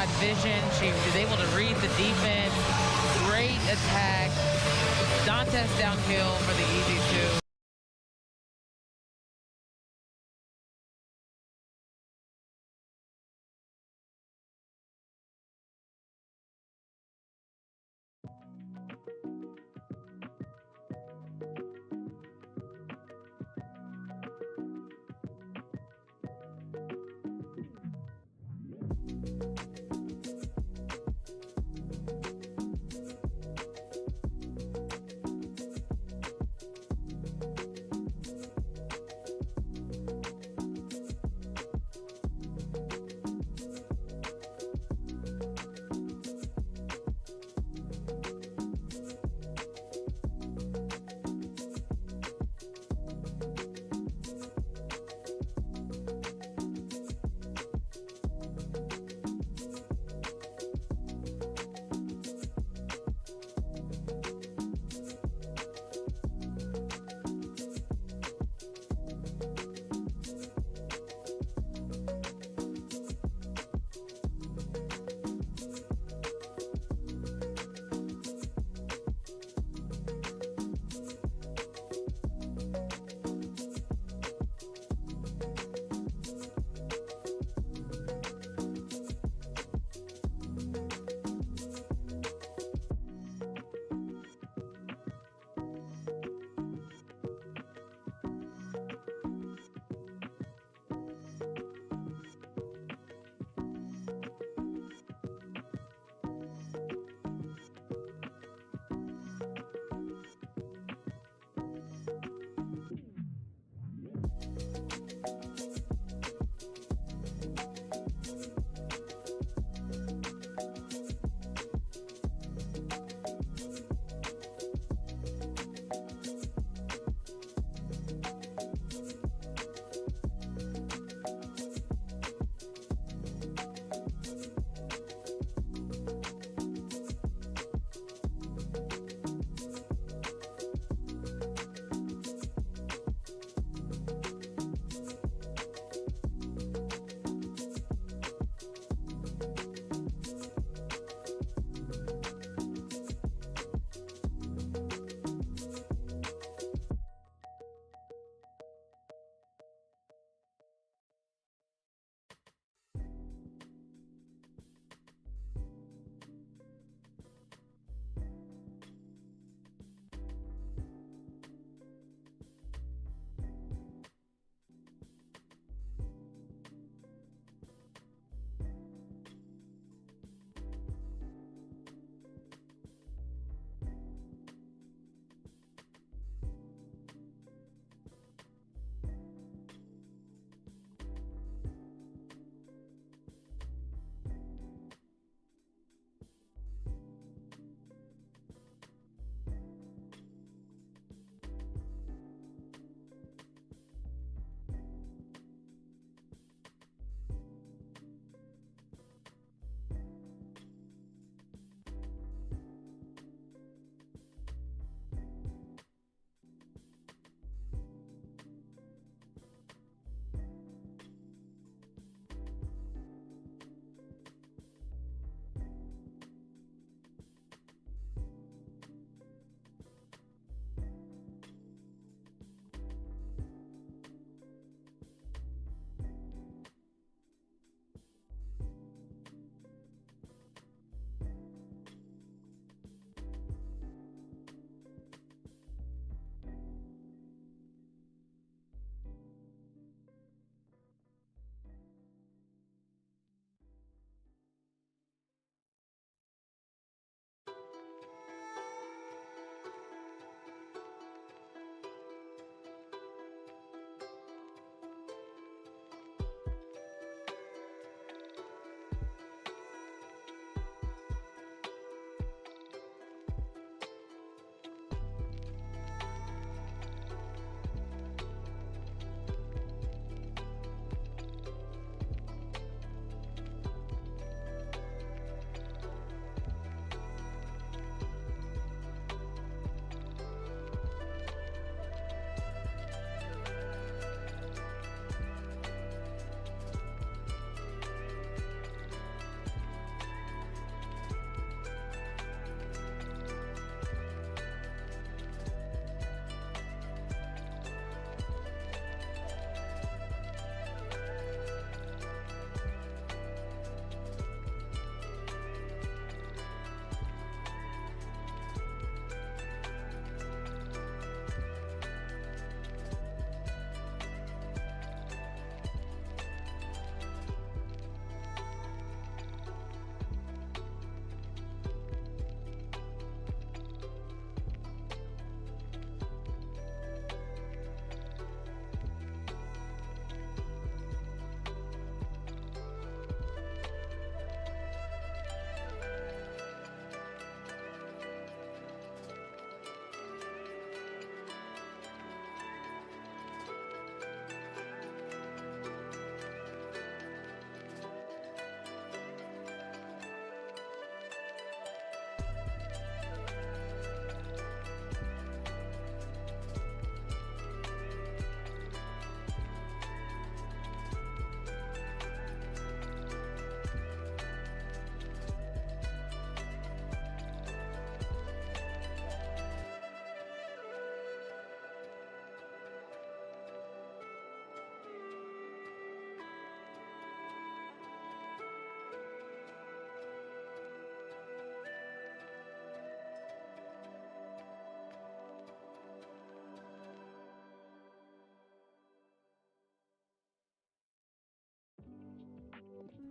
got vision. She was able to read the defense. Great attack. Dantes downhill for the easy two.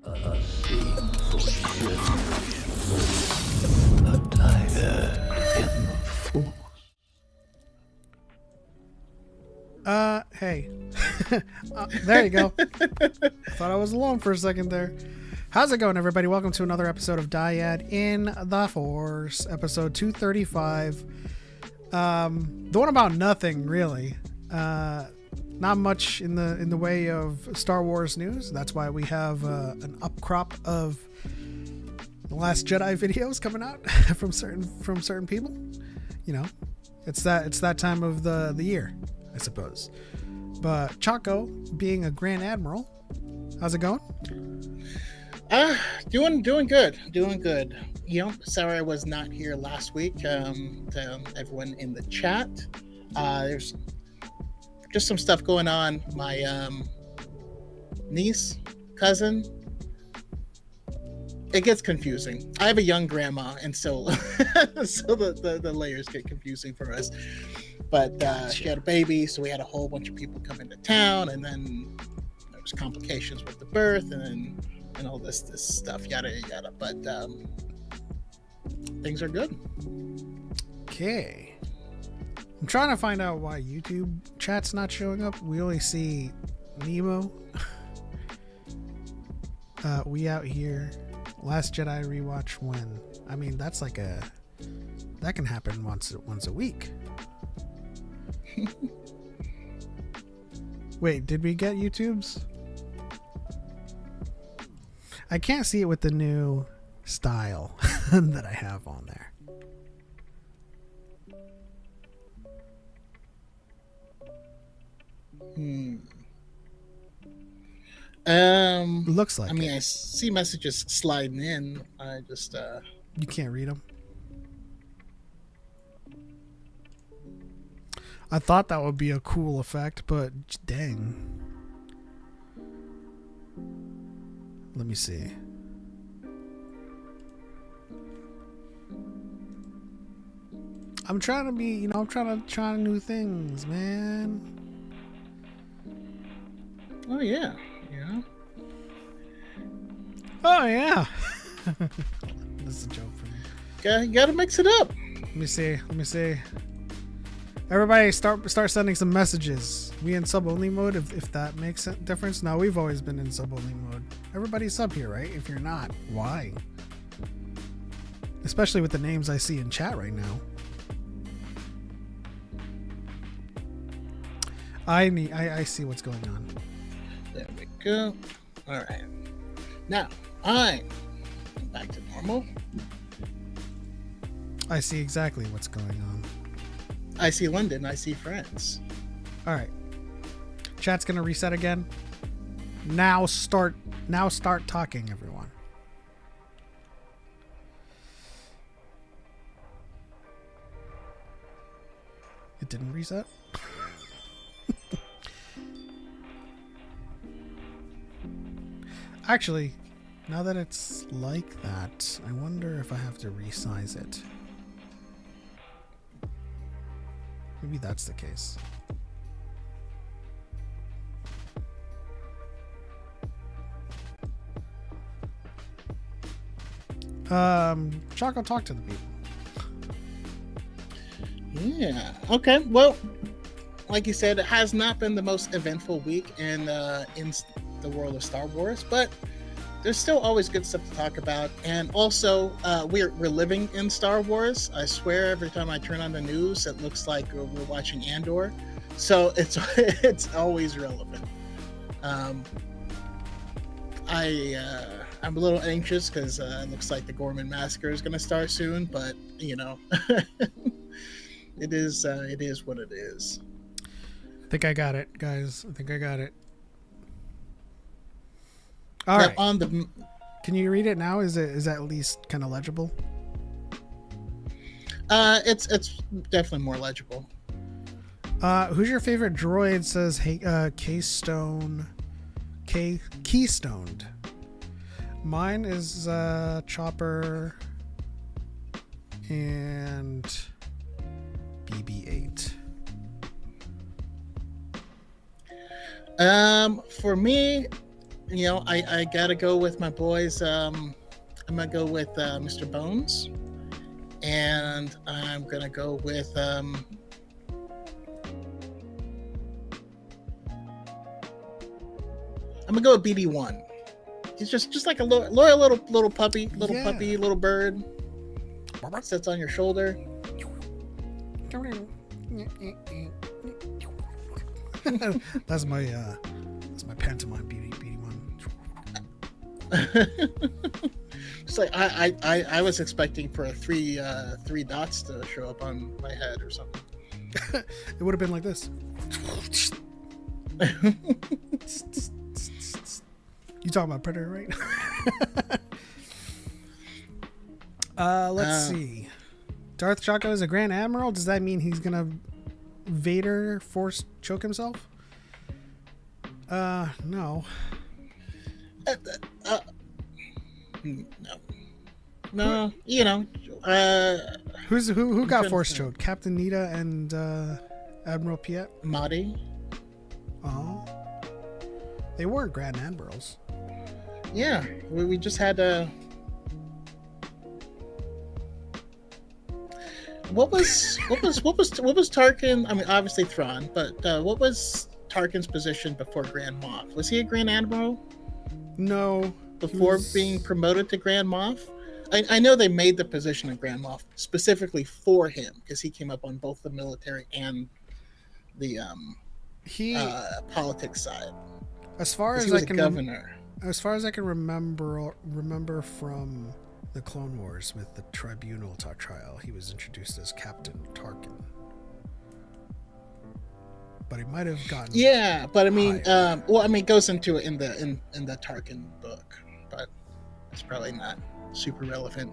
A scene for shivering moods. A DYAD in the force. Hey. There you go. Thought I was alone for a second there. How's it going, everybody? Welcome to another episode of DYAD in the Force, episode 235. The one about nothing, really. Not much in the way of Star Wars news. That's why we have an upcrop of The Last Jedi videos coming out from certain people. You know, it's that time of the year, I suppose. But Choco, being a Grand Admiral, how's it going? Doing good. You know, sorry I was not here last week. To everyone in the chat, there's just some stuff going on. My niece, cousin, it gets confusing. I have a young grandma, and so so the layers get confusing for us. But she had a baby, so we had a whole bunch of people come into town, and then there was complications with the birth, and all this stuff, yada yada. But things are good. Okay. I'm trying to find out why YouTube chat's not showing up. We only see Nemo. We out here. Last Jedi rewatch when? I mean, that's like that can happen once a week. Wait, did we get YouTube's? I can't see it with the new style that I have on there. Looks like. I mean, I see messages sliding in. I just you can't read them. I thought that would be a cool effect, but dang. Let me see. I'm trying to be, I'm trying to try new things, man. Oh yeah. Oh yeah. This is a joke for me. You gotta mix it up. Let me see. Everybody start sending some messages. We in sub only mode if that makes a difference. No, we've always been in sub only mode. Everybody's sub here, right? If you're not, why? Especially with the names I see in chat right now. I see what's going on. There we go. All right. Now I'm back to normal. I see exactly what's going on. I see London. I see friends. All right. Chat's gonna reset again. Now start talking, everyone. It didn't reset. Actually, now that it's like that, I wonder if I have to resize it. Maybe that's the case. Choco, talk to the people. Yeah. Okay. Well, like you said, it has not been the most eventful week in the world of Star Wars, but there's still always good stuff to talk about. And also, we're living in Star Wars. I swear, every time I turn on the news, it looks like we're watching Andor. So it's always relevant. I'm a little anxious because it looks like the Gorman Massacre is going to start soon, but you know, it is what it is. I think I got it, guys. I think I got it. All right. Can you read it now? Is that at least kind of legible? It's definitely more legible. Who's your favorite droid? Says Keystoned. Mine is Chopper and BB-8. For me, I gotta go with my boys. I'm gonna go with Mr. Bones, and I'm gonna go with BD1. He's just like a loyal little puppy, little bird. Sits on your shoulder. That's my pantomime BD1. It's like I was expecting for three dots to show up on my head or something. It would have been like this. You talking about Predator, right? Let's see. Darth Choco is a Grand Admiral. Does that mean he's gonna Vader force choke himself? No. No. Who got force choked? Captain Nita and Admiral Piet? Mahdi. Oh. They weren't Grand Admirals. Yeah, we just had What was Tarkin? I mean, obviously Thrawn, but what was Tarkin's position before Grand Moff? Was he a Grand Admiral? No. Before being promoted to Grand Moff? I know they made the position of Grand Moff specifically for him because he came up on both the military and the politics side. As far as I can remember from the Clone Wars with the Tribunal trial, he was introduced as Captain Tarkin. But he might have gotten. Yeah, but I mean, it goes into it in the Tarkin book, but it's probably not super relevant.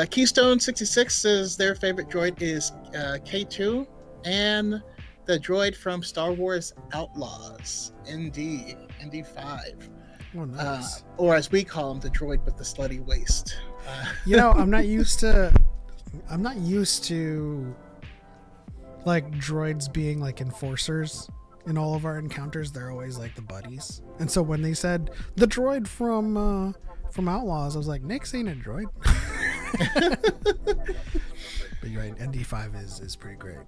Keystone 66 says their favorite droid is K2 and the droid from Star Wars Outlaws, ND5. Oh, nice. Or as we call him, the droid with the slutty waist. I'm not used to like droids being like enforcers in all of our encounters. They're always like the buddies. And so when they said the droid from Outlaws, I was like, Nick's ain't a droid. But you're right, ND5 is pretty great.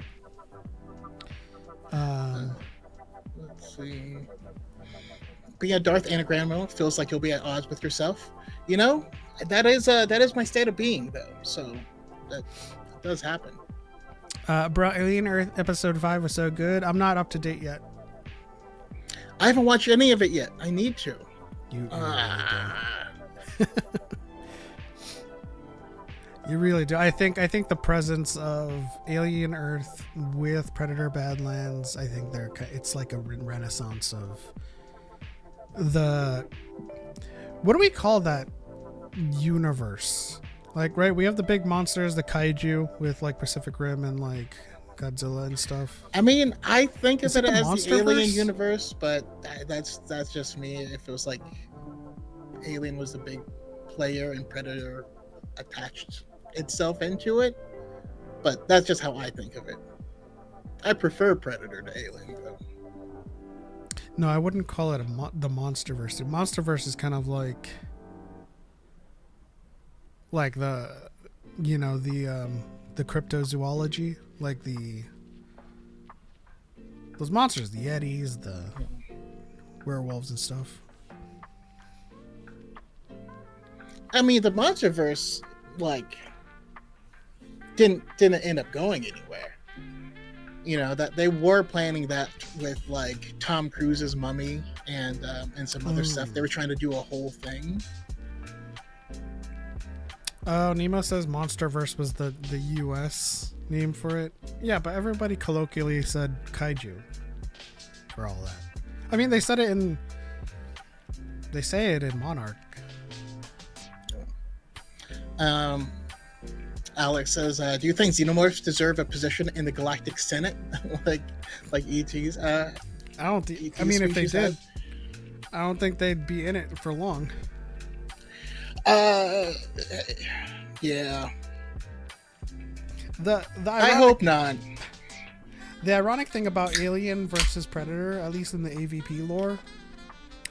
Let's see. But yeah, Darth Anagram feels like you'll be at odds with yourself. That is my state of being, though. So that does happen. Bro, Alien Earth episode 5 was so good. I'm not up to date yet. I haven't watched any of it yet. I need to. You really do. I think the presence of Alien Earth with Predator Badlands, I think it's like a renaissance of what do we call that universe? Like, right, we have the big monsters, the kaiju with like Pacific Rim and like Godzilla and stuff. I mean, I think of it as the Alien Monsterverse? universe, but that's just me. It feels like Alien was the big player and Predator attached itself into it, but that's just how I think of it. I prefer Predator to Alien, though. No, I wouldn't call it the Monsterverse. The Monsterverse is kind of like the cryptozoology, like those monsters, the Yetis, the werewolves and stuff. I mean, the Monsterverse didn't end up going anywhere. That they were planning that with like Tom Cruise's Mummy and some other stuff. They were trying to do a whole thing. Oh, Nemo says Monsterverse was the US name for it. Yeah, but everybody colloquially said kaiju for all that. I mean, they say it in Monarch. Alex says, do you think xenomorphs deserve a position in the Galactic Senate, like ETs? I don't think. I mean, if they did, I don't think they'd be in it for long. Yeah. I hope not. The ironic thing about Alien versus Predator, at least in the AVP lore,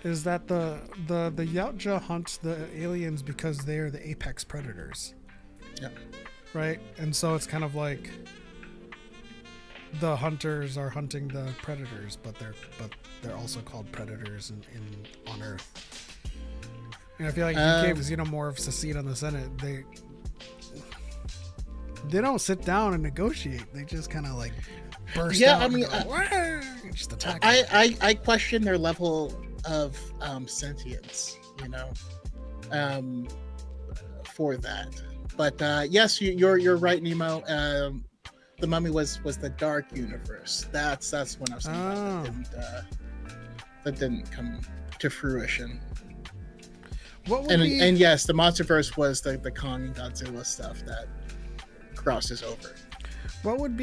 is that the Yautja hunt the aliens because they're the apex predators. Yeah. Right? And so it's kind of like the hunters are hunting the predators, but they're also called predators on Earth. And I feel like if you gave xenomorphs a seat on the Senate, they don't sit down and negotiate. They just kind of like burst out. I mean, just attack. I question their level of sentience, for that. But yes, you're right, Nemo. The Mummy was the dark universe. That's when I was thinking about that didn't come to fruition. And yes, the Monsterverse was the Kong and Godzilla stuff that crosses over. What would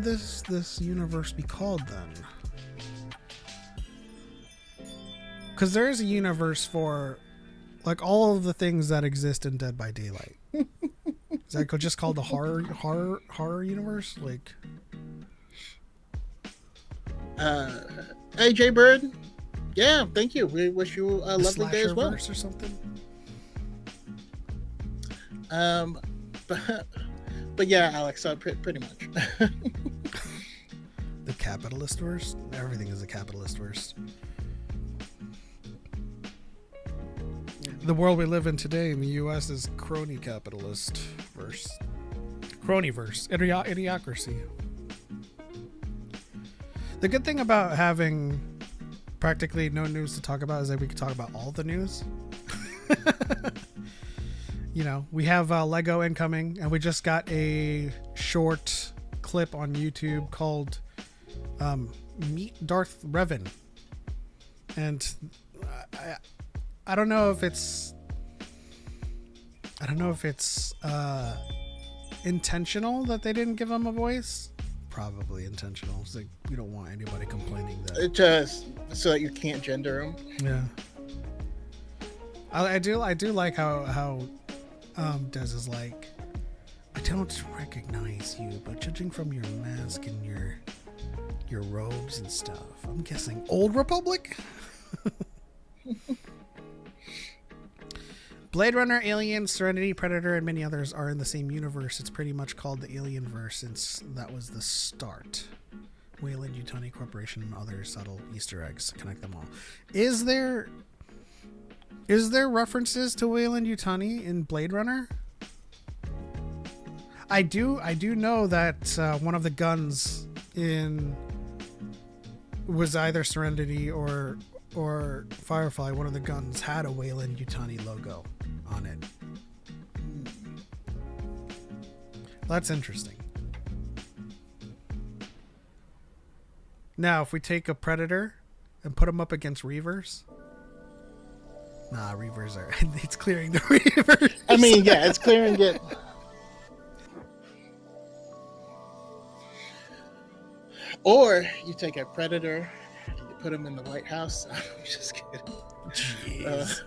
this universe be called then? Because there is a universe for like all of the things that exist in Dead by Daylight. Is that just called the horror universe? Like, AJ Bird, yeah, thank you. We wish you a lovely day as well. Or something. But yeah, Alex, pretty much. The capitalist verse. Everything is a capitalist verse. The world we live in today in the U.S. is crony capitalist verse. Cronyverse. Idiocracy. The good thing about having practically no news to talk about is that we can talk about all the news. We have Lego incoming, and we just got a short clip on YouTube called Meet Darth Revan. And I don't know if it's intentional that they didn't give him a voice. Probably intentional. It's like we don't want anybody complaining that. It just so that you can't gender him. Yeah. I do like how Des is like, I don't recognize you, but judging from your mask and your robes and stuff, I'm guessing Old Republic. Blade Runner, Alien, Serenity, Predator, and many others are in the same universe. It's pretty much called the Alienverse since that was the start. Wayland Yutani Corporation and other subtle Easter eggs connect them all. Is there references to Wayland Yutani in Blade Runner? I do know that one of the guns was either Serenity or Firefly. One of the guns had a Wayland Yutani logo on it. That's interesting. Now, if we take a Predator and put him up against Reavers. Nah, Reavers are... It's clearing the Reavers. I mean, yeah, it's clearing it. Or you take a Predator and you put him in the White House. I'm just kidding. Jeez.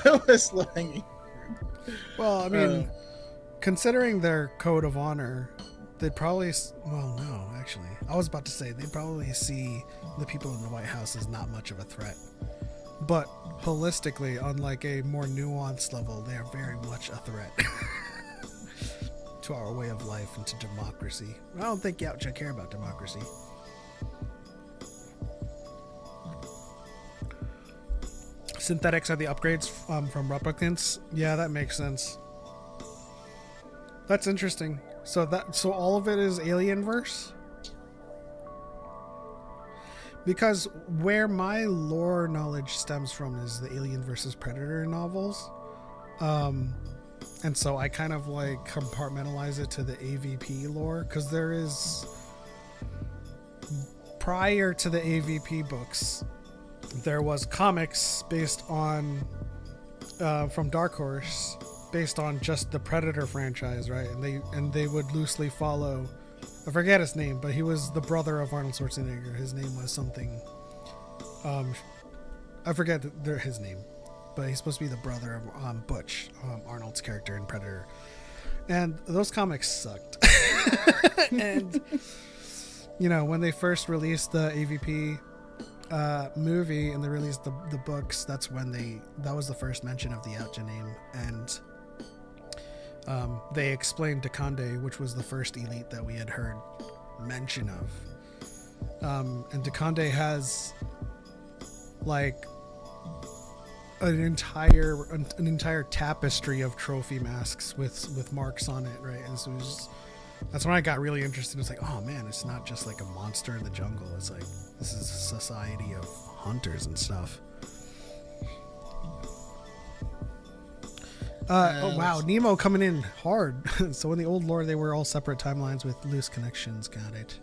That was lying. Well, I mean, considering their code of honor, they'd probably... Well, no, actually. I was about to say, they'd probably see the people in the White House as not much of a threat. But holistically, on like a more nuanced level, they are very much a threat to our way of life and to democracy. I don't think Yautja care about democracy. Synthetics are the upgrades from replicants. Yeah, that makes sense. That's interesting. So all of it is Alienverse? Because where my lore knowledge stems from is the Alien versus Predator novels. And so I kind of like compartmentalize it to the AVP lore, because there is, prior to the AVP books, there was comics based on from Dark Horse based on just the Predator franchise, right? And they would loosely follow, I forget his name, but he was the brother of Arnold Schwarzenegger. His name was something, I forget his name, but he's supposed to be the brother of Butch, Arnold's character in Predator. And those comics sucked. And when they first released the AVP movie and they released the books, that was the first mention of the Outja name, and they explained Dakande, which was the first elite that we had heard mention of. And Dakande has like an entire tapestry of trophy masks with marks on it, right? And so that's when I got really interested. It's like, oh man, it's not just like a monster in the jungle. It's like, this is a society of hunters and stuff. Oh wow, Nemo coming in hard. So in the old lore, they were all separate timelines with loose connections. Got it.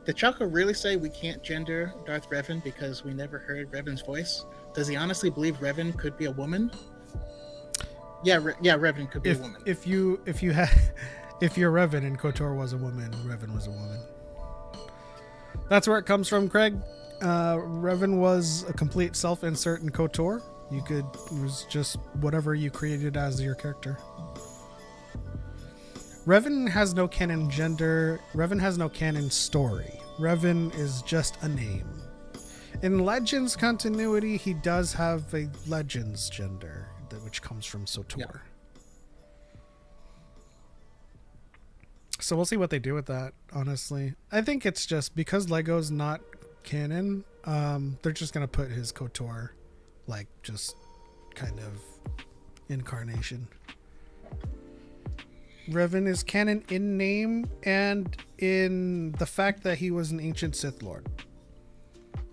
Did Choco really say we can't gender Darth Revan because we never heard Revan's voice? Does he honestly believe Revan could be a woman? Yeah, Revan could be a woman. If you're Revan and KOTOR was a woman, Revan was a woman. That's where it comes from, Craig. Revan was a complete self-insert in KOTOR. It was just whatever you created as your character. Revan has no canon gender. Revan has no canon story. Revan is just a name. In Legends continuity, he does have a Legends gender, which comes from SOTOR. Yeah. So we'll see what they do with that, honestly. I think it's just because Lego's not canon, they're just going to put his KOTOR, like, just kind of incarnation. Revan is canon in name and in the fact that he was an ancient Sith Lord.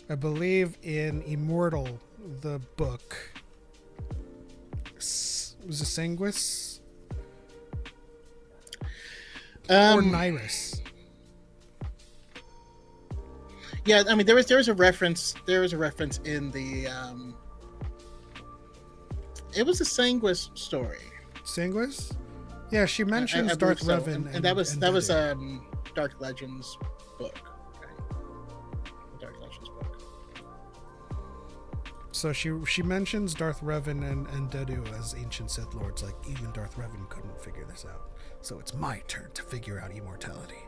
I believe in Immortal, the book, was it Sanguis? Or Nyrus? Yeah, I mean there was a reference. There was a reference in the. It was a Sanguis story. Sanguis? Yeah, she mentions Darth Revan, and that was Dark Legends book. Right? Dark Legends book. So she mentions Darth Revan and Dedu as ancient Sith Lords. Like even Darth Revan couldn't figure this out. So it's my turn to figure out immortality.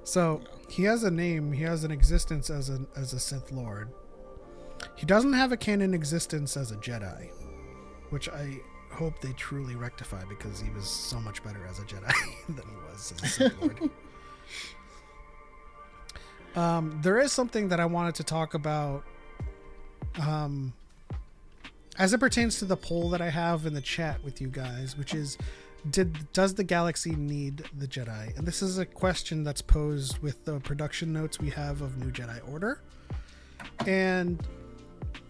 So he has a name. He has an existence as a Sith Lord. He doesn't have a canon existence as a Jedi, which I hope they truly rectify because he was so much better as a Jedi than he was as a Sith Lord. There is something that I wanted to talk about as it pertains to the poll that I have in the chat with you guys, which is, does the galaxy need the Jedi? And this is a question that's posed with the production notes we have of New Jedi Order. And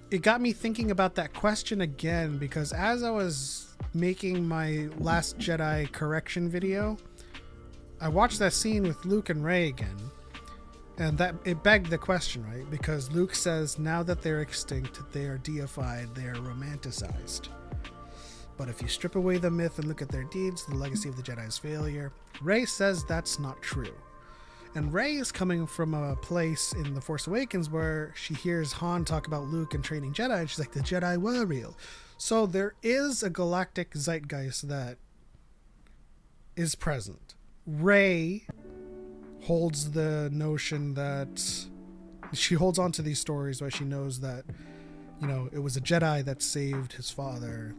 it got me thinking about that question again, because as I was making my Last Jedi correction video, I watched that scene with Luke and Rey again, and that it begged the question, right? Because Luke says now that they're extinct, they are deified, they are romanticized. But if you strip away the myth and look at their deeds, the legacy of the Jedi's failure. Rey says that's not true. And Rey is coming from a place in The Force Awakens where she hears Han talk about Luke and training Jedi, and she's like, the Jedi were real. So there is a galactic zeitgeist that is present. Rey holds the notion that she holds on to these stories where she knows that, you know, it was a Jedi that saved his father.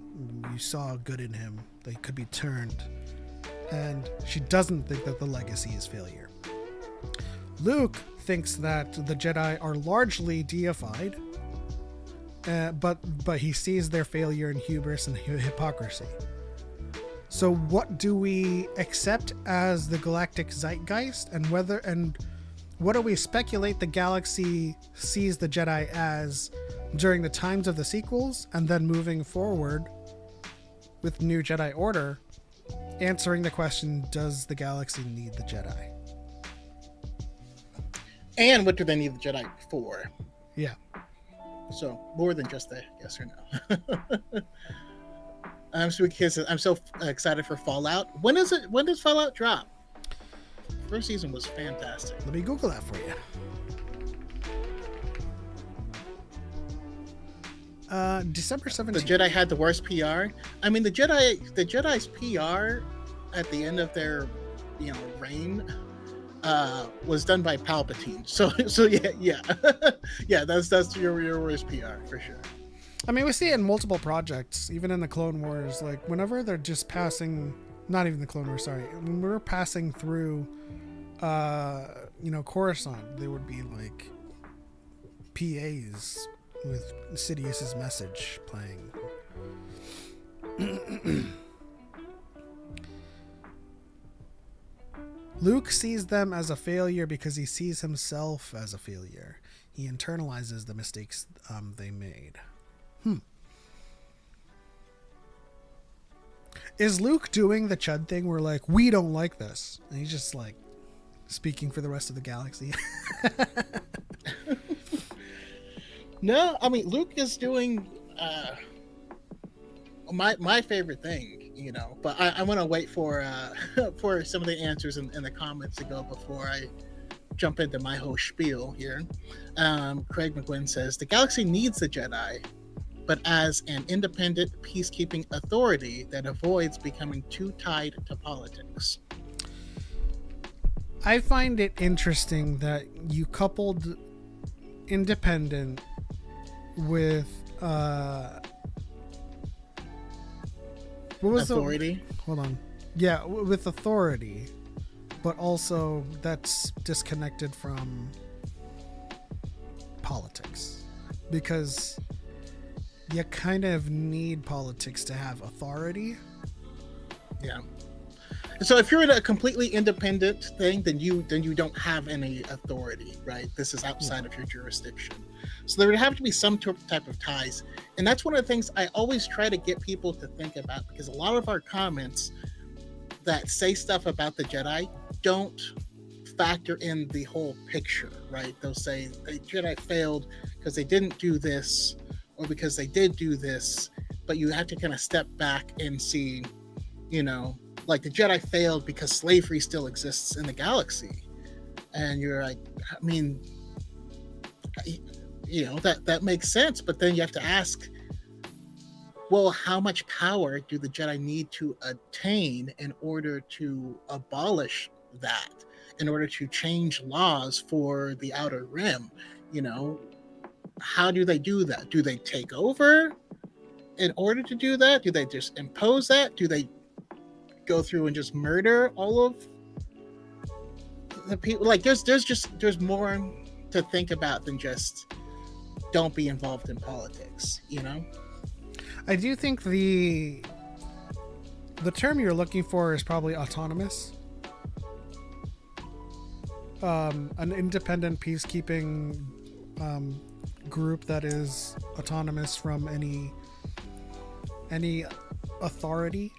You saw good in him. They could be turned. And she doesn't think that the legacy is failure. Luke thinks that the Jedi are largely deified, but he sees their failure in hubris and hypocrisy. So what do we accept as the galactic zeitgeist, and what do we speculate the galaxy sees the Jedi as during the times of the sequels, and then moving forward with New Jedi Order, answering the question, does the galaxy need the Jedi? And what do they need the Jedi for? Yeah. So more than just a yes or no. I'm so excited for Fallout. When does Fallout drop? First season was fantastic. Let me Google that for you. December 17th. The Jedi had the worst PR. I mean, the Jedi's PR at the end of their, reign was done by Palpatine. So yeah, yeah, yeah. That's your worst PR for sure. I mean, we see it in multiple projects, even in the Clone Wars. Like, whenever they're just passing, not even the Clone Wars, sorry, when we were passing through, Coruscant, there would be like PAs with Sidious's message playing. Luke sees them as a failure because he sees himself as a failure. He internalizes the mistakes they made. Is Luke doing the chud thing where, like, we don't like this? And he's just, like, speaking for the rest of the galaxy? No, I mean, Luke is doing my favorite thing, but I want to wait for for some of the answers in the comments to go before I jump into my whole spiel here. Craig McGuinn says, the galaxy needs the Jedi, but as an independent peacekeeping authority that avoids becoming too tied to politics. I find it interesting that you coupled independent with what was authority? Hold on. Yeah, with authority, but also that's disconnected from politics, because you kind of need politics to have authority. Yeah. So if you're in a completely independent thing, then you don't have any authority, right? This is outside of your jurisdiction. So there would have to be some type of ties. And that's one of the things I always try to get people to think about, because a lot of our comments that say stuff about the Jedi don't factor in the whole picture, right? They'll say the Jedi failed because they didn't do this, or because they did do this, but you have to kind of step back and see, like the Jedi failed because slavery still exists in the galaxy. And you're like, I mean, that makes sense, but then you have to ask, well, how much power do the Jedi need to attain in order to abolish that, in order to change laws for the Outer Rim? How do they do that? Do they take over in order to do that? Do they just impose that? Do they go through and just murder all of the people? Like, there's more to think about than just don't be involved in politics, I do think the term you're looking for is probably autonomous. An independent peacekeeping group that is autonomous from any authority,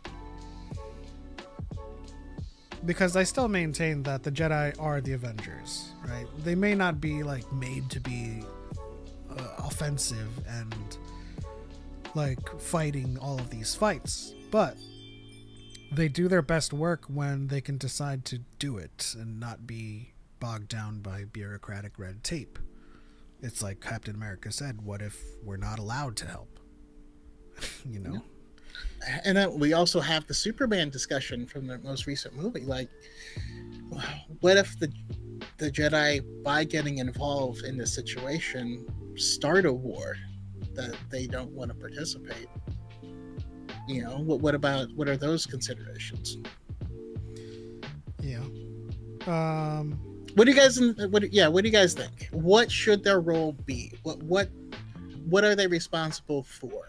because I still maintain that the Jedi are the Avengers, right? They may not be like made to be offensive and like fighting all of these fights, but they do their best work when they can decide to do it and not be bogged down by bureaucratic red tape. It's like Captain America said, what if we're not allowed to help? Yeah. And then we also have the Superman discussion from the most recent movie. Like, what if the Jedi, by getting involved in this situation, start a war that they don't want to participate? What are those considerations? Yeah. What do you guys think? What should their role be? What are they responsible for?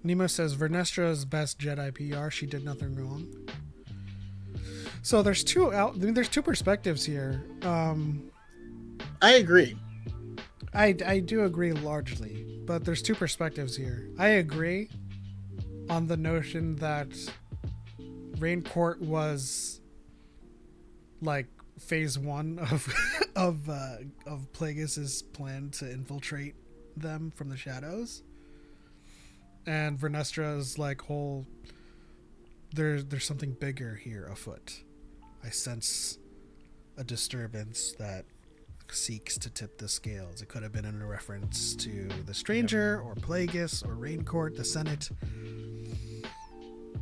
Nemo says Vernestra's best Jedi PR. She did nothing wrong. So there's two perspectives here. I agree. I do agree largely, but there's two perspectives here. I agree on the notion that Rain Court was like phase one of Plagueis's plan to infiltrate them from the shadows, and Vernestra's like whole there's something bigger here afoot. I sense a disturbance that seeks to tip the scales. It could have been in a reference to the Stranger or Plagueis or Rain Court, the Senate.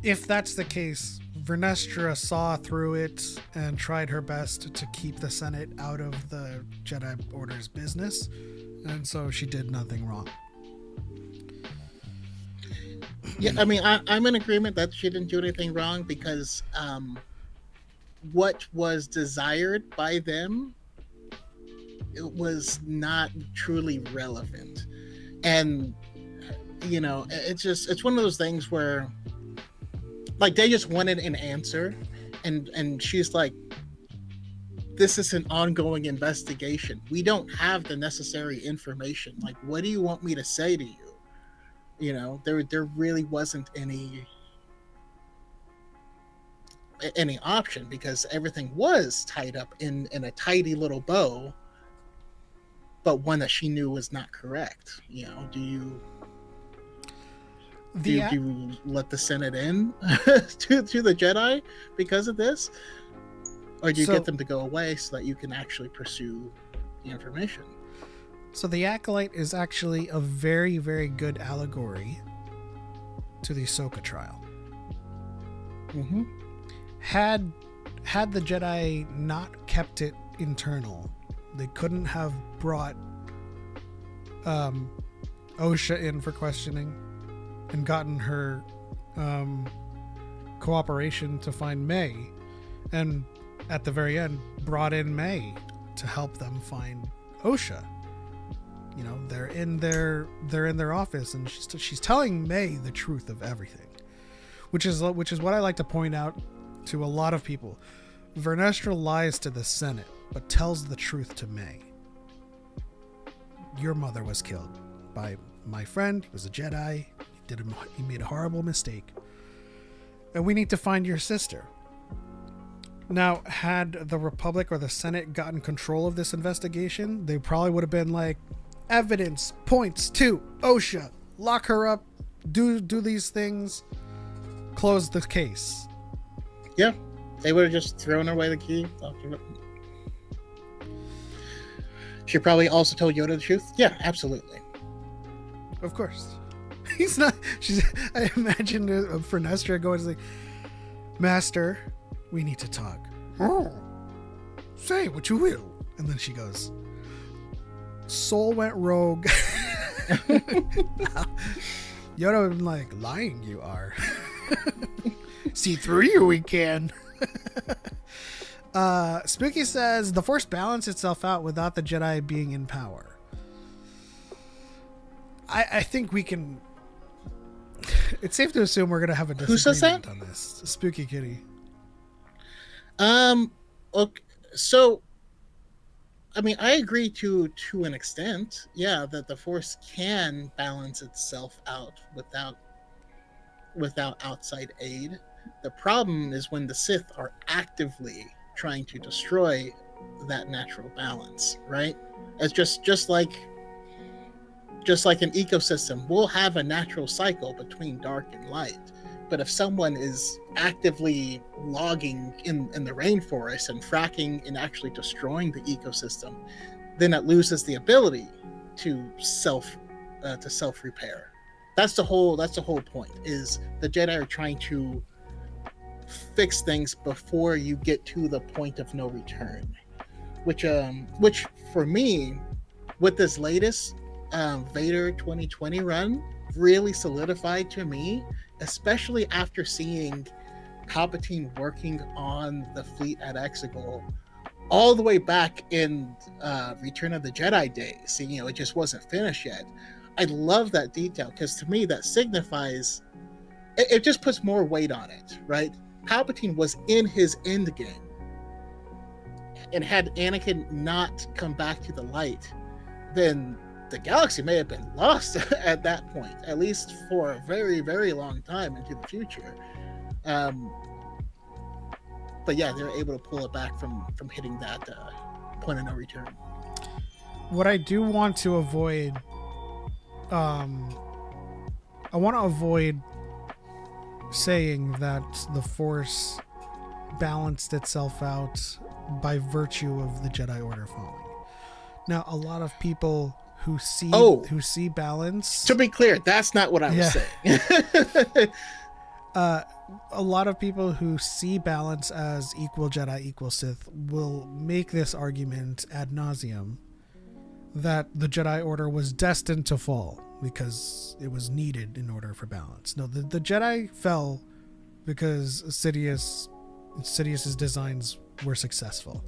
If that's the case, Vernestra saw through it and tried her best to keep the Senate out of the Jedi Order's business, and so she did nothing wrong. Yeah, I mean, I'm in agreement that she didn't do anything wrong because what was desired by them, it was not truly relevant. And, you know, it's one of those things where, like, they just wanted an answer, and she's like, this is an ongoing investigation. We don't have the necessary information. Like, what do you want me to say to you? You know, there really wasn't any option because everything was tied up in a tidy little bow, but one that she knew was not correct. You know, do you let the Senate in to the Jedi because of this, or do you get them to go away so that you can actually pursue the information? So the Acolyte is actually a very, very good allegory to the Ahsoka trial. Mm-hmm. Had the Jedi not kept it internal, they couldn't have brought Osha in for questioning and gotten her cooperation to find May, and at the very end brought in May to help them find Osha. You know, they're in their office, and she's telling May the truth of everything, which is what I like to point out to a lot of people. Vernestra lies to the Senate, but tells the truth to May. Your mother was killed by my friend. He was a Jedi. He made a horrible mistake, and we need to find your sister. Now, had the Republic or the Senate gotten control of this investigation, they probably would have been like, evidence points to Osha. Lock her up. Do these things. Close the case. Yeah, they would have just thrown away the key. She probably also told Yoda the truth. Yeah, absolutely. Of course. He's not. I imagine Vernestra going to say, Master, we need to talk. Oh, say what you will. And then she goes, Soul went rogue. Yoda would have been like, lying you are. See through you we can. Spooky says, the Force balanced itself out without the Jedi being in power. I think we can... It's safe to assume we're going to have a disagreement on this. Spooky Kitty. Okay, so... I mean, I agree to an extent. Yeah, that the Force can balance itself out without outside aid. The problem is when the Sith are actively trying to destroy that natural balance, right? It's just like an ecosystem. We'll have a natural cycle between dark and light. But if someone is actively logging in the rainforest and fracking and actually destroying the ecosystem, then it loses the ability to self repair. That's the whole point. Is the Jedi are trying to fix things before you get to the point of no return, which for me, with this latest Vader 2020 run, really solidified to me, especially after seeing Palpatine working on the fleet at Exegol all the way back in Return of the Jedi days. You know, it just wasn't finished yet. I love that detail because to me that signifies, it just puts more weight on it, right? Palpatine was in his end game, and had Anakin not come back to the light, then the galaxy may have been lost at that point, at least for a very, very long time into the future. But yeah, they're able to pull it back from hitting that point of no return. What I do want to avoid, I want to avoid saying that the Force balanced itself out by virtue of the Jedi Order falling. Now, a lot of people who see balance. To be clear, that's not what I was saying. a lot of people who see balance as equal Jedi, equal Sith will make this argument ad nauseum that the Jedi Order was destined to fall because it was needed in order for balance. No, the Jedi fell because Sidious's designs were successful.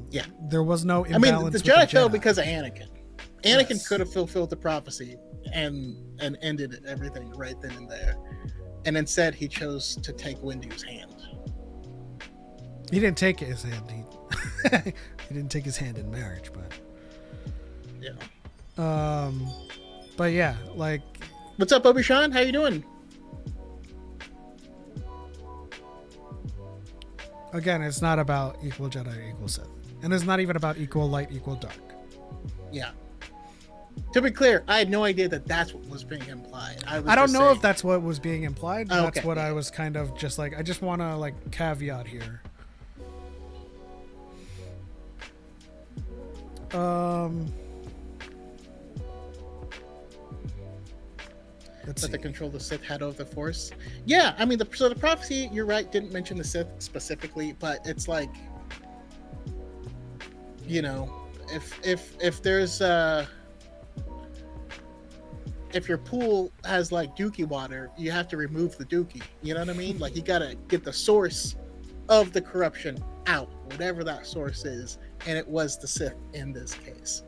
Yeah. There was no I imbalance. mean, the with Jedi fell because of Anakin. Anakin Yes. could have fulfilled the prophecy and ended everything right then and there. And instead, he chose to take Windu's hand. He didn't take his hand. He didn't take his hand in marriage, but Yeah. but yeah, like, What's up, Obi-Wan? How you doing? again, it's not about equal Jedi, equal Sith, and it's not even about equal light, equal dark. Yeah. To be clear, I had no idea that that's what was being implied. I don't know if that's what was being implied. Oh, That's okay. what I was kind of just like. I just want to like caveat here. Let's that see. the control the Sith had over the Force. Yeah, I mean, so the prophecy, you're right, didn't mention the Sith specifically, but it's like, you know, if there's if your pool has like dookie water, you have to remove the dookie. You know what I mean? Like, you gotta get the source of the corruption out, whatever that source is, and it was the Sith in this case.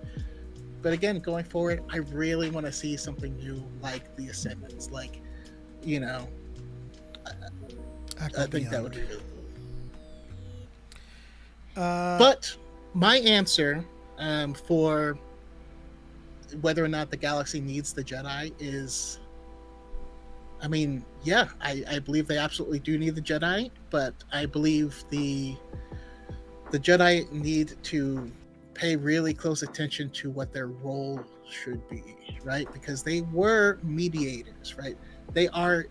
But again, going forward, I really want to see something new, like the Ascendants. Like, you know, I think that would be really cool. But my answer for whether or not the galaxy needs the Jedi is, I mean, yeah, I believe they absolutely do need the Jedi, but I believe the Jedi need to pay really close attention to what their role should be, right? Because they were mediators, right? They're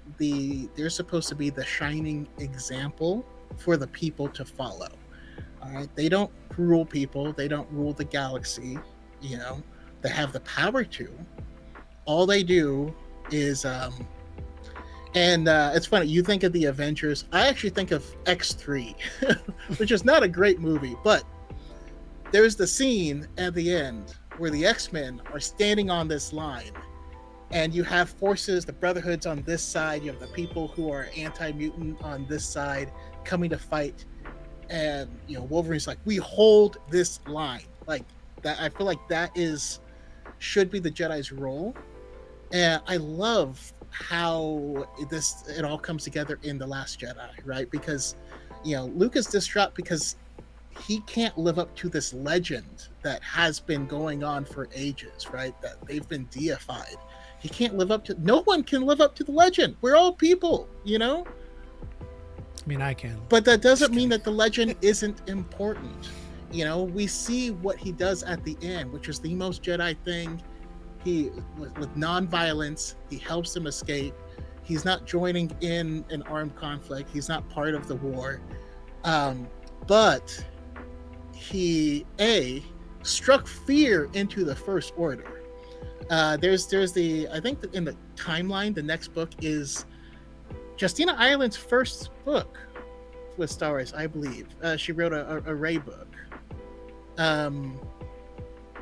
supposed to be the shining example for the people to follow. All right, they don't rule people, they don't rule the galaxy, you know. They have the power to. All they do is it's funny, you think of the Avengers, I actually think of X3, which is not a great movie, but there's the scene at the end where the X-Men are standing on this line, and you have forces, the Brotherhood's on this side, you have the people who are anti-mutant on this side coming to fight, and, you know, Wolverine's like, we hold this line. Like, that, I feel like that should be the Jedi's role. And I love how it all comes together in The Last Jedi, right? Because, you know, Luke is distraught because he can't live up to this legend that has been going on for ages, right? That they've been deified. He can't live up to, no one can live up to the legend. We're all people, you know? I mean, I can. But that doesn't mean that the legend isn't important. You know, we see what he does at the end, which is the most Jedi thing. He, with non-violence, he helps them escape. He's not joining in an armed conflict. He's not part of the war. But he struck fear into the First Order. There's the, I think that in the timeline, the next book is Justina Ireland's first book with Star Wars, I believe. She wrote a Rey book.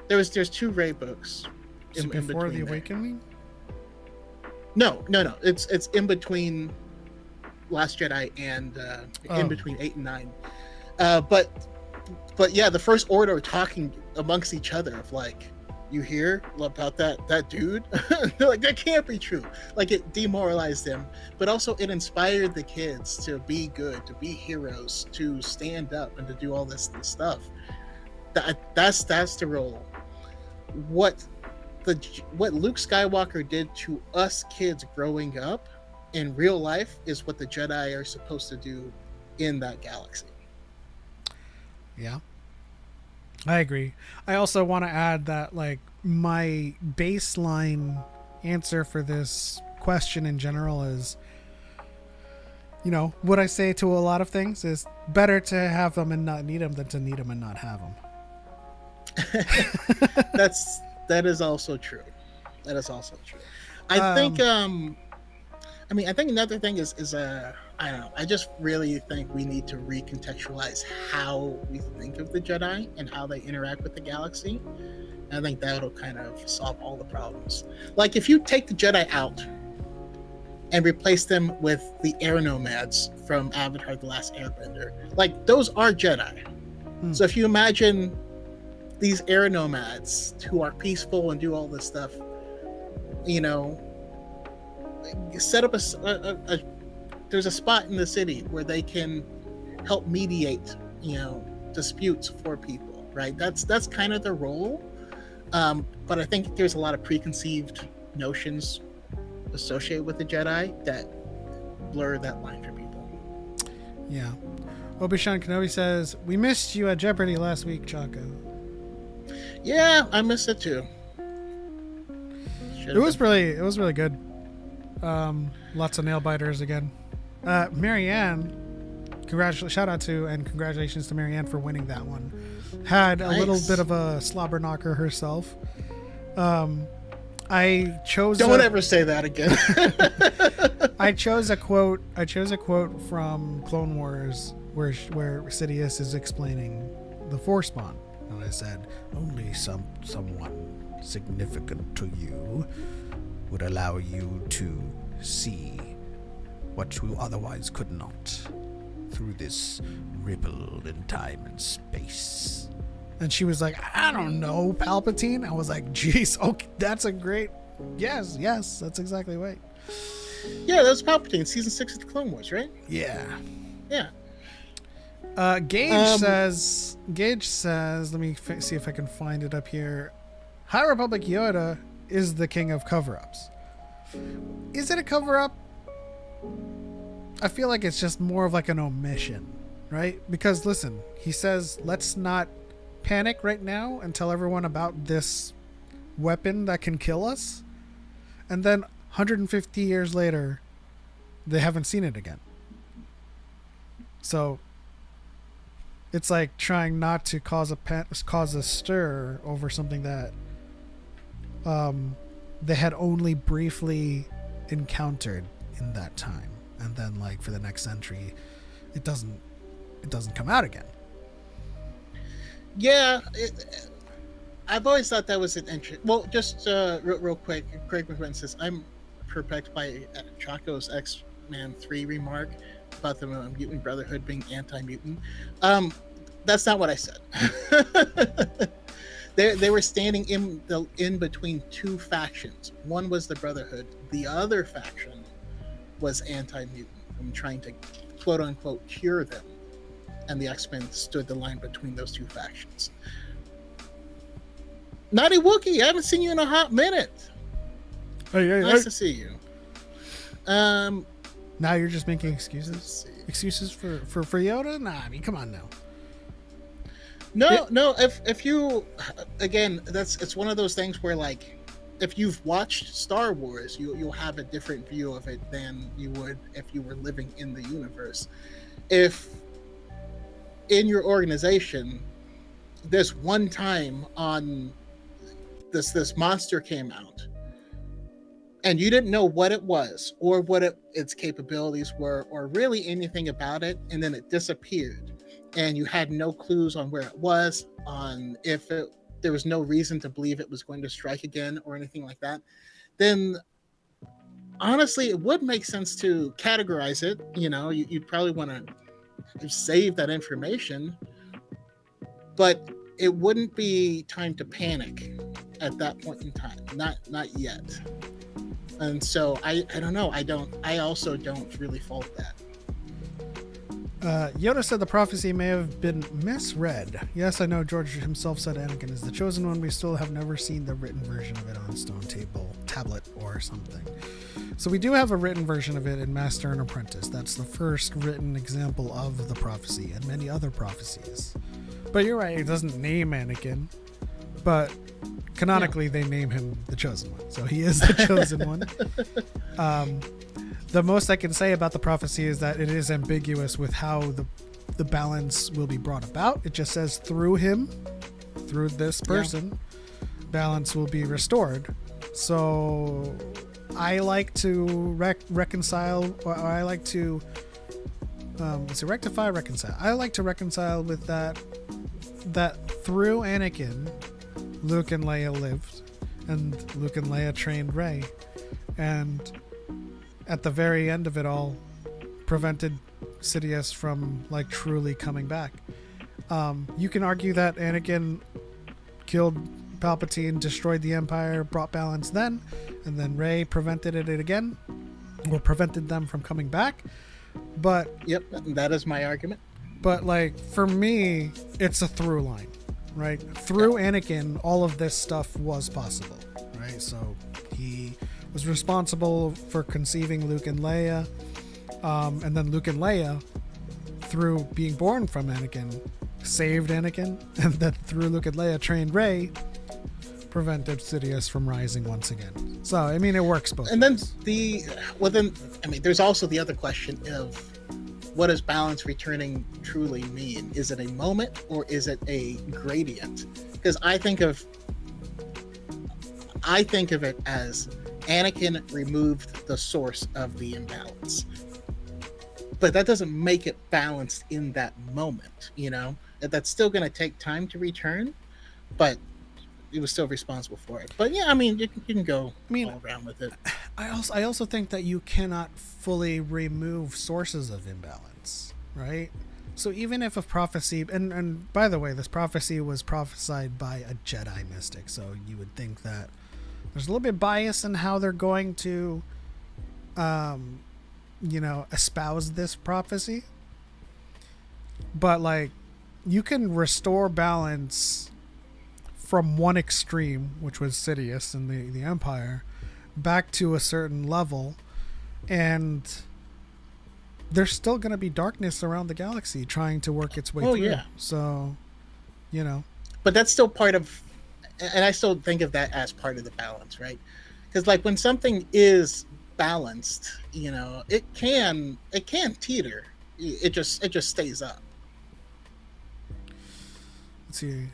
There's two Rey books. So before the Awakening? No. It's in between Last Jedi and in between 8 and 9. But yeah, the First Order are talking amongst each other of like, you hear about that dude? They're like, that can't be true. Like, it demoralized them, but also it inspired the kids to be good, to be heroes, to stand up, and to do all this stuff. That's the role. What Luke Skywalker did to us kids growing up in real life is what the Jedi are supposed to do in that galaxy. Yeah, I agree. I also want to add that, like, my baseline answer for this question in general is, you know, what I say to a lot of things is better to have them and not need them than to need them and not have them. That is also true. I think I mean, I think another thing is I don't know. I just really think we need to recontextualize how we think of the Jedi and how they interact with the galaxy. And I think that'll kind of solve all the problems. Like if you take the Jedi out and replace them with the air nomads from Avatar: The Last Airbender, like those are Jedi. So if you imagine these air nomads who are peaceful and do all this stuff, you know, set up a there's a spot in the city where they can help mediate, you know, disputes for people, right? That's kind of their role. But I think there's a lot of preconceived notions associated with the Jedi that blur that line for people. Yeah. Obi-Wan Kenobi says, "We missed you at Jeopardy last week, Choco." Yeah, I missed it too. It was really good. Lots of nail biters again. Marianne, shout out to and congratulations to Marianne for winning that one. Had a little bit of a slobber knocker herself. I chose. Don't ever say that again. I chose a quote from Clone Wars where Sidious is explaining the Force bond, and I said, "Only someone significant to you would allow you to see what you otherwise could not through this ripple in time and space." And she was like, "I don't know, Palpatine." I was like, "Jeez, okay, that's a great, yes, that's exactly right." Yeah, that was Palpatine, season 6 of the Clone Wars, right? Yeah. Yeah. Gage says, let me see if I can find it up here. High Republic Yoda is the king of cover-ups. Is it a cover-up? I feel like it's just more of like an omission, right? Because listen, he says, let's not panic right now and tell everyone about this weapon that can kill us. And then 150 years later, they haven't seen it again. So it's like trying not to cause a stir over something that they had only briefly encountered in that time, and then like for the next century, it doesn't come out again. Yeah, I've always thought that was an interest. Well, just real quick, Craig McMahon says, "I'm perplexed by Choco's X-Men 3 remark about the Mutant Brotherhood being anti-mutant." That's not what I said. They were standing in between two factions. One was the Brotherhood. The other faction was anti-mutant and trying to quote unquote cure them. And the X-Men stood the line between those two factions. Naughty Wookie, I haven't seen you in a hot minute. Hey. Nice to see you. Now you're just making excuses? Excuses for Yoda? Nah, I mean, come on now. No. If you, again, it's one of those things where, like, if you've watched Star Wars, you'll have a different view of it than you would if you were living in the universe. If in your organization, this one time on this monster came out, and you didn't know what it was or what its capabilities were or really anything about it, and then it disappeared, and you had no clues on where it was, on if there was no reason to believe it was going to strike again or anything like that, then honestly, it would make sense to categorize it. You know, you'd probably want to save that information, but it wouldn't be time to panic at that point in time. Not yet. And so I don't know. I also don't really fault that. Yoda said the prophecy may have been misread. Yes, I know George himself said Anakin is the chosen one. We still have never seen the written version of it on stone tablet or something. So we do have a written version of it in Master and Apprentice. That's the first written example of the prophecy and many other prophecies. But you're right, it doesn't name Anakin, but canonically they name him the chosen one. So he is the chosen one. The most I can say about the prophecy is that it is ambiguous with how the balance will be brought about. It just says through him, through this person, balance will be restored. So I like to reconcile, or I like to reconcile. I like to reconcile with that through Anakin, Luke and Leia lived, and Luke and Leia trained Rey, and at the very end of it all, prevented Sidious from like truly coming back. You can argue that Anakin killed Palpatine, destroyed the Empire, brought balance then, and then Rey prevented it again, or prevented them from coming back. But Yep, that is my argument. But like for me, it's a through line, right? Through Anakin, all of this stuff was possible, right? So he was responsible for conceiving Luke and Leia, and then Luke and Leia, through being born from Anakin, saved Anakin, and then through Luke and Leia trained Rey, prevented Sidious from rising once again. So I mean, it works both. And then there's also the other question of what does balance returning truly mean? Is it a moment or is it a gradient? Because I think of it as Anakin removed the source of the imbalance, but that doesn't make it balanced in that moment. You know, that's still going to take time to return, but he was still responsible for it. But yeah, I mean, you can go all around with it. I also think that you cannot fully remove sources of imbalance, right? So even if a prophecy, and by the way, this prophecy was prophesied by a Jedi mystic, so you would think that there's a little bit bias in how they're going to, espouse this prophecy. But like, you can restore balance from one extreme, which was Sidious and the Empire, back to a certain level, and there's still going to be darkness around the galaxy trying to work its way through. Yeah. So, But that's still part of, and I still think of that as part of the balance, right? Because like when something is balanced, it can teeter. It just stays up. Let's see.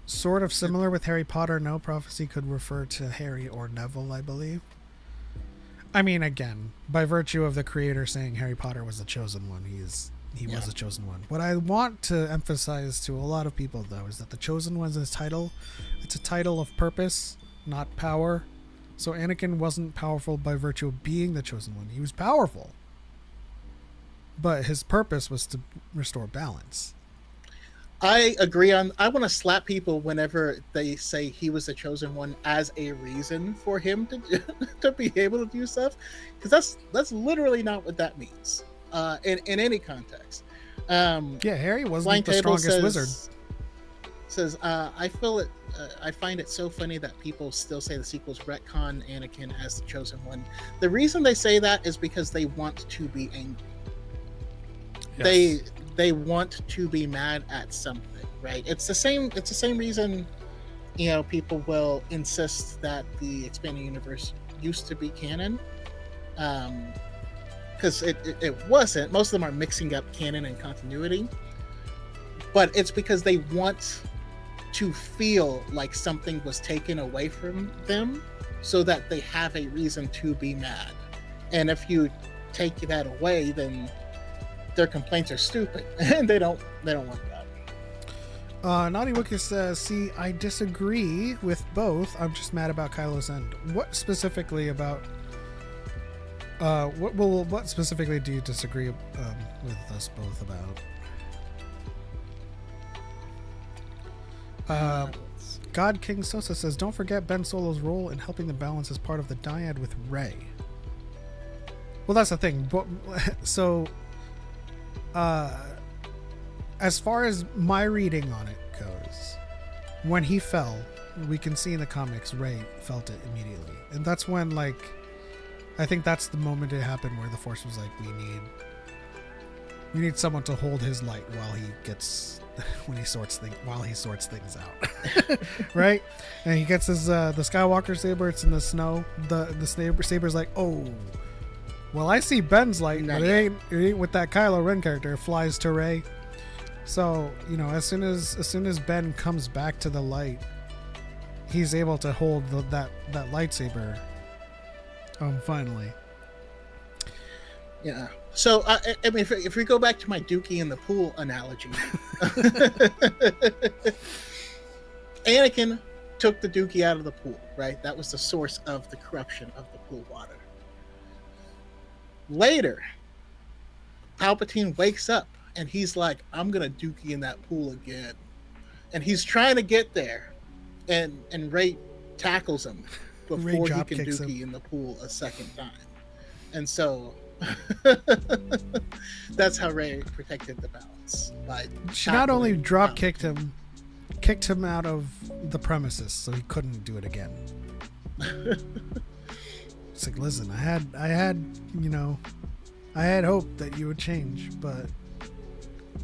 Sort of similar with Harry Potter. No prophecy could refer to Harry or Neville, I believe. I mean, again, by virtue of the creator saying Harry Potter was the chosen one, he was the chosen one. What I want to emphasize to a lot of people, though, is that the chosen one's title, it's a title of purpose, not power. So Anakin wasn't powerful by virtue of being the chosen one. He was powerful, but his purpose was to restore balance. I agree I want to slap people whenever they say he was the chosen one as a reason for him to be able to do stuff, because that's literally not what that means in any context. Harry wasn't the strongest wizard. Says I find it so funny that people still say the sequels retcon Anakin as the chosen one. The reason they say that is because they want to be angry. Yes. They want to be mad at something, right? It's the same reason, people will insist that the expanding universe used to be canon, because it wasn't. Most of them are mixing up canon and continuity, but it's because they want to feel like something was taken away from them, so that they have a reason to be mad. And if you take that away, then their complaints are stupid and they don't want that. Naughty Wookiee says, see, I disagree with both. I'm just mad about Kylo's end. What specifically about what specifically do you disagree with us both about? God King Sosa says, don't forget Ben Solo's role in helping the balance as part of the dyad with Rey. Well, that's the thing. So as far as my reading on it goes, when he fell, we can see in the comics Rey felt it immediately, and that's when, like, I think that's the moment it happened where the Force was like, we need someone to hold his light while he sorts things out. Right? And he gets his the Skywalker saber. It's in the snow. The saber's like, oh, well, I see Ben's light, but it ain't with that Kylo Ren character. It flies to Rey. So, as soon as Ben comes back to the light, he's able to hold that lightsaber. Finally. Yeah. So I mean, if we go back to my Dookie in the pool analogy, Anakin took the Dookie out of the pool, right? That was the source of the corruption of the pool water. Later, Palpatine wakes up and he's like, I'm gonna Dookie in that pool again. And he's trying to get there, and Rey tackles him before he can Dookie in the pool a second time. And so that's how Rey protected the balance. She not only drop kicked him out of the premises, so he couldn't do it again. It's like, listen, I had hope that you would change, but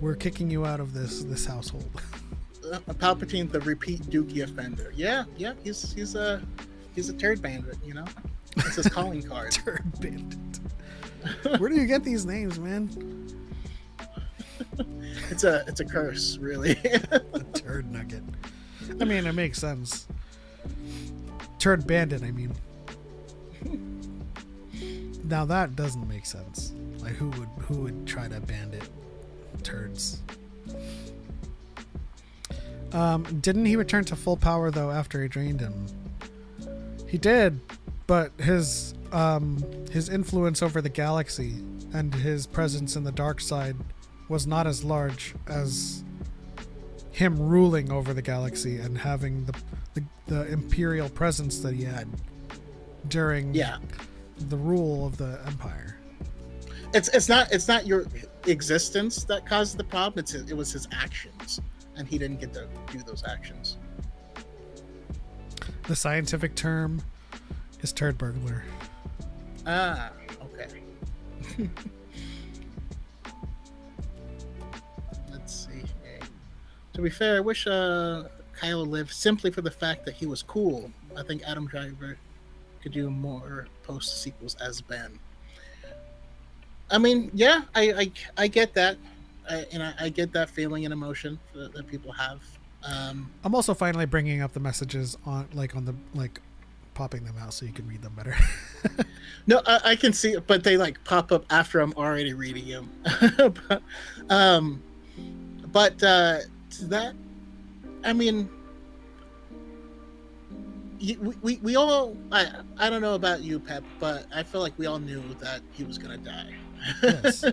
we're kicking you out of this household. Palpatine, the repeat Dookie offender. Yeah, he's a turd bandit, you know. It's his calling card. Turd bandit. Where do you get these names, man? It's a curse, really. A turd nugget. I mean, it makes sense. Turd bandit, I mean. Now that doesn't make sense. Like, who would try to bandit turds? Didn't he return to full power though after he drained him? He did, but his influence over the galaxy and his presence in the dark side was not as large as him ruling over the galaxy and having the imperial presence that he had during the rule of the Empire. It's not your existence that caused the problem. It was his actions, and he didn't get to do those actions. The scientific term is turd burglar. Ah, okay. Let's see. To be fair, I wish Kylo lived simply for the fact that he was cool. I think Adam Driver could do more post sequels as Ben. I mean, yeah, I get that, I get that feeling and emotion that people have. I'm also finally bringing up the messages on popping them out so you can read them better. No, I can see it, but they like pop up after I'm already reading them. but that, I mean, we all, I don't know about you, Pep, but I feel like we all knew that he was gonna die. Yes.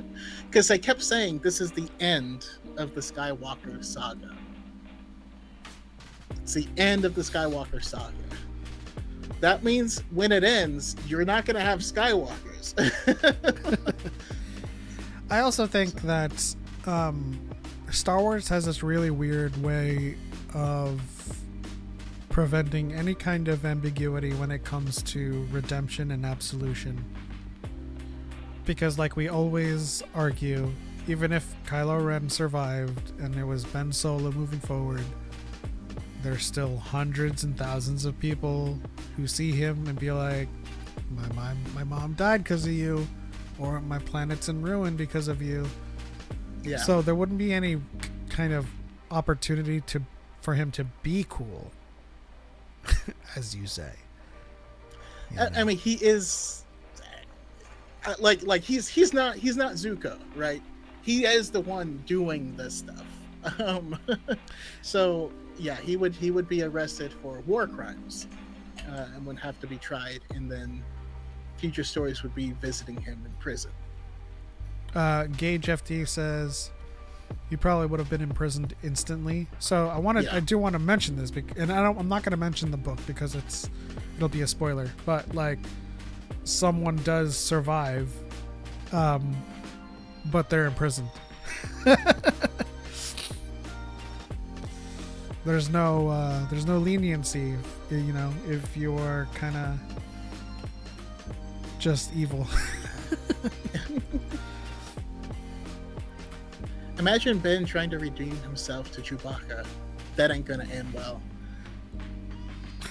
Because they kept saying this is the end of the Skywalker saga. It's the end of the Skywalker saga. That means when it ends, you're not going to have Skywalkers. I also think that Star Wars has this really weird way of preventing any kind of ambiguity when it comes to redemption and absolution. Because like we always argue, even if Kylo Ren survived and it was Ben Solo moving forward, there's still hundreds and thousands of people who see him and be like, my mom died because of you, or my planet's in ruin because of you. Yeah. So there wouldn't be any kind of opportunity for him to be cool, as you say. I mean, he is like he's not Zuko, right? He is the one doing this stuff. So yeah, he would be arrested for war crimes and would have to be tried, and then future stories would be visiting him in prison. Gage FD says he probably would have been imprisoned instantly. So I do want to mention this, and I'm not going to mention the book because it'll be a spoiler. But like, someone does survive, but they're imprisoned. There's no leniency, you know, if you're kind of just evil. Imagine Ben trying to redeem himself to Chewbacca. That ain't gonna end well.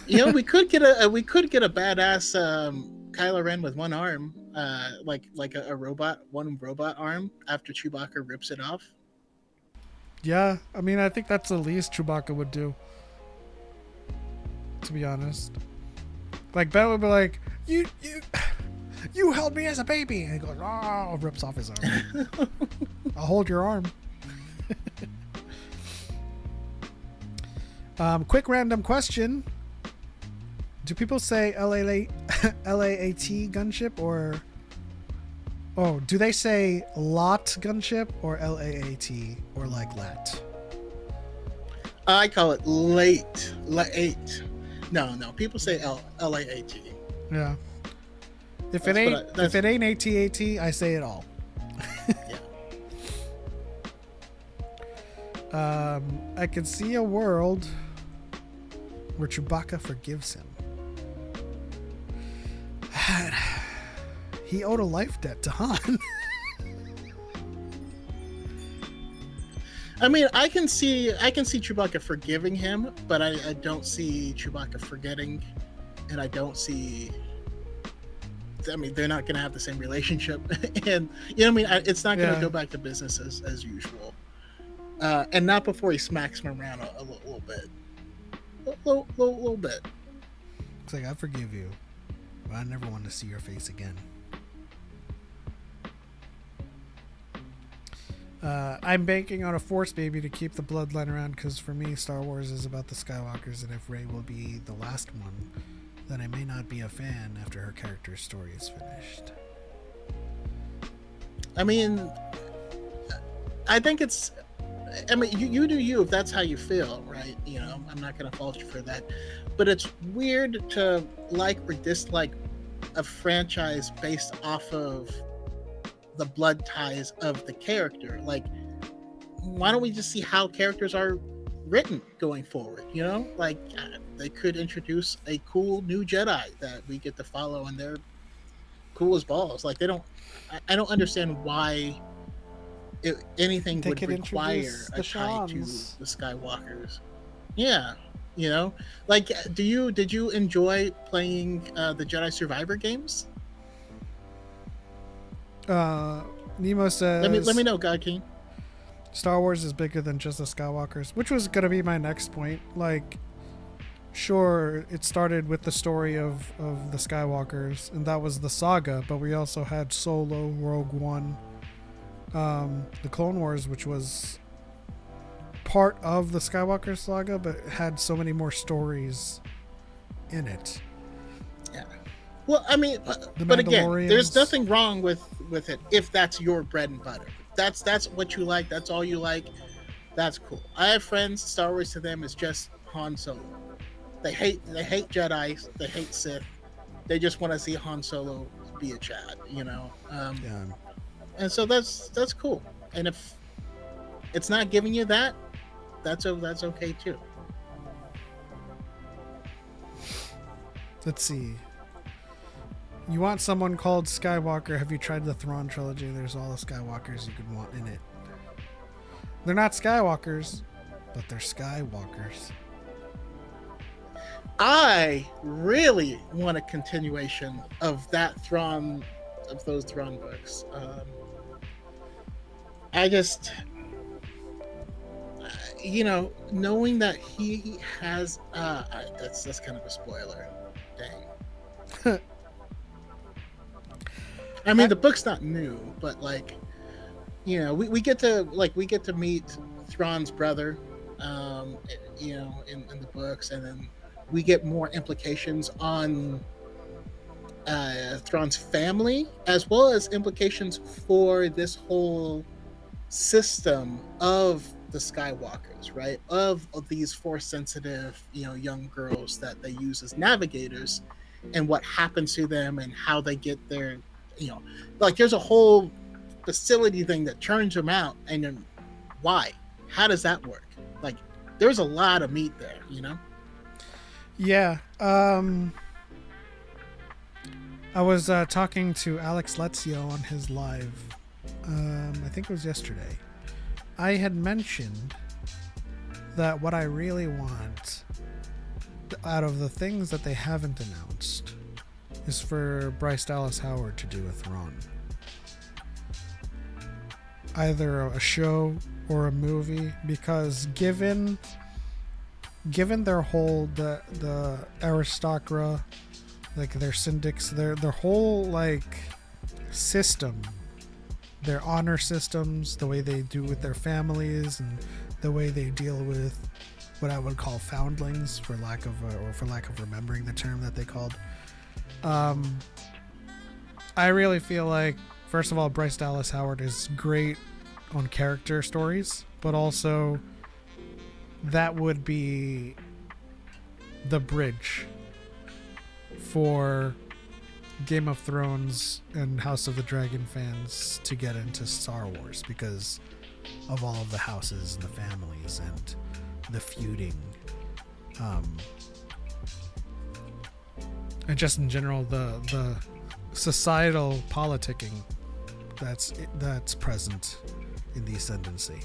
You know, we could get a badass Kylo Ren with one arm, like a robot arm after Chewbacca rips it off. Yeah, I mean, I think that's the least Chewbacca would do. to be honest. Like Ben would be like, you held me as a baby, and he goes, oh, rips off his arm. I'll hold your arm. Quick random question. Do people say LAAT gunship or... Oh, do they say LOT gunship or LAAT or like LAT? I call it late. No. People say LAAT. Yeah. If it ain't AT-AT, I say it all. Yeah. I can see a world where Chewbacca forgives him. He owed a life debt to Han. I mean, I can see Chewbacca forgiving him, but I don't see Chewbacca forgetting, and I don't see. I mean, they're not going to have the same relationship, and you know what I mean. It's not going to go back to business as usual, and not before he smacks him around a little bit, little bit. It's like, I forgive you, but I never want to see your face again. I'm banking on a Force baby to keep the bloodline around, because for me, Star Wars is about the Skywalkers, and if Rey will be the last one, then I may not be a fan after her character's story is finished. I mean, I think it's... I mean, you do you if that's how you feel, right? You know, I'm not going to fault you for that. But it's weird to like or dislike a franchise based off of the blood ties of the character. Like, why don't we just see how characters are written going forward? You know, like they could introduce a cool new Jedi that we get to follow, and they're cool as balls. Like, they don't. I don't understand why anything would require a tie to the Skywalkers. Yeah, you know, like, did you enjoy playing the Jedi Survivor games? Nemo says, let me know, God King. Star Wars is bigger than just the Skywalkers, which was going to be my next point. Like, sure, it started with the story of the Skywalkers, and that was the saga, but we also had Solo, Rogue One, the Clone Wars, which was part of the Skywalker saga, but it had so many more stories in it. Yeah. Well, I mean, but again, there's nothing wrong with it if that's your bread and butter. That's what you like. That's all you like. That's cool. I have friends. Star Wars to them is just Han Solo. They hate Jedi. They hate Sith. They just want to see Han Solo be a Chad. You know. Yeah. And so that's cool. And if it's not giving you that, that's okay too. Let's see. You want someone called Skywalker? Have you tried the Thrawn trilogy? There's all the Skywalkers you could want in it. They're not Skywalkers, but they're Skywalkers. I really want a continuation of those Thrawn books. I just, you know, knowing that he has, that's kind of a spoiler. Dang. I mean, the book's not new, but like, you know, we get to meet Thrawn's brother, you know, in the books, and then we get more implications on Thrawn's family, as well as implications for this whole system of the Skywalkers, right? Of these Force-sensitive, you know, young girls that they use as navigators, and what happens to them, and how they get their, you know, like, there's a whole facility thing that turns them out, and then why? How does that work? Like, there's a lot of meat there, you know? Yeah. I was talking to Alex Lezio on his live. I think it was yesterday. I had mentioned that what I really want out of the things that they haven't announced is for Bryce Dallas Howard to do a Thrawn. Either a show or a movie, because given given their whole the aristocra, like their syndics, their whole like system, their honor systems, the way they do with their families, and the way they deal with what I would call foundlings, for lack of remembering the term that they called. I really feel like, first of all, Bryce Dallas Howard is great on character stories, but also that would be the bridge for Game of Thrones and House of the Dragon fans to get into Star Wars, because of all of the houses and the families and the feuding, and just in general the societal politicking that's present in the Ascendancy.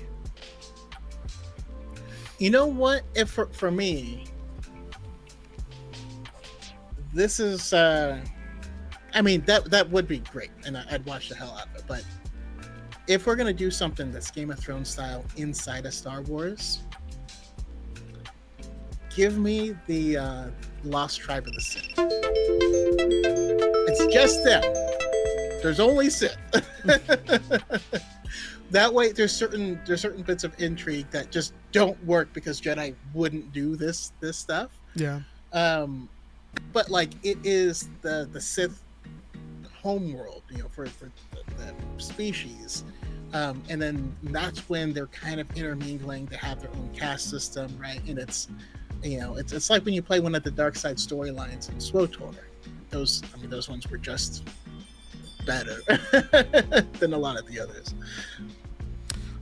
You know what? If for me, this is I mean, that would be great, and I'd watch the hell out of it. But if we're gonna do something that's Game of Thrones style inside of Star Wars, give me the Lost Tribe of the Sith. It's just them. There's only Sith. That way, there's certain bits of intrigue that just don't work because Jedi wouldn't do this stuff. Yeah. But like, it is the Sith homeworld, you know, for the species, and then that's when they're kind of intermingling. They have their own caste system, right? And it's, you know, it's like when you play one of the dark side storylines in SWTOR. Those ones were just better than a lot of the others.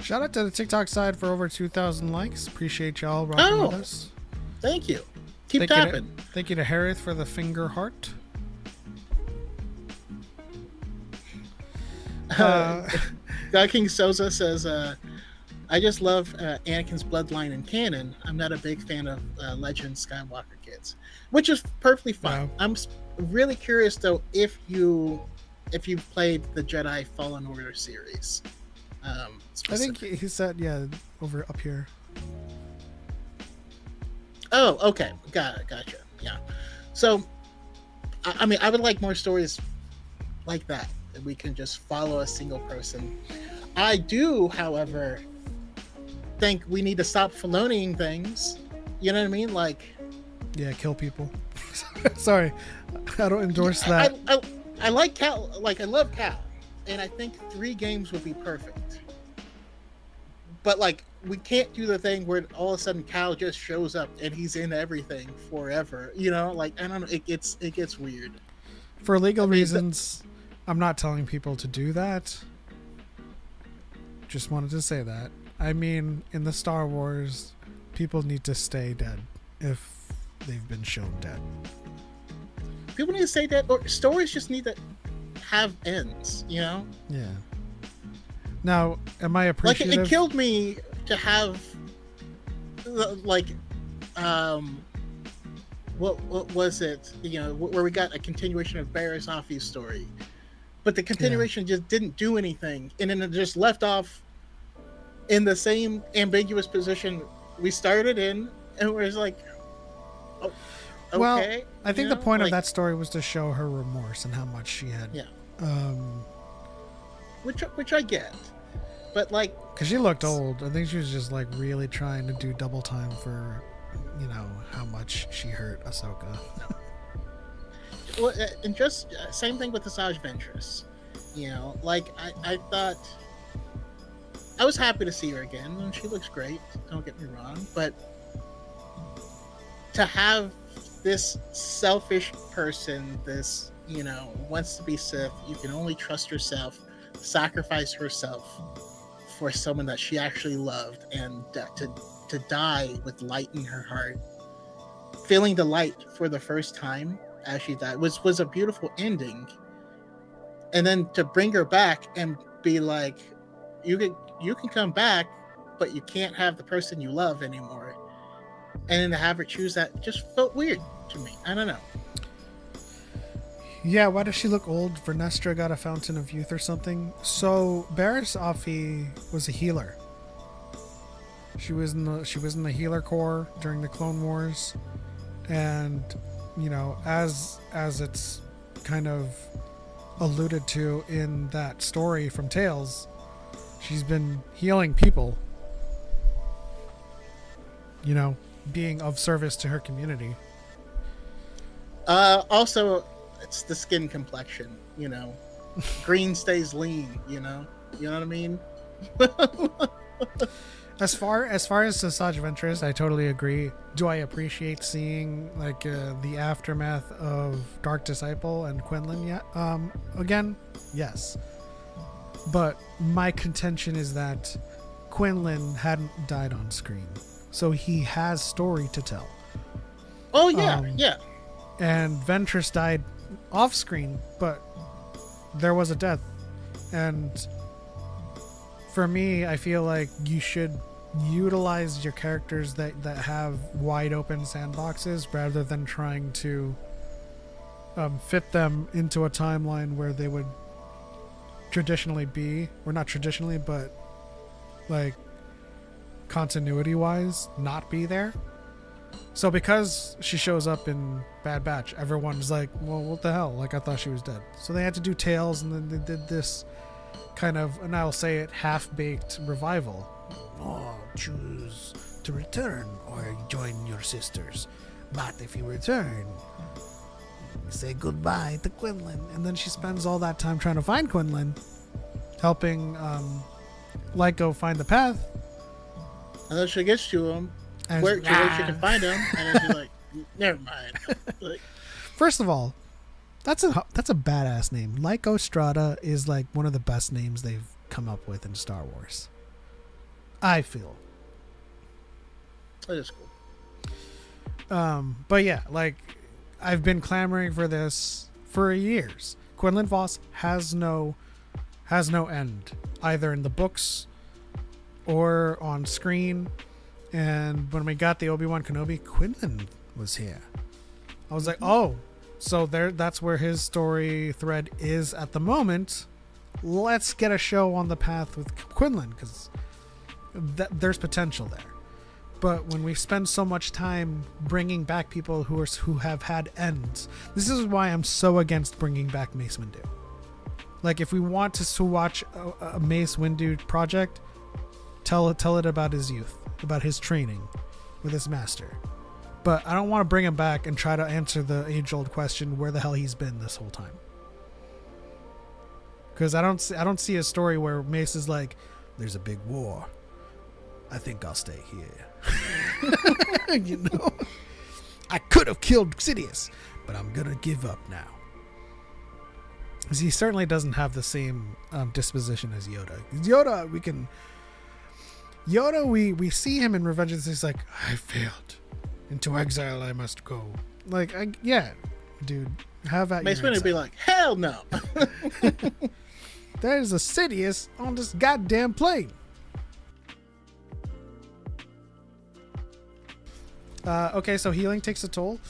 Shout out to the TikTok side for over 2,000 likes. Appreciate y'all rocking with us. Thank you. Keep tapping. Thank you to Harith for the finger heart. God King Soza says, I just love Anakin's bloodline and canon. I'm not a big fan of Legend Skywalker kids, which is perfectly fine. Wow. I'm really curious though if you've played the Jedi Fallen Order series. I think he said, yeah, over up here. Oh, okay, gotcha. Yeah. So, I mean, I would like more stories like that we can just follow a single person. I do, however, think we need to stop Filoniing things. You know what I mean? Like, yeah, kill people. Sorry, I don't endorse that. I like Cal. Like, I love Cal, and I think 3 games would be perfect. But like, we can't do the thing where all of a sudden Cal just shows up and he's in everything forever. You know, like, I don't know. It gets weird. For legal reasons, I'm not telling people to do that. Just wanted to say that. I mean, in the Star Wars, people need to stay dead if they've been shown dead. People need to stay dead, or stories just need to have ends, you know? Yeah. Now, am I appreciative? Like, it killed me to have, like, what was it? You know, where we got a continuation of Barriss Offee's story, but the continuation just didn't do anything, and then it just left off in the same ambiguous position we started in, and we're just like, oh, okay. Well, I think the point like, of that story was to show her remorse and how much she had. Yeah. Which I get, but like, because she looked old. I think she was just like really trying to do double time for, you know, how much she hurt Ahsoka. Well, and just same thing with Asajj Ventress. You know, like, I thought, I was happy to see her again, and she looks great. Don't get me wrong, but to have this selfish person, this, you know, wants to be Sith, you can only trust herself, sacrifice herself for someone that she actually loved, and to die with light in her heart, feeling the light for the first time as she died, was a beautiful ending. And then to bring her back and be like, you can come back, but you can't have the person you love anymore, and then to have her choose that just felt weird to me. I don't know. Yeah, why does she look old? Vernestra got a Fountain of Youth or something. So Barriss Offee was a healer. She was in the healer corps during the Clone Wars, and you know, as it's kind of alluded to in that story from Tales, she's been healing people. You know, being of service to her community. Also, it's the skin complexion. You know, green stays lean. You know what I mean. As far as Sasaj Ventress, I totally agree. Do I appreciate seeing like the aftermath of Dark Disciple and Quinlan? Yeah. Again, yes. But my contention is that Quinlan hadn't died on screen, so he has story to tell. Oh yeah, yeah. And Ventress died off screen, but there was a death. And for me, I feel like you should utilize your characters that have wide open sandboxes rather than trying to fit them into a timeline where they would traditionally be, or not traditionally, but like continuity wise not be there. So because she shows up in Bad Batch, everyone's like, well, what the hell, like I thought she was dead. So they had to do Tales, and then they did this kind of, and I'll say it, half-baked revival. Or choose to return or join your sisters. But if you return, say goodbye to Quinlan. And then she spends all that time trying to find Quinlan, helping Lyko find the path. And then she gets to him, And where she can find him, and then she's like, never mind. Like, first of all, that's a badass name. Lyko Strada is like one of the best names they've come up with in Star Wars, I feel. that is cool. But yeah, like I've been clamoring for this for years. Quinlan Voss has no end, either in the books or on screen. And when we got the Obi-Wan Kenobi, Quinlan was here. I was like, oh, so that's where his story thread is at the moment. Let's get a show on the path with Quinlan, because there's potential there. But when we spend so much time bringing back people who have had ends, this is why I'm so against bringing back Mace Windu. Like, if we want to watch a Mace Windu project, tell it about his youth, about his training with his master. But I don't want to bring him back and try to answer the age-old question, where the hell he's been this whole time. Because I don't see a story where Mace is like, there's a big war, I think I'll stay here. You know, I could have killed Sidious, but I'm gonna give up now. Because he certainly doesn't have the same disposition as Yoda. We see him in Revenge of the Sith. He's like, I failed. Into exile I must go. Like, yeah, dude, have at Mace your Windu would be like, hell no. There's a Sidious on this goddamn plane. Okay, so healing takes a toll.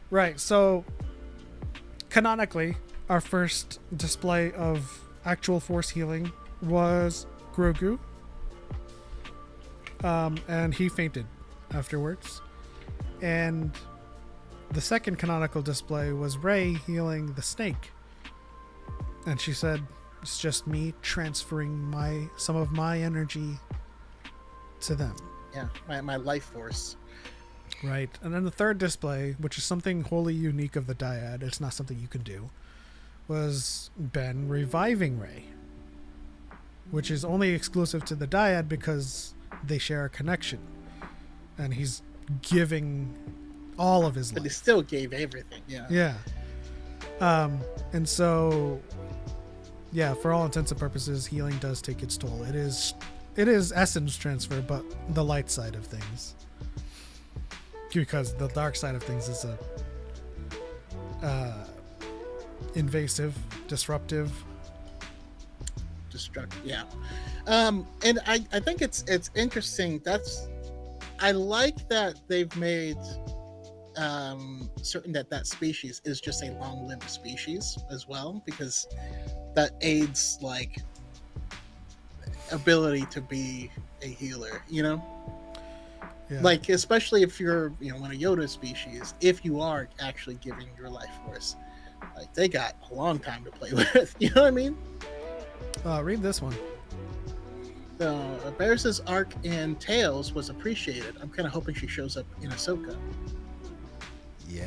Right, so canonically, our first display of actual force healing was Grogu. And he fainted afterwards. And the second canonical display was Rey healing the snake. And she said, it's just me transferring some of my energy to them. Yeah, my life force. Right. And then the third display, which is something wholly unique of the dyad, it's not something you can do, was Ben reviving Rey. Which is only exclusive to the dyad because they share a connection. And he's giving all of his life. But he still gave everything, yeah. Yeah. And so, yeah, for all intents and purposes, healing does take its toll. It is essence transfer, but the light side of things. Because the dark side of things is invasive, disruptive. Yeah. And I think it's interesting. I like that they've made certain that species is just a long-lived species as well, because that aids like ability to be a healer, you know? Yeah. Like, especially if you're, in a Yoda species, if you are actually giving your life force, like, they got a long time to play with. You know what I mean? Read this one. Barris's arc in Tales was appreciated. I'm kind of hoping she shows up in Ahsoka. Yeah.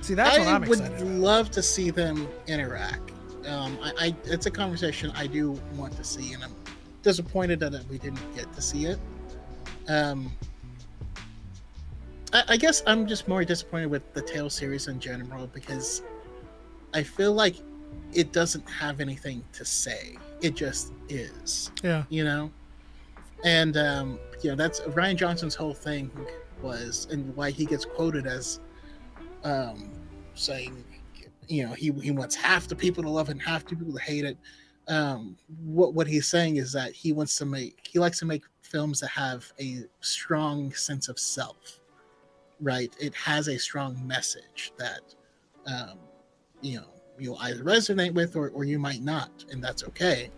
See, that's what I'm I would excited about. love to see them interact. It's a conversation I do want to see, and I'm disappointed that we didn't get to see it. I guess I'm just more disappointed with the Tales series in general because I feel like it doesn't have anything to say. It just is. Yeah. And that's Ryan Johnson's whole thing was, and why he gets quoted as saying, he wants half the people to love it and half the people to hate it. What he's saying is that he likes to make films that have a strong sense of self, right? It has a strong message that you'll either resonate with or you might not, and that's okay.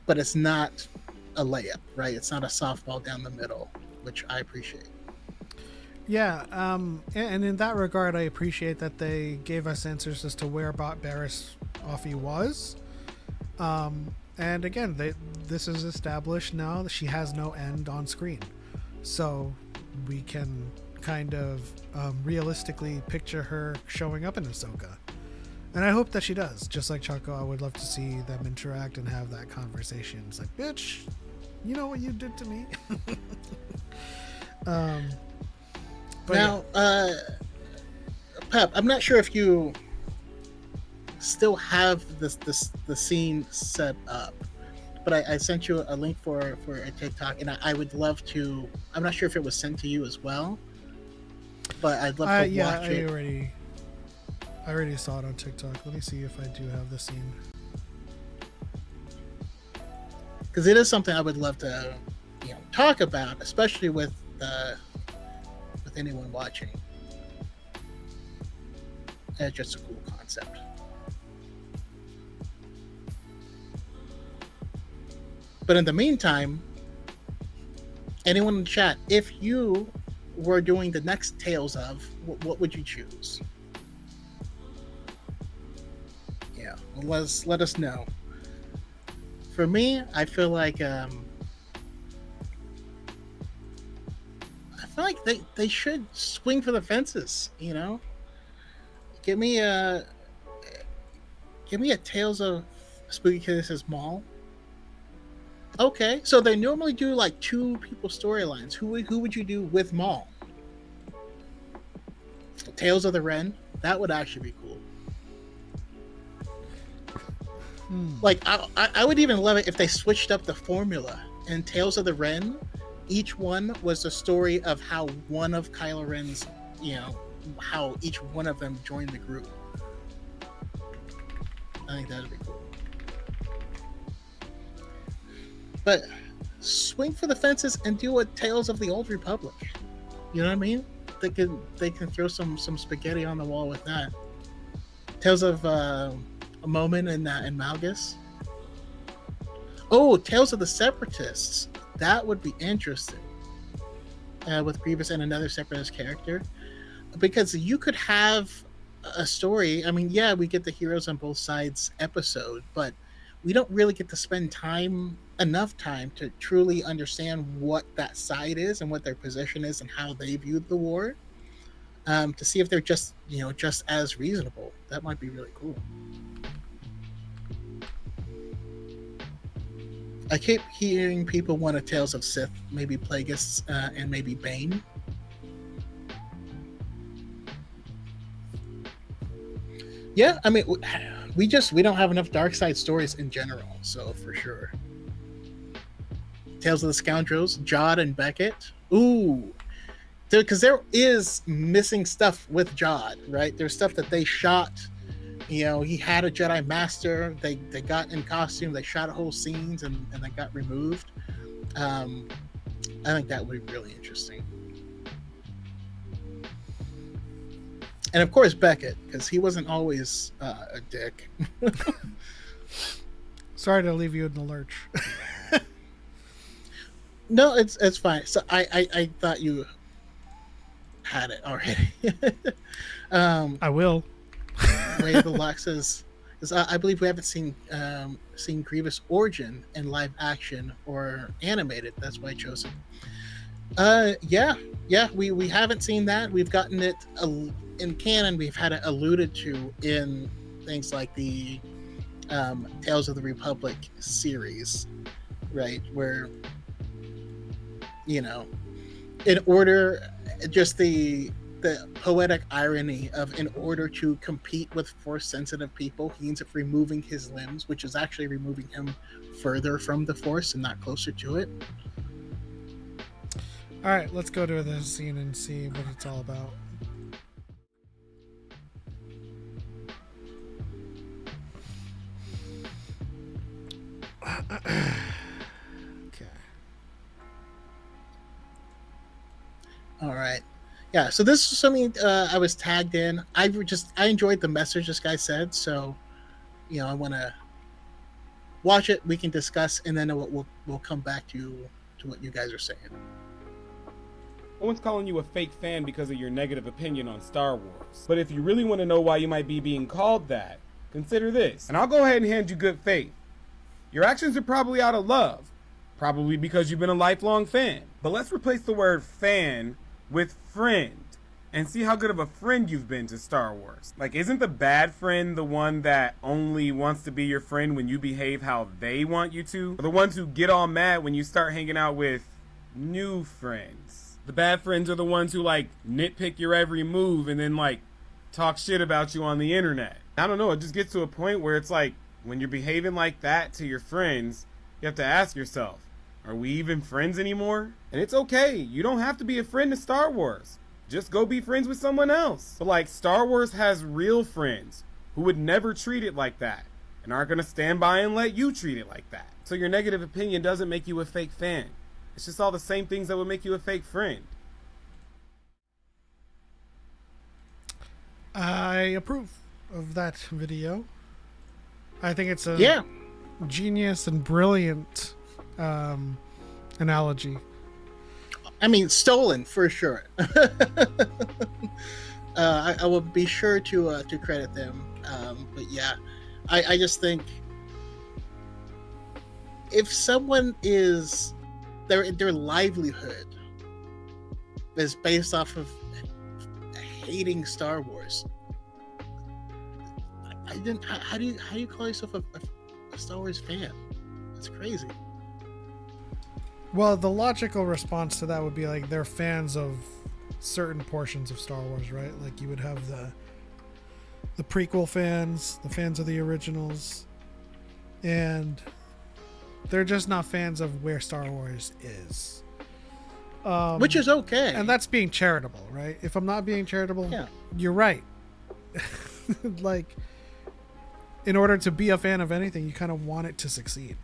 But it's not a layup, right? It's not a softball down the middle, which I appreciate. Yeah, and in that regard, I appreciate that they gave us answers as to where Barriss Offee was. And again, this is established now that she has no end on screen. So we can kind of realistically picture her showing up in Ahsoka. And I hope that she does. Just like Choco, I would love to see them interact and have that conversation. It's like, bitch, you know what you did to me? But now, Pep, I'm not sure if you still have the scene set up, but I sent you a link for a TikTok, and I would love to. I'm not sure if it was sent to you as well, but I'd love to watch it. I already saw it on TikTok. Let me see if I do have the scene. Because it is something I would love to, talk about, especially with anyone watching. It's just a cool concept. But in the meantime, anyone in the chat, if you were doing the next Tales of, what would you choose? Yeah, let us know. For me, I feel like they should swing for the fences. Give me a Tales of Spooky Kisses Mall. Okay, so they normally do like 2 people storylines. Who would you do with Maul? Tales of the Ren. That would actually be cool. Like I would even love it if they switched up the formula. In Tales of the Ren, each one was a story of how one of Kylo Ren's, how each one of them joined the group. I think that would be cool. But swing for the fences and do a Tales of the Old Republic. You know what I mean? They can throw some spaghetti on the wall with that. Tales of a Moment in Malgus. Oh, Tales of the Separatists. That would be interesting. With Grievous and another Separatist character. Because you could have a story. I mean, yeah, we get the Heroes on Both Sides episode, but we don't really get to spend enough time to truly understand what that side is and what their position is and how they viewed the war. To see if they're just as reasonable. That might be really cool. I keep hearing people want a Tales of Sith, maybe Plagueis, and maybe Bane. Yeah, I mean, we don't have enough dark side stories in general, so for sure. Tales of the Scoundrels, Jod and Beckett. Ooh, because there is missing stuff with Jod, right? There's stuff that they shot. He had a Jedi Master. They got in costume. They shot whole scenes and they got removed. I think that would be really interesting. And of course Beckett, because he wasn't always a dick. Sorry to leave you in the lurch. No, it's fine. So I thought you had it already. um, I will. Way of the Loxes, because I believe we haven't seen Grievous origin in live action or animated. That's why I chose it. Yeah, we haven't seen that. We've gotten it in canon. We've had it alluded to in things like the Tales of the Republic series, right? Where you know, in order, just the poetic irony of in order to compete with force sensitive people, he ends up removing his limbs, which is actually removing him further from the force and not closer to it. All right, let's go to the scene and see what it's all about. Okay. All right. Yeah, so this is something I was tagged in. I enjoyed the message this guy said, so I want to watch it. We can discuss, and then we'll come back to what you guys are saying. No one's calling you a fake fan because of your negative opinion on Star Wars. But if you really want to know why you might be being called that, consider this. And I'll go ahead and hand you good faith. Your actions are probably out of love. Probably because you've been a lifelong fan. But let's replace the word fan with friend. And see how good of a friend you've been to Star Wars. Like, isn't the bad friend the one that only wants to be your friend when you behave how they want you to? Or the ones who get all mad when you start hanging out with new friends? The bad friends are the ones who, like, nitpick your every move and then, like, talk shit about you on the internet. I don't know, it just gets to a point where it's like, when you're behaving like that to your friends, you have to ask yourself, are we even friends anymore? And it's okay, you don't have to be a friend to Star Wars. Just go be friends with someone else. But, like, Star Wars has real friends who would never treat it like that and aren't gonna stand by and let you treat it like that. So your negative opinion doesn't make you a fake fan. It's just all the same things that would make you a fake friend. I approve of that video. I think it's a genius and brilliant analogy. I mean, stolen for sure. I will be sure to credit them. But yeah, I just think if someone is their livelihood is based off of hating Star Wars, how do you call yourself a Star Wars fan? It's crazy. Well, the logical response to that would be like they're fans of certain portions of Star Wars, right? Like you would have the prequel fans, the fans of the originals, and they're just not fans of where Star Wars is. Which is okay. And that's being charitable, right? If I'm not being charitable, yeah, you're right. Like, in order to be a fan of anything, you kind of want it to succeed.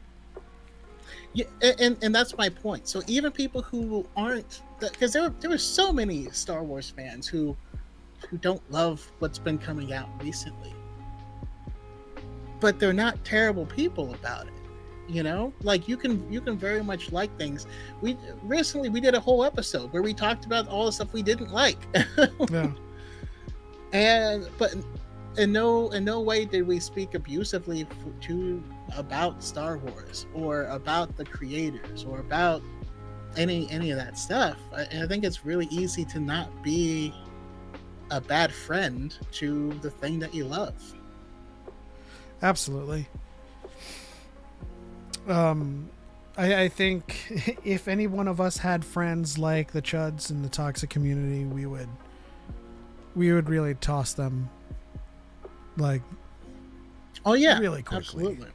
Yeah, and that's my point. So even people who aren't, because there were so many Star Wars fans who don't love what's been coming out recently, but they're not terrible people about it. Like you can very much like things. We did a whole episode where we talked about all the stuff we didn't like. Yeah. But in no way did we speak abusively about Star Wars or about the creators or about any of that stuff. I think it's really easy to not be a bad friend to the thing that you love. Absolutely. I think if any one of us had friends like the chuds in the toxic community, we would really toss them, like, oh yeah, really quickly. Absolutely.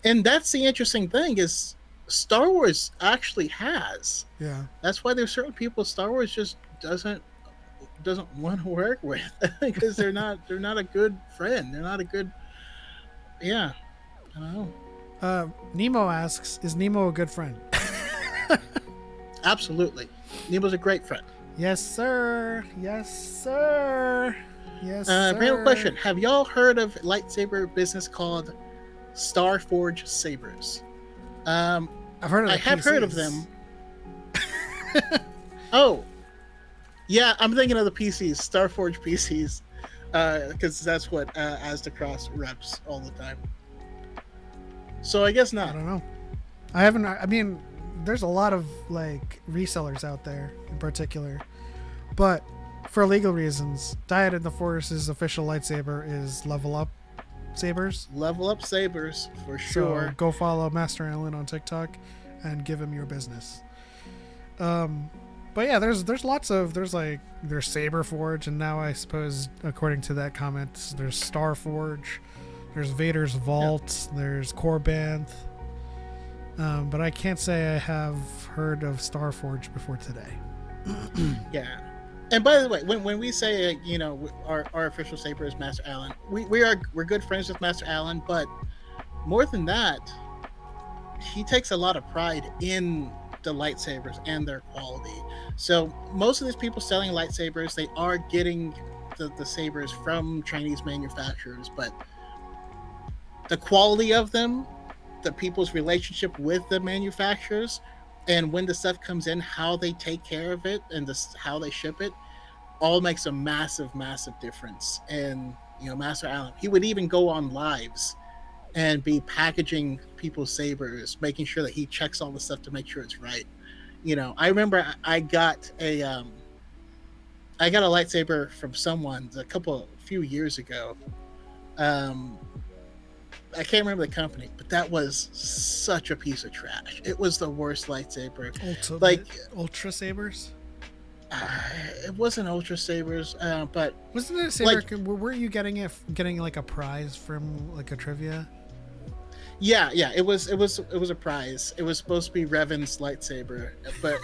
And that's the interesting thing is Star Wars actually has. Yeah. That's why there's certain people Star Wars just doesn't want to work with because they're not a good friend. They're not a good. Yeah. I don't know. Nemo asks, is Nemo a good friend? Absolutely. Nemo's a great friend. Yes, sir. Yes, sir. Yes, sir. Random question. Have y'all heard of lightsaber business called Starforge Sabers? I've heard of the I have heard of PCs. them. Oh, yeah, I'm thinking of the PCs, Starforge PCs, because that's what Asdacross reps all the time. So I guess I not. don't know. I haven't. I mean, there's a lot of like resellers out there in particular, but for legal reasons, Dyad in the Force's official lightsaber is Level Up Sabers. Level Up Sabers for sure. So go follow Master Allen on TikTok and give him your business. But yeah, there's Saber Forge, and now I suppose according to that comment, there's Star Forge, there's Vader's Vault, there's Corbanth. But I can't say I have heard of Star Forge before today. Yeah. And by the way, when we say our official saber is Master Allen, we're good friends with Master Allen, but more than that, he takes a lot of pride in the lightsabers and their quality. So most of these people selling lightsabers, they are getting the sabers from Chinese manufacturers, but the quality of them, the people's relationship with the manufacturers, and when the stuff comes in, how they take care of it and how they ship it, all makes a massive difference. And Master Allen, he would even go on lives and be packaging people's sabers, making sure that he checks all the stuff to make sure it's right. I remember I got a lightsaber from someone a few years ago. I can't remember the company, but that was such a piece of trash. It was the worst lightsaber. Ultra Sabers? It wasn't Ultra Sabers, but wasn't it a saber? Were you getting like a prize from like a trivia? Yeah, it was a prize. It was supposed to be Revan's lightsaber, but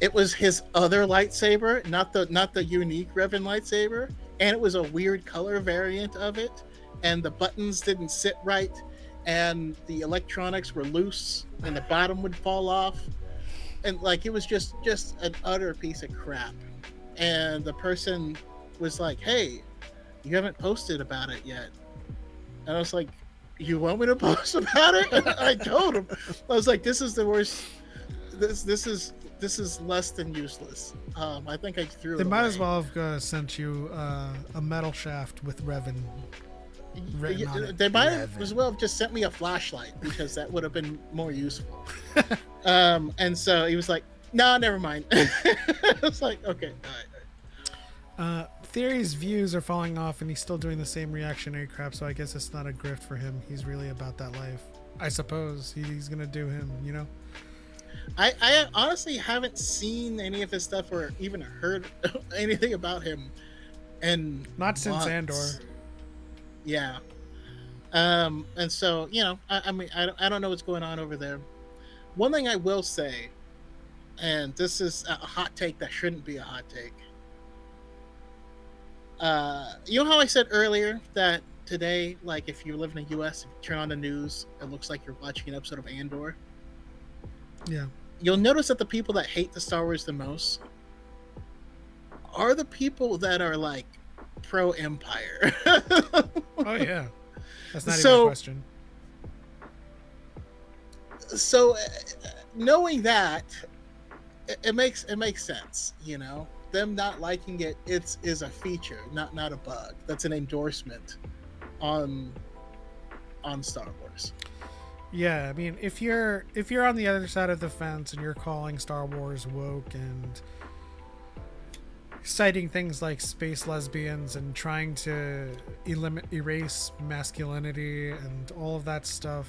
it was his other lightsaber, not the unique Revan lightsaber, and it was a weird color variant of it, and the buttons didn't sit right, and the electronics were loose, and the bottom would fall off, and it was just an utter piece of crap. And the person was like, "Hey, you haven't posted about it yet," and I was like, "You want me to post about it?" I told him, I was like, "This is the worst. This is less than useless." I think I threw it They might away. as well have sent you a metal shaft with Revan written on it. They might as well have just sent me a flashlight, because that would have been more useful. And so he was like, "No, never mind." I was like, "Okay, all right." Theory's views are falling off, and he's still doing the same reactionary crap, so I guess it's not a grift for him. He's really about that life. I suppose he's gonna do him, I honestly haven't seen any of his stuff or even heard anything about him, and Not since Andor. Yeah. And so I mean, I don't know what's going on over there. One thing I will say, and this is a hot take that shouldn't be a hot take. You know how I said earlier that today, if you live in the US, if you turn on the news, it looks like you're watching an episode of Andor? Yeah. You'll notice that the people that hate the Star Wars the most are the people that are pro Empire. Oh yeah. That's not even a question. So knowing that, it makes sense, them not liking it, is a feature, not a bug. That's an endorsement on Star Wars. Yeah, I mean, if you're on the other side of the fence and you're calling Star Wars woke and citing things like space lesbians and trying to erase masculinity and all of that stuff,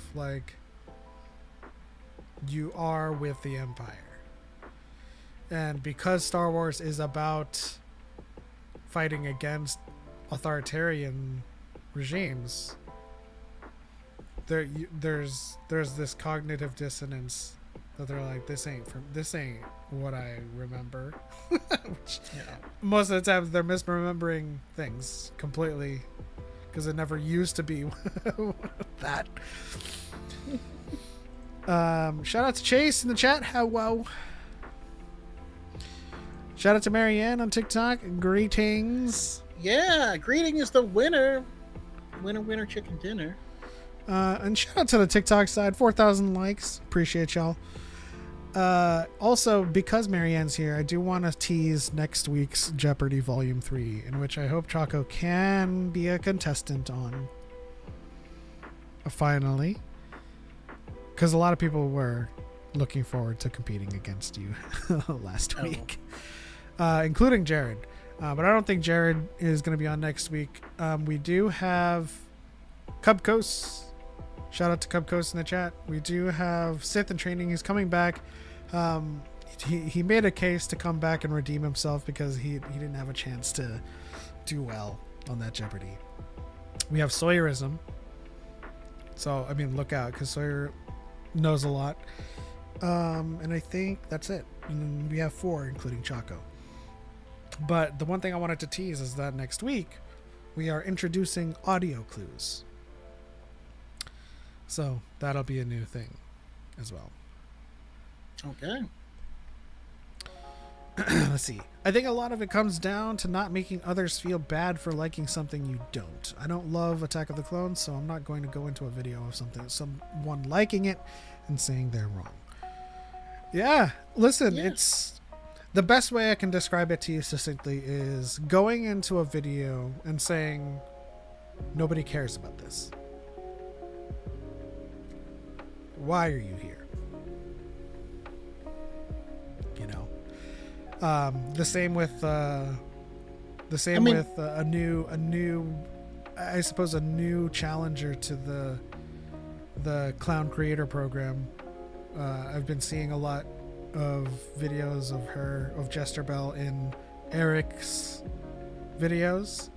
you are with the Empire. And because Star Wars is about fighting against authoritarian regimes, there's this cognitive dissonance that they're like, this ain't what I remember. Which, most of the time they're misremembering things completely, because it never used to be that. Shout out to Chase in the chat. Hello. Shout out to Marianne on TikTok. Greetings. Yeah, greeting is the winner. Winner, chicken dinner. And shout out to the TikTok side, 4,000 likes. Appreciate y'all. Also, because Marianne's here, I do want to tease next week's Jeopardy Volume 3, in which I hope Choco can be a contestant on. Finally. Because a lot of people were looking forward to competing against you last week, including Jared. But I don't think Jared is going to be on next week. We do have Cub Coast. Shout out to Cub Coast in the chat. We do have Sith in training. He's coming back. He made a case to come back and redeem himself because he didn't have a chance to do well on that Jeopardy. We have Sawyerism. So, I mean, look out, because Sawyer knows a lot. And I think that's it. And we have 4, including Choco. But the one thing I wanted to tease is that next week we are introducing audio clues. So that'll be a new thing as well. Okay. Let's see. I think a lot of it comes down to not making others feel bad for liking something you don't. I don't love Attack of the Clones, so I'm not going to go into a video of someone liking it and saying they're wrong. Yeah, listen, it's the best way I can describe it to you succinctly is going into a video and saying nobody cares about this. Why are you here? You know, the same with a new challenger to the clown creator program. I've been seeing a lot of videos of Jester Bell in Eric's videos,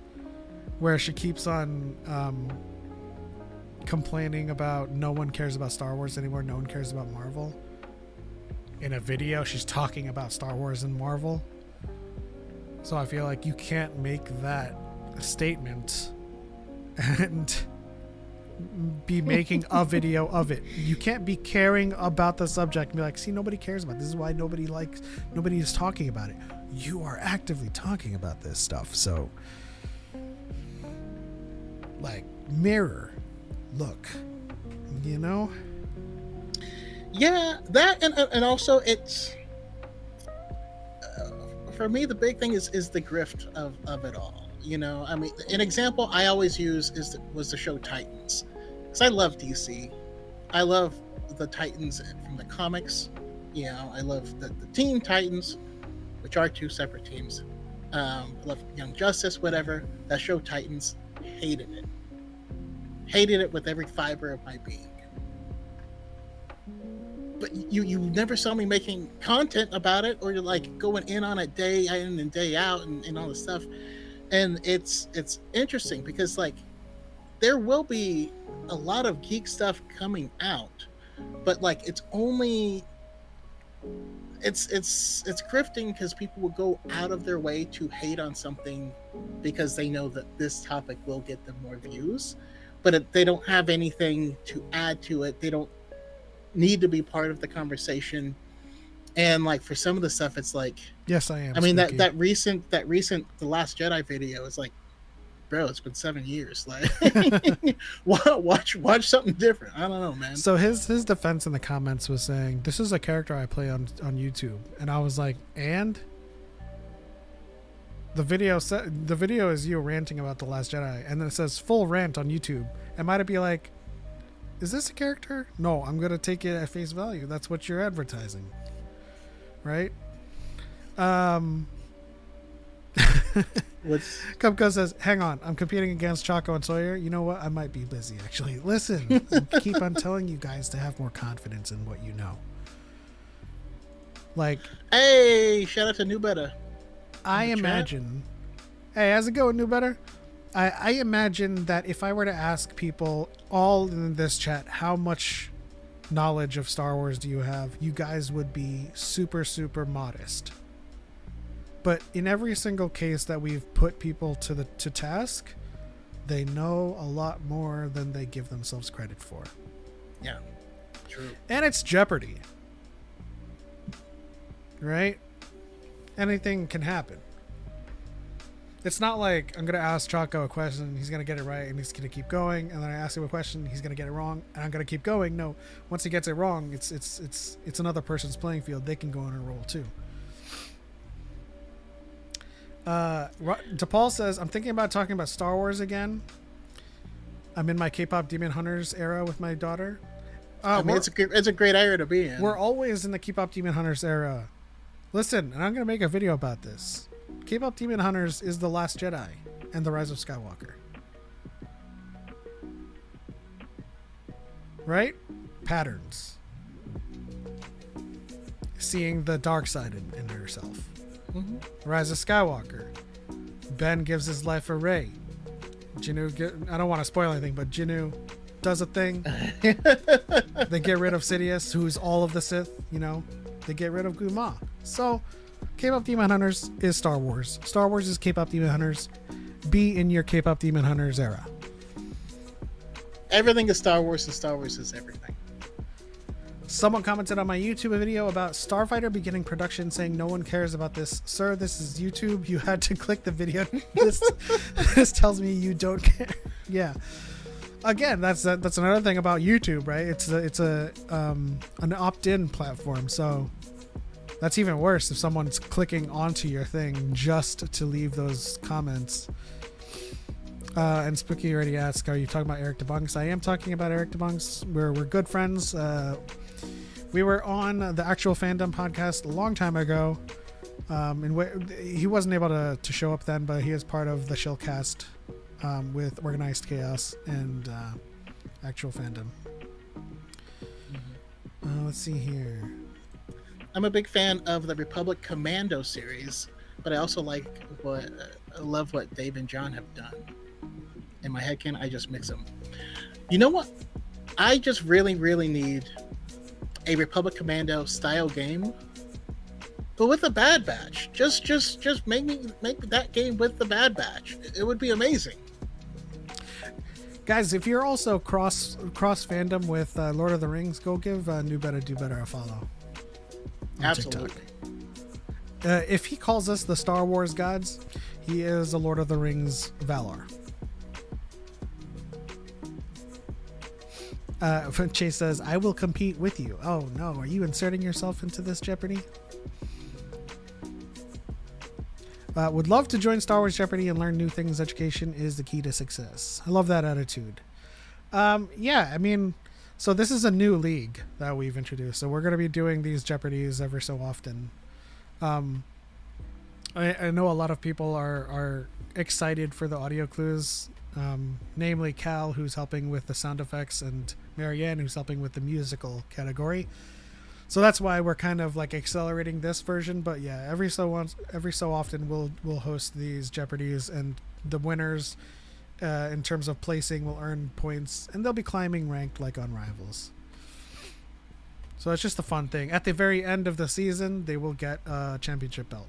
where she keeps on complaining about no one cares about Star Wars anymore, no one cares about Marvel. In a video, she's talking about Star Wars and Marvel. So I feel like you can't make that statement and be making a video of it. You can't be caring about the subject and be like, see, nobody cares about it. This is why nobody is talking about it. You are actively talking about this stuff. So, like, mirror, look, you know? Yeah, that and also it's for me the big thing is the grift of it all. You know, I mean, an example I always use was the show Titans, because I love DC. I love the Titans from the comics. You know, I love the Teen Titans, which are 2 separate teams. I love Young Justice, whatever. That show Titans, hated it with every fiber of my being. But you never saw me making content about it, or you're like going in on it day in and day out and all this stuff. And it's interesting because, like, there will be a lot of geek stuff coming out, but like it's grifting because people will go out of their way to hate on something because they know that this topic will get them more views, but they don't have anything to add to it. They don't need to be part of the conversation. And like for some of the stuff, it's like, yes, I am. I mean, spooky. that recent The Last Jedi video is like, bro, it's been 7 years. Like, watch something different. I don't know, man. So his defense in the comments was saying, this is a character I play on YouTube, and I was like, and the video is you ranting about The Last Jedi, and then it says full rant on YouTube. Am I to be like, is this a character? No, I'm gonna take it at face value. That's what you're advertising, right? Cupco says, hang on, I'm competing against Choco and Sawyer. You know what? I might be busy, actually. Listen, I keep on telling you guys to have more confidence in what you know. Like, hey, shout out to New Better. I imagine. Hey, how's it going, New Better? I imagine that if I were to ask people all in this chat how much knowledge of Star Wars do you have, you guys would be super, super modest. But in every single case that we've put people to task, they know a lot more than they give themselves credit for. Yeah, true. And it's Jeopardy, right? Anything can happen. It's not like I'm gonna ask Choco a question, he's gonna get it right, and he's gonna keep going, and then I ask him a question, he's gonna get it wrong, and I'm gonna keep going. No, once he gets it wrong, it's another person's playing field. They can go on a roll too. DePaul says, I'm thinking about talking about Star Wars again. I'm in my K-pop Demon Hunters era with my daughter. I mean, it's a great era to be in. We're always in the K-pop Demon Hunters era. Listen, and I'm gonna make a video about this. K-pop Demon Hunters is The Last Jedi and The Rise of Skywalker. Right? Patterns. Seeing the dark side in herself. Mm-hmm. Rise of Skywalker. Ben gives his life for Rey. Jinnu, I don't want to spoil anything, but Jinnu does a thing. They get rid of Sidious, who's all of the Sith, you know. They get rid of Guma. So, K-pop Demon Hunters is Star Wars. Star Wars is K-pop Demon Hunters. Be in your K-pop Demon Hunters era. Everything is Star Wars, and Star Wars is everything. Someone commented on my YouTube video about Starfighter beginning production, saying no one cares about this. Sir, this is YouTube. You had to click the video. This tells me you don't care. Yeah. Again, that's another thing about YouTube, right? It's an opt-in platform, so that's even worse if someone's clicking onto your thing just to leave those comments. And Spooky already asked, are you talking about Eric DeBunks? I am talking about Eric DeBunks. We're good friends. We were on the Actual Fandom podcast a long time ago. And he wasn't able to show up then, but he is part of the Shellcast with Organized Chaos and Actual Fandom. Let's see here. I'm a big fan of the Republic Commando series, but I also I love what Dave and John have done. In my headcanon, I just mix them. You know what? I just really, really need a Republic Commando style game, but with a Bad Batch. Just make that game with the Bad Batch. It would be amazing. Guys, if you're also cross fandom with Lord of the Rings, go give New Better Do Better a follow. Absolutely. If he calls us the Star Wars gods, he is a Lord of the Rings Valar. Chase says, I will compete with you. Oh no, are you inserting yourself into this Jeopardy? Would love to join Star Wars Jeopardy and learn new things. Education is the key to success. I love that attitude. Yeah, I mean, so this is a new league that we've introduced. So we're going to be doing these Jeopardies ever so often. I know a lot of people are excited for the audio clues. Namely Cal, who's helping with the sound effects, and Marianne, who's helping with the musical category. So that's why we're kind of like accelerating this version. But yeah, every so often we'll host these Jeopardies, and the winners, in terms of placing, will earn points, and they'll be climbing ranked like on Rivals. So it's just a fun thing. At the very end of the season, they will get a championship belt.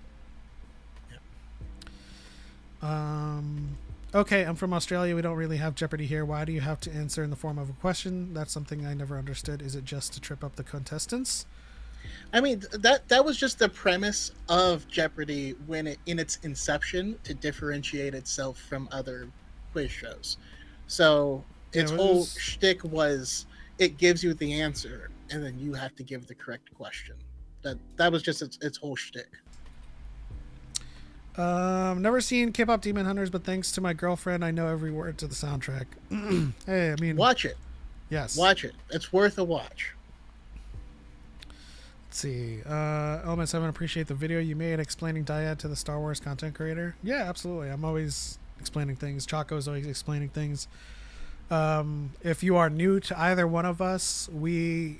Yep. Okay, I'm from Australia. We don't really have Jeopardy here. Why do you have to answer in the form of a question? That's something I never understood. Is it just to trip up the contestants? I mean, that was just the premise of Jeopardy in its inception, to differentiate itself from other quiz shows. So its whole shtick was, it gives you the answer, and then you have to give the correct question. That was just its whole shtick. Never seen K-pop Demon Hunters, but thanks to my girlfriend, I know every word to the soundtrack. Hey, I mean, watch it. Yes, watch it. It's worth a watch. Let's see. Element 7, appreciate the video you made explaining DYAD to the Star Wars content creator. Yeah, absolutely. I'm always explaining things. Choco's always explaining things. If you are new to either one of us, we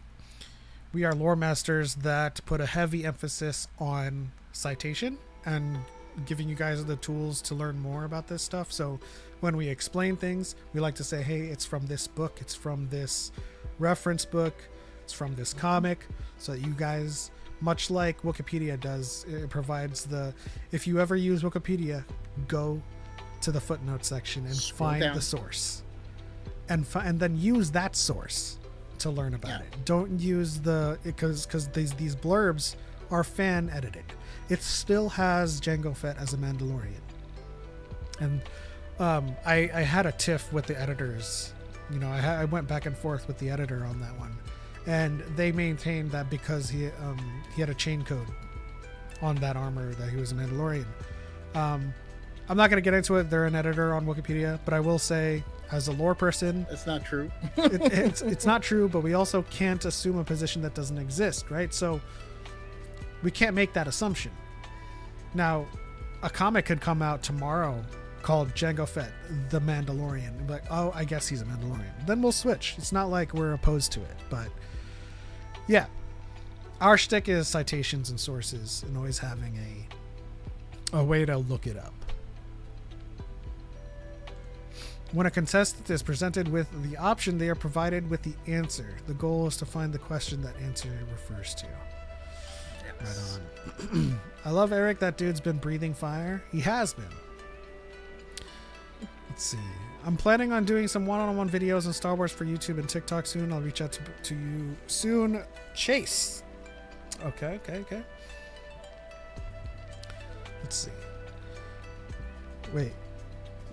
are lore masters that put a heavy emphasis on citation and giving you guys the tools to learn more about this stuff. So when we explain things, we like to say, hey, it's from this book, it's from this reference book, it's from this comic, so that you guys, much like Wikipedia does, it provides if you ever use Wikipedia, go to the footnote section and find the source, and then use that source to learn about it. Don't use because these blurbs are fan edited. It still has Jango Fett as a Mandalorian. And I had a tiff with the editors. You know, I went back and forth with the editor on that one, and they maintained that because he had a chain code on that armor that he was a Mandalorian. I'm not going to get into it. They're an editor on Wikipedia, but I will say, as a lore person, It's not true. it's not true, but we also can't assume a position that doesn't exist, right? So we can't make that assumption. Now, a comic could come out tomorrow called Jango Fett, the Mandalorian. And be like, oh, I guess he's a Mandalorian. Then we'll switch. It's not like we're opposed to it, but yeah. Our shtick is citations and sources and always having a way to look it up. When a contestant is presented with the option, they are provided with the answer. The goal is to find the question that answer refers to. Yes. Right on. I love Eric. That dude's been breathing fire. He has been. Let's see. I'm planning on doing some one-on-one videos on Star Wars for YouTube and TikTok soon. I'll reach out to you soon. Chase. Okay. Let's see. Wait.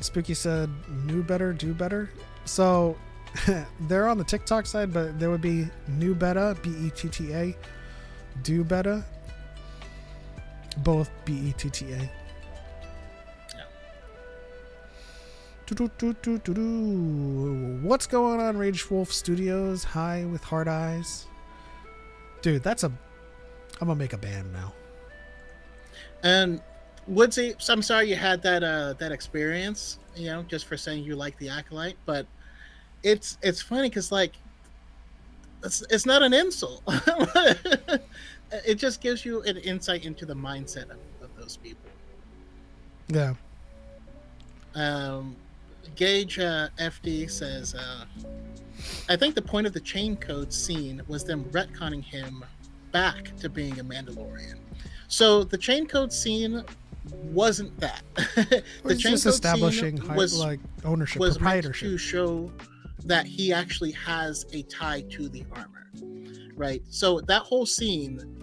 Spooky said, "Knew better, do better." So they're on the TikTok side, but there would be New Beta, BETTA, Do Beta, both BETTA. Yeah. What's going on, Rage Wolf Studios? Hi with hard eyes, dude. I'm gonna make a band now. And Woodsy, so I'm sorry you had that experience, you know, just for saying you like the Acolyte, but it's funny because, like, it's not an insult. It just gives you an insight into the mindset of those people. Yeah. Gage FD says, I think the point of the chain code scene was them retconning him back to being a Mandalorian. So the chain code scene wasn't that. The chain just code establishing scene was ownership, meant proprietorship, to show that he actually has a tie to the armor, right? So that whole scene,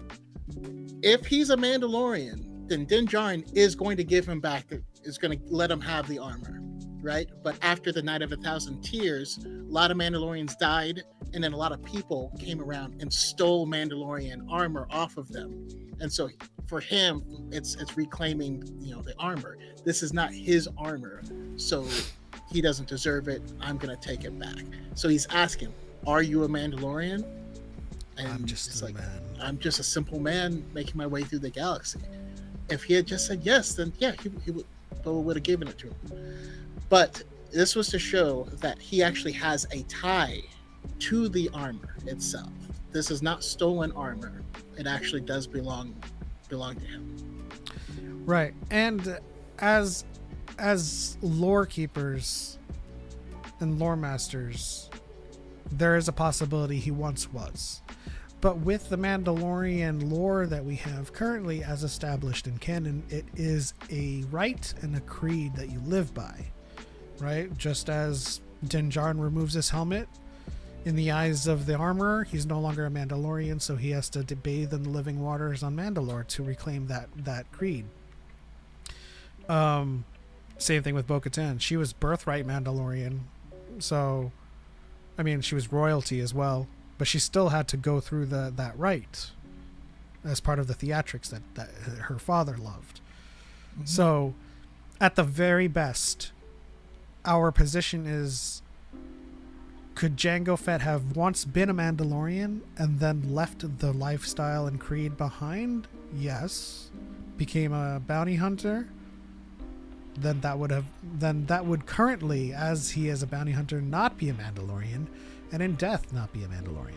if he's a Mandalorian, then Din Djarin is going to give him back, is going to let him have the armor, right? But after the Night of 1,000 Tears, a lot of Mandalorians died, and then a lot of people came around and stole Mandalorian armor off of them. And so for him, it's reclaiming, you know, the armor. This is not his armor, so he doesn't deserve it. I'm gonna take it back. So he's asking, "Are you a Mandalorian?" And I'm just a man. I'm just a simple man making my way through the galaxy. If he had just said yes, then yeah, he would have given it to him. But this was to show that he actually has a tie to the armor itself. This is not stolen armor. It actually does belong to him. Right. And as lore keepers and lore masters, there is a possibility he once was. But with the Mandalorian lore that we have currently as established in canon, it is a rite and a creed that you live by, right? Just as Din Djarin removes his helmet, in the eyes of the armorer, he's no longer a Mandalorian, so he has to bathe in the living waters on Mandalore to reclaim that creed. Same thing with Bo-Katan. She was birthright Mandalorian, so I mean, she was royalty as well, but she still had to go through that rite as part of the theatrics that her father loved. Mm-hmm. So, at the very best, our position is: could Jango Fett have once been a Mandalorian and then left the lifestyle and creed behind? Yes. Became a bounty hunter? Then that would currently, as he is a bounty hunter, not be a Mandalorian, and in death not be a Mandalorian.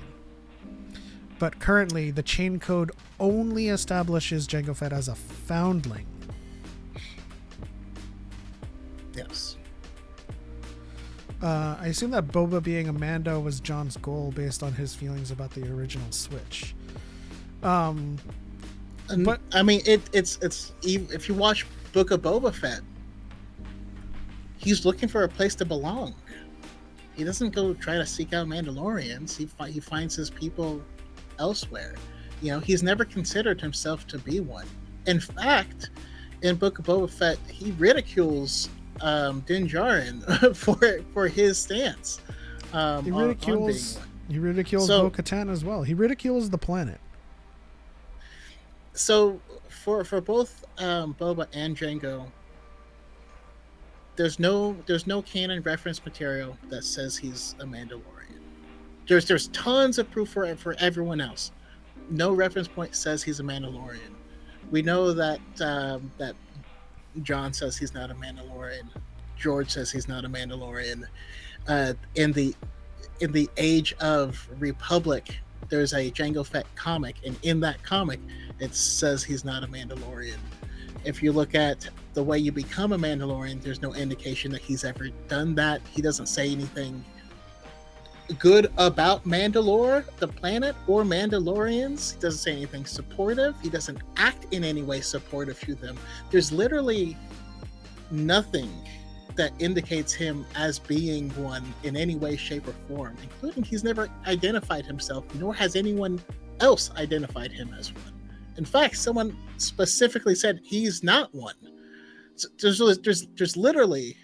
But currently, the chain code only establishes Jango Fett as a foundling. Yes. I assume that Boba being a Mando was John's goal based on his feelings about the original Switch. But I mean, it's if you watch Book of Boba Fett, he's looking for a place to belong. He doesn't go try to seek out Mandalorians. He finds his people elsewhere. You know, he's never considered himself to be one. In fact, in Book of Boba Fett, he ridicules Din Djarin for his stance. He ridicules. He ridicules Bo-Katan as well. He ridicules the planet. So for both Boba and Jango, there's no canon reference material that says he's a Mandalorian. There's tons of proof for everyone else. No reference point says he's a Mandalorian. We know that that John says he's not a Mandalorian. George says he's not a Mandalorian. In the Age of Republic, there's a Jango Fett comic, and in that comic, it says he's not a Mandalorian. If you look at the way you become a Mandalorian, there's no indication that he's ever done that. He doesn't say anything good about Mandalore, the planet, or Mandalorians. He doesn't say anything supportive. He doesn't act in any way supportive to them. There's literally nothing that indicates him as being one in any way, shape, or form, including he's never identified himself, nor has anyone else identified him as one. In fact, someone specifically said he's not one. So there's literally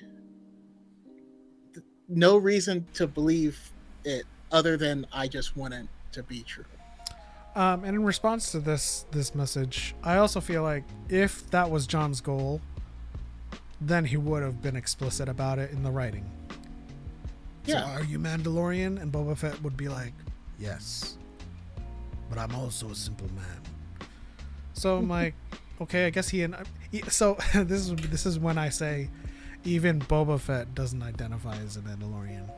no reason to believe it other than I just want it to be true. And in response to this message, I also feel like if that was John's goal, then he would have been explicit about it in the writing. Yeah. So, are you Mandalorian? And Boba Fett would be like, Yes. But I'm also a simple man. so I'm like, okay, I guess so this is when I say even Boba Fett doesn't identify as a Mandalorian.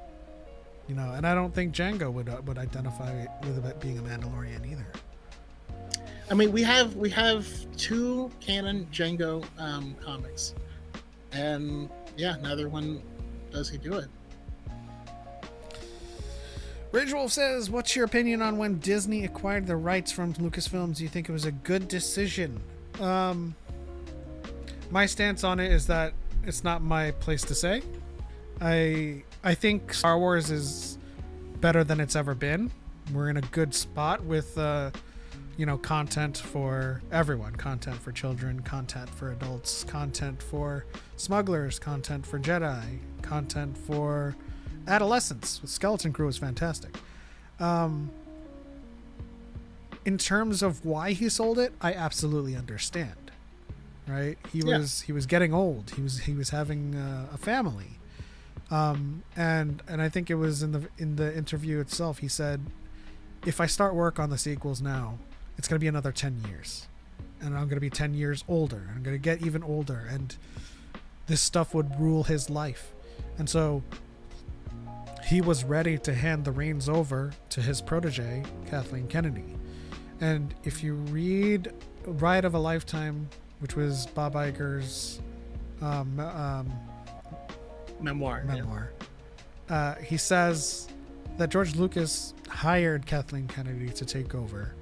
You know, and I don't think Jango would identify with it being a Mandalorian either. I mean, we have two canon Jango comics, and yeah, neither one does he do it. Rage Wolf says, what's your opinion on when Disney acquired the rights from Lucasfilms? Do you think it was a good decision? My stance on it is that it's not my place to say. I think Star Wars is better than it's ever been. We're in a good spot with content for everyone, content for children, content for adults, content for smugglers, content for Jedi, content for adolescents. With Skeleton Crew is fantastic. In terms of why he sold it, I absolutely understand. Right? He was getting old. He was having a family. And I think it was in the interview itself, he said, if I start work on the sequels now, it's going to be another 10 years, and I'm going to be 10 years older. I'm going to get even older, and this stuff would rule his life. And so he was ready to hand the reins over to his protege, Kathleen Kennedy. And if you read Ride of a Lifetime, which was Bob Iger's memoir. He says that George Lucas hired Kathleen Kennedy to take over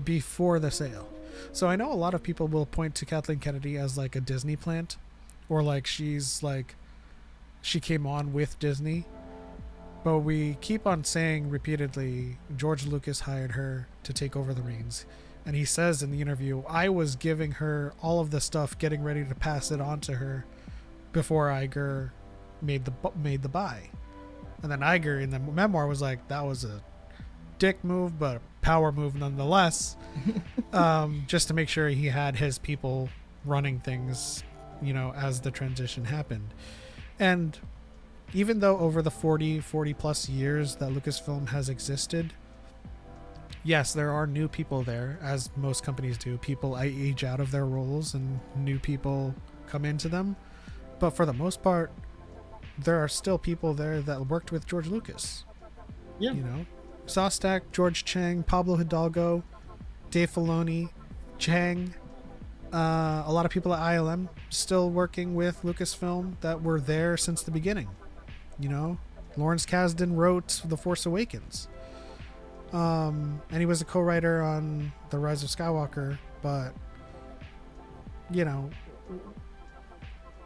before the sale. So I know a lot of people will point to Kathleen Kennedy as like a Disney plant, or like she came on with Disney. But we keep on saying repeatedly, George Lucas hired her to take over the reins. And he says in the interview, I was giving her all of the stuff, getting ready to pass it on to her before Iger made the buy. And then Iger in the memoir was like, that was a dick move, but a power move nonetheless. Just to make sure he had his people running things, as the transition happened. And even though over the 40 plus years that Lucasfilm has existed, yes, there are new people there, as most companies do. People age out of their roles and new people come into them. But for the most part, there are still people there that worked with George Lucas. Yeah. Sostak, George Chang, Pablo Hidalgo, Dave Filoni, Chang, a lot of people at ILM still working with Lucasfilm that were there since the beginning. Lawrence Kasdan wrote The Force Awakens. And he was a co-writer on The Rise of Skywalker, but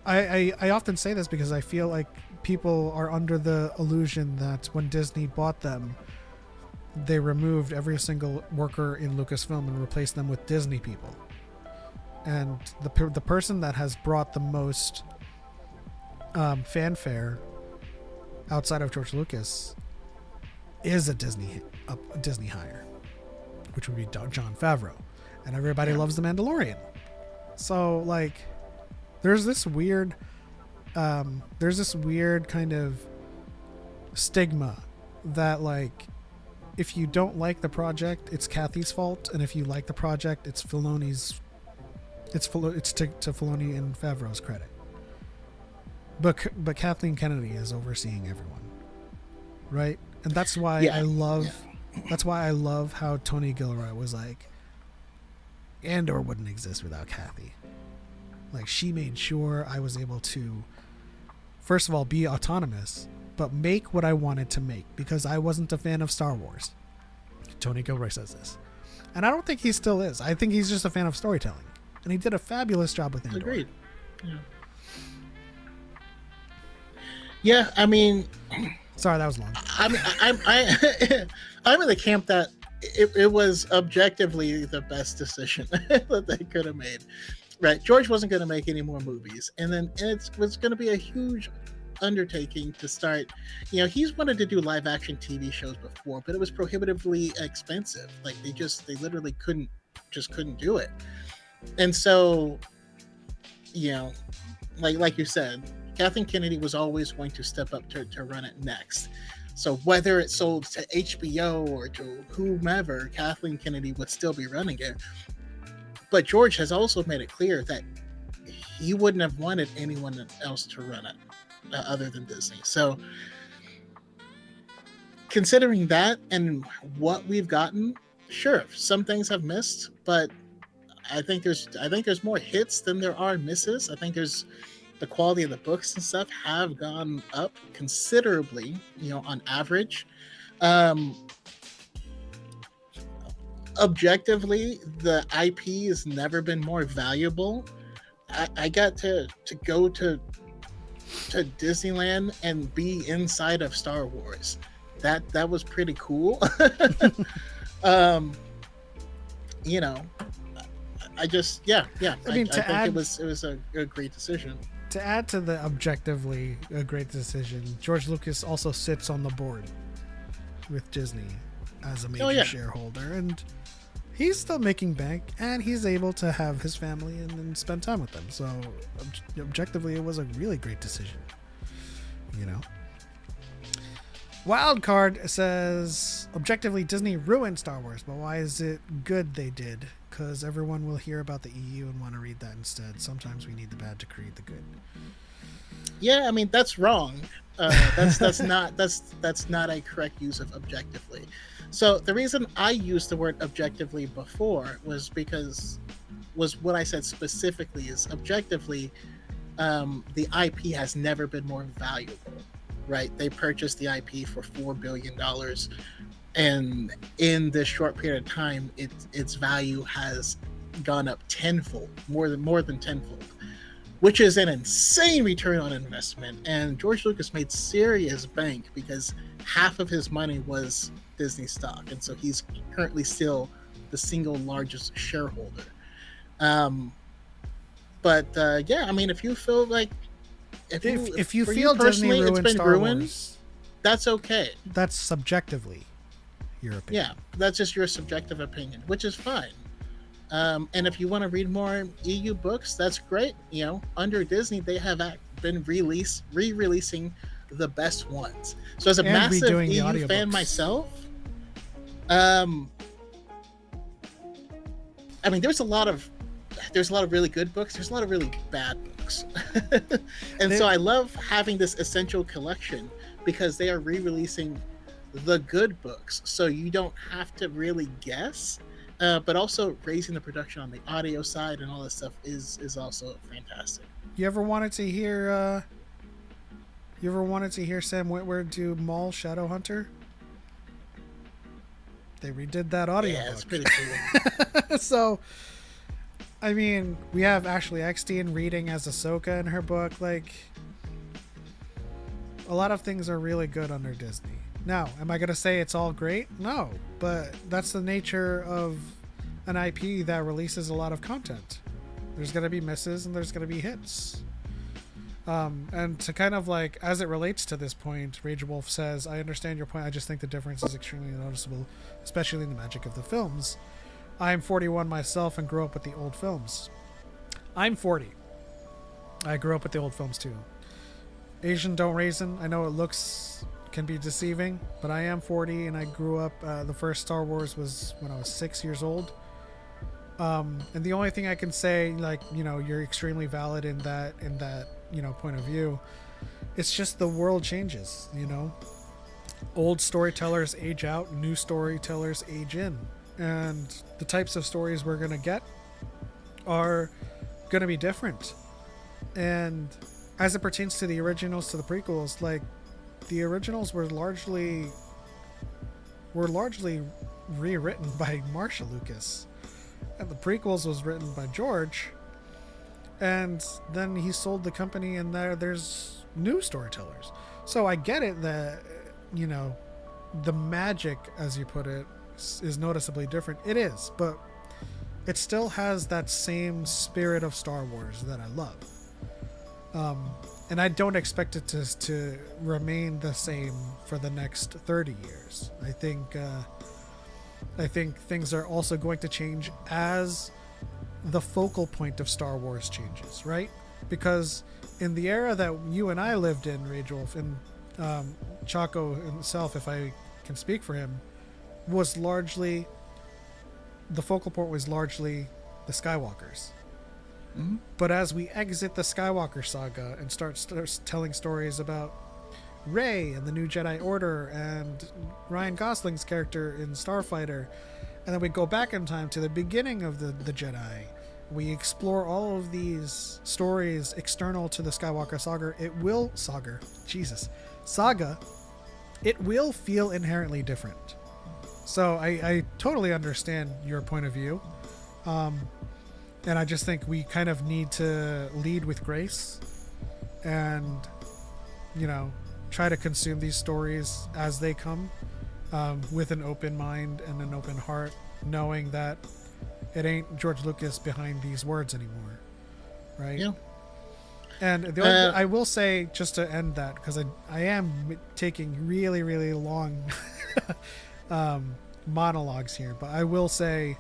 I often say this because I feel like people are under the illusion that when Disney bought them, they removed every single worker in Lucasfilm and replaced them with Disney people. And the person that has brought the most fanfare outside of George Lucas is a Disney hire, which would be Jon Favreau, and everybody loves The Mandalorian. So like, there's this weird kind of stigma that like, if you don't like the project, it's Kathy's fault, and if you like the project, it's Filoni's. It's to Filoni and Favreau's credit. But Kathleen Kennedy is overseeing everyone, right? And that's why I love. That's why I love how Tony Gilroy was like, Andor wouldn't exist without Kathy. Like, she made sure I was able to, first of all, be autonomous, but make what I wanted to make, because I wasn't a fan of Star Wars. Tony Gilroy says this. And I don't think he still is. I think he's just a fan of storytelling. And he did a fabulous job with Andor. Agreed. Yeah, I mean... Sorry, that was long. I'm in the camp that it was objectively the best decision that they could have made. Right, George wasn't going to make any more movies, and it was going to be a huge undertaking to start. You know, he's wanted to do live action TV shows before, but it was prohibitively expensive. Like they literally couldn't do it. And so, you know, like you said, Kathleen Kennedy was always going to step up to run it next. So whether it sold to HBO or to whomever, Kathleen Kennedy would still be running it. But George has also made it clear that he wouldn't have wanted anyone else to run it other than Disney. So considering that and what we've gotten, sure, some things have missed, but I think there's more hits than there are misses. I think there's the quality of the books and stuff have gone up considerably, you know, on average. Objectively, the IP has never been more valuable. I got to go to Disneyland and be inside of Star Wars. That was pretty cool. You know, I just I think it was a great decision. To add to the objectively a great decision, George Lucas also sits on the board with Disney as a major shareholder, and he's still making bank, and he's able to have his family and spend time with them. So objectively, it was a really great decision. You know, Wildcard says objectively Disney ruined Star Wars, but why is it good they did? Because everyone will hear about the EU and want to read that instead. Sometimes we need the bad to create the good. Yeah, I mean that's wrong. That's not a correct use of objectively. So the reason I used the word objectively before was what I said specifically is objectively, the IP has never been more valuable, right? They purchased the IP for $4 billion, and in this short period of time, its value has gone up tenfold, more than tenfold, which is an insane return on investment. And George Lucas made serious bank because half of his money was Disney stock, and so he's currently still the single largest shareholder. But I mean, if you feel like if you feel Disney ruined Star Wars, that's okay. That's subjectively your opinion. Yeah, that's just your subjective opinion, which is fine. And if you want to read more EU books, that's great. You know, under Disney, they have been re-releasing the best ones. So as a massive EU fan myself, I mean, there's a lot of really good books. There's a lot of really bad books. So I love having this essential collection because they are re-releasing the good books. So you don't have to really guess, but also raising the production on the audio side and all that stuff is also fantastic. You ever wanted to hear Sam Witwer do Maul Shadowhunter? They redid that audio book. It's pretty cool. So, I mean, we have Ashley Eckstein reading as Ahsoka in her book. Like, a lot of things are really good under Disney. Now, am I going to say it's all great? No, but that's the nature of an IP that releases a lot of content. There's going to be misses and there's going to be hits. And to kind of like, as it relates to this point, Rage Wolf says, I understand your point. I just think the difference is extremely noticeable, especially in the magic of the films. I'm 41 myself and grew up with the old films. I'm 40. I grew up with the old films too. Asian don't raisin. I know it can be deceiving, but I am 40 and I grew up, the first Star Wars was when I was 6 years old. And the only thing I can say, like, you know, you're extremely valid in that, you know, point of view. It's just the world changes, you know. Old storytellers age out, new storytellers age in, and the types of stories we're gonna get are gonna be different. And as it pertains to the originals, to the prequels, like, the originals were largely rewritten by Marcia Lucas, and the prequels was written by George. And then he sold the company, and there's new storytellers. So I get it that, you know, the magic, as you put it, is noticeably different. It is, but it still has that same spirit of Star Wars that I love. And I don't expect it to remain the same for the next 30 years. I think things are also going to change as the focal point of Star Wars changes, right? Because in the era that you and I lived in, Rage Wolf, and Choco himself, if I can speak for him, was largely, the focal point was largely the Skywalkers. Mm-hmm. But as we exit the Skywalker saga and start telling stories about Rey and the New Jedi Order and Ryan Gosling's character in Starfighter, and then we go back in time to the beginning of the Jedi, we explore all of these stories external to the Skywalker saga. Saga. It will feel inherently different. So I totally understand your point of view. And I just think we kind of need to lead with grace and, you know, try to consume these stories as they come, with an open mind and an open heart, knowing that it ain't George Lucas behind these words anymore, right? Yeah. And the only, I will say, just to end that, because I am taking really, really long monologues here, but I will say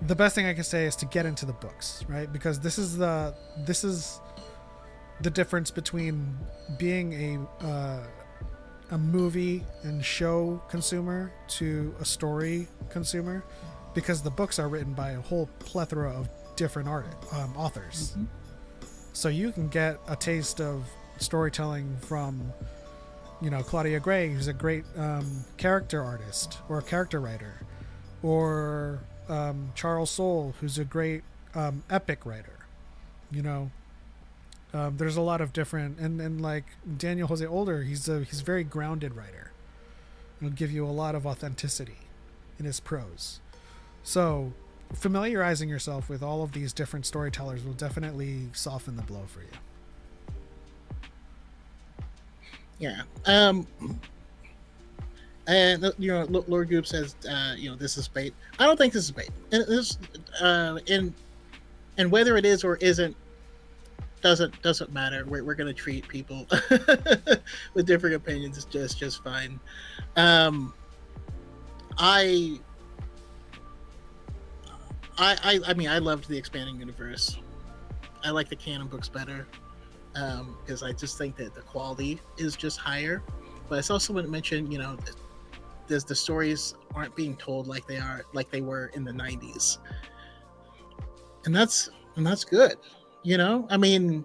the best thing I can say is to get into the books, right? Because this is the difference between being a movie and show consumer to a story consumer, because the books are written by a whole plethora of different authors. Mm-hmm. So you can get a taste of storytelling from, you know, Claudia Gray, who's a great character artist or a character writer, or Charles Soule, who's a great epic writer. You know, there's a lot of different, and like Daniel Jose Older, he's a very grounded writer. He'll give you a lot of authenticity in his prose. So familiarizing yourself with all of these different storytellers will definitely soften the blow for you. Yeah. And you know, Lord Goop says, you know, this is bait. I don't think this is bait. And whether it is or isn't doesn't matter. We're gonna treat people with different opinions just fine. I mean, I loved the expanding universe. I like the canon books better, because I just think that the quality is just higher. But I also want to mention, you know, the stories aren't being told like they were in the 90s, and that's good. You know, I mean,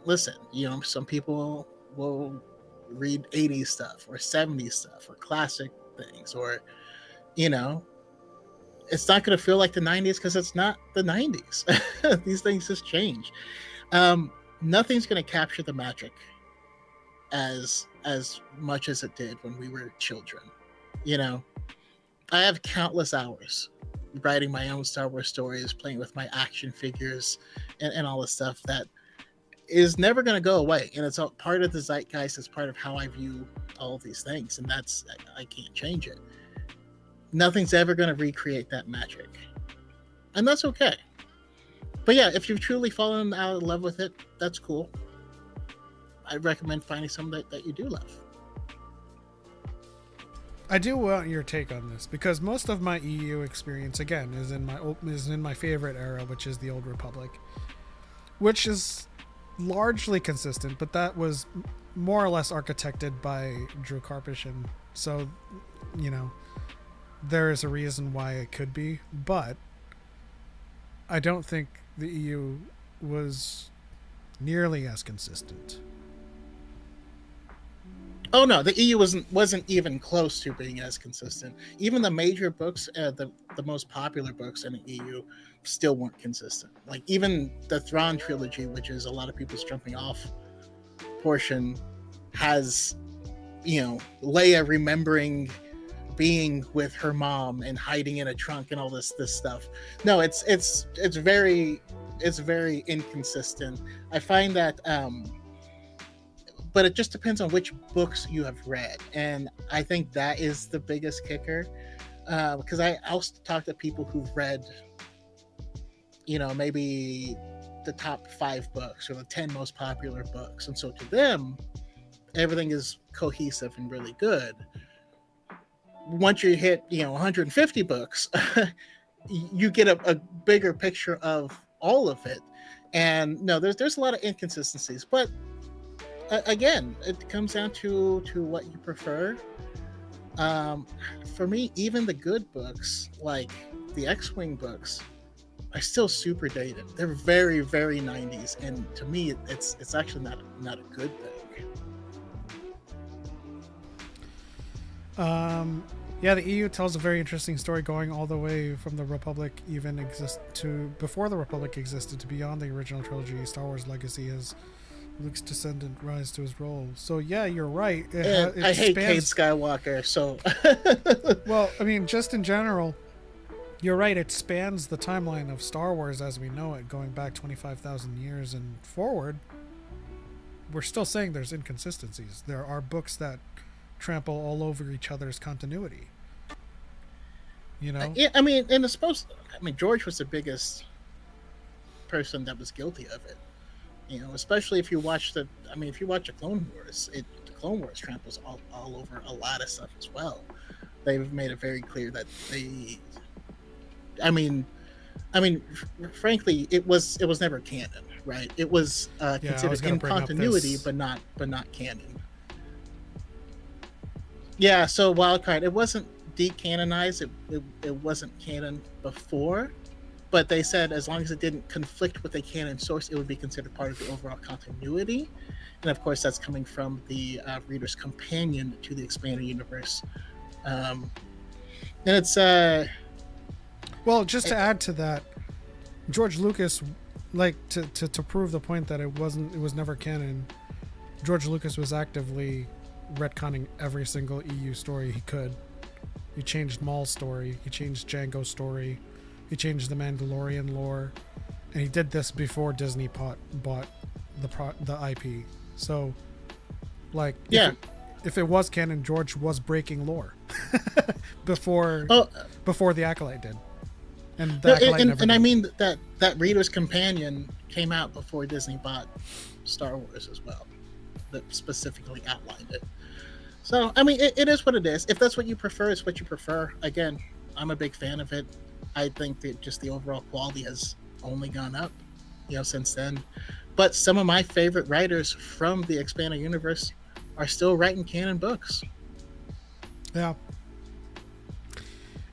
listen, you know, some people will read 80s stuff or 70s stuff or classic things, or, you know, it's not going to feel like the 90s because it's not the 90s. These things just change. Nothing's going to capture the magic as much as it did when we were children. You know, I have countless hours writing my own Star Wars stories, playing with my action figures and all this stuff that is never going to go away. And it's a part of the zeitgeist. It's part of how I view all of these things. And I can't change it. Nothing's ever going to recreate that magic. And that's okay. But yeah, if you've truly fallen out of love with it, that's cool. I recommend finding something that you do love. I do want your take on this because most of my EU experience, again, is in my favorite era, which is the Old Republic, which is largely consistent, but that was more or less architected by Drew Karpyshyn. So, you know, there is a reason why it could be, but I don't think the EU was nearly as consistent. Oh no, the EU wasn't even close to being as consistent. Even the major books, the most popular books in the EU, still weren't consistent. Like even the Thrawn trilogy, which is a lot of people's jumping off portion, has, you know, Leia remembering being with her mom and hiding in a trunk and all this stuff. No, it's very inconsistent. I find that but it just depends on which books you have read, and I think that is the biggest kicker, because I also talk to people who've read, you know, maybe the top 5 books or the 10 most popular books, and so to them everything is cohesive and really good. Once you hit, you know, 150 books, you get a bigger picture of all of it. And no, there's a lot of inconsistencies, but again, it comes down to what you prefer. For me, even the good books, like the X-Wing books, are still super dated. They're very, very 90s, and to me, it's actually not a good thing. Yeah, the EU tells a very interesting story going all the way from the Republic even exist to before the Republic existed to beyond the original trilogy. Star Wars legacy as Luke's descendant rise to his role. So yeah, you're right. I hate Kate Skywalker, so well, I mean, just in general, you're right. It spans the timeline of Star Wars as we know it, going back 25,000 years and forward. We're still saying there's inconsistencies. There are books that trample all over each other's continuity. You know? Yeah, I mean, and it's supposed. I mean, George was the biggest person that was guilty of it. You know, especially if you watch the Clone Wars, the Clone Wars tramples all over a lot of stuff as well. They've made it very clear that they. I mean, frankly, it was never canon, right? It was considered in continuity, but not canon. Yeah, so Wildcard, it wasn't decanonized. It wasn't canon before, but they said as long as it didn't conflict with a canon source, it would be considered part of the overall continuity. And of course, that's coming from the reader's companion to the expanded universe. And it's well, just to add to that, George Lucas, like to prove the point that it was never canon. George Lucas was actively retconning every single EU story he could. He changed Maul's story, he changed Jango's story, he changed the Mandalorian lore, and he did this before Disney bought the IP. So, like, yeah, if it was canon, George was breaking lore before the Acolyte did. And I mean that reader's companion came out before Disney bought Star Wars as well, that specifically outlined it. So I mean, it is what it is. If that's what you prefer, it's what you prefer. Again, I'm a big fan of it. I think that just the overall quality has only gone up, you know, since then. But some of my favorite writers from the expanded universe are still writing canon books. Yeah.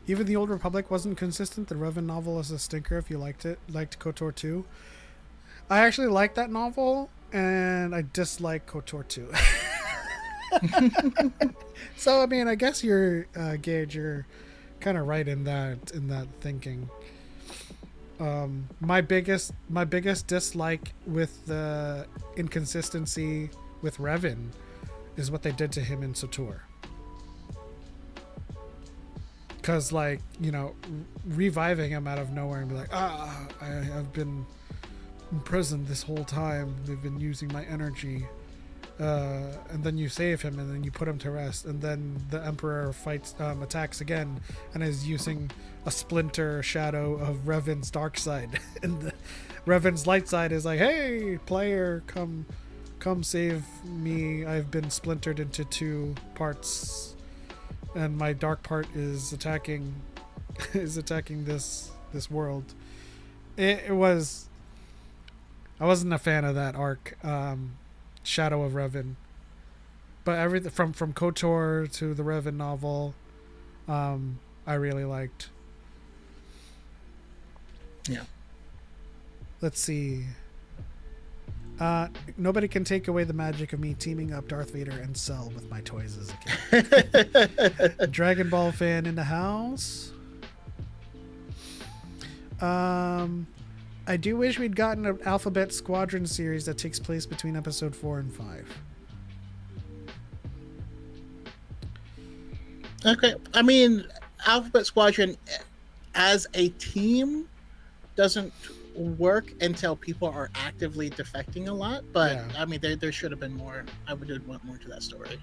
Even the Old Republic wasn't consistent. The Revan novel is a stinker if you liked KOTOR 2. I actually liked that novel, and I dislike KOTOR 2. So, I mean, I guess you're, Gage, you're kind of right in that thinking. My biggest dislike with the inconsistency with Revan is what they did to him in Sator. Because, like, you know, reviving him out of nowhere and be like, I've been imprisoned this whole time. They've been using my energy. and then you save him, and then you put him to rest, and then the Emperor attacks again, and is using a splinter shadow of Revan's dark side, and Revan's light side is like, "Hey, player, come save me! I've been splintered into 2 parts, and my dark part is attacking this world." It was. I wasn't a fan of that arc. Shadow of Revan, but everything from KOTOR to the Revan novel, I really liked. Yeah. Let's see. Nobody can take away the magic of me teaming up Darth Vader and Cell with my toys as a kid. Dragon Ball fan in the house. I do wish we'd gotten an Alphabet Squadron series that takes place between episode 4 and 5. Okay. I mean, Alphabet Squadron as a team doesn't work until people are actively defecting a lot. But, Yeah. I mean, there should have been more. I would want more to that story.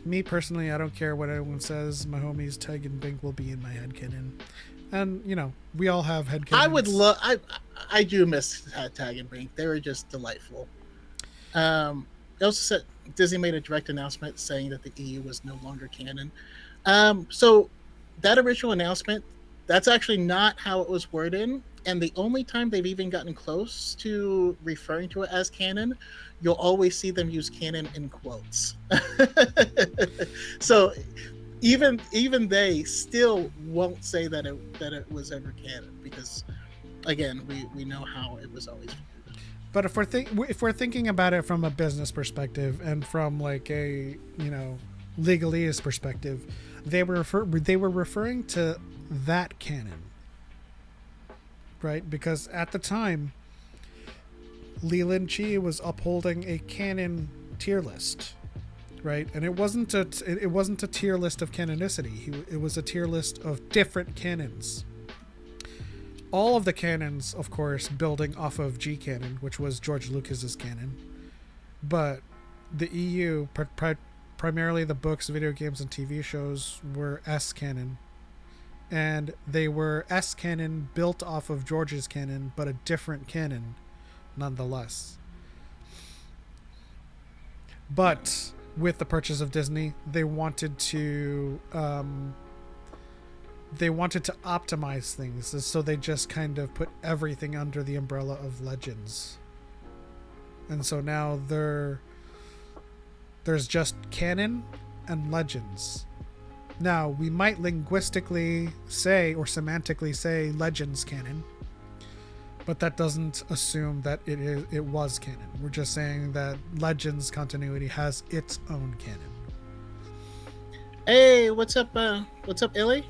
Me personally, I don't care what anyone says. My homies Teg and Bink will be in my headcanon. And, you know, we all have headcanons. I would love. I do miss Tag and Brink. They were just delightful. They also said Disney made a direct announcement saying that the EU was no longer canon. So that original announcement, that's actually not how it was worded. And the only time they've even gotten close to referring to it as canon, you'll always see them use canon in quotes. So even they still won't say that it was ever canon, because again, we know how it was always viewed. But if we're thinking about it from a business perspective and from like a, you know, legalese perspective, they were referring to that canon, right? Because at the time, Leland Chi was upholding a canon tier list, right? And it wasn't a tier list of canonicity. It was a tier list of different canons. All of the canons, of course, building off of G canon, which was George Lucas's canon, but the EU, primarily the books, video games, and TV shows, were S canon, and they were S canon built off of George's canon, but a different canon nonetheless. But with the purchase of Disney, they wanted to optimize things, so they just kind of put everything under the umbrella of Legends. And so now there's just canon and Legends. Now, we might linguistically say or semantically say Legends canon, but that doesn't assume that it was canon. We're just saying that Legends continuity has its own canon. Hey, what's up, Illy?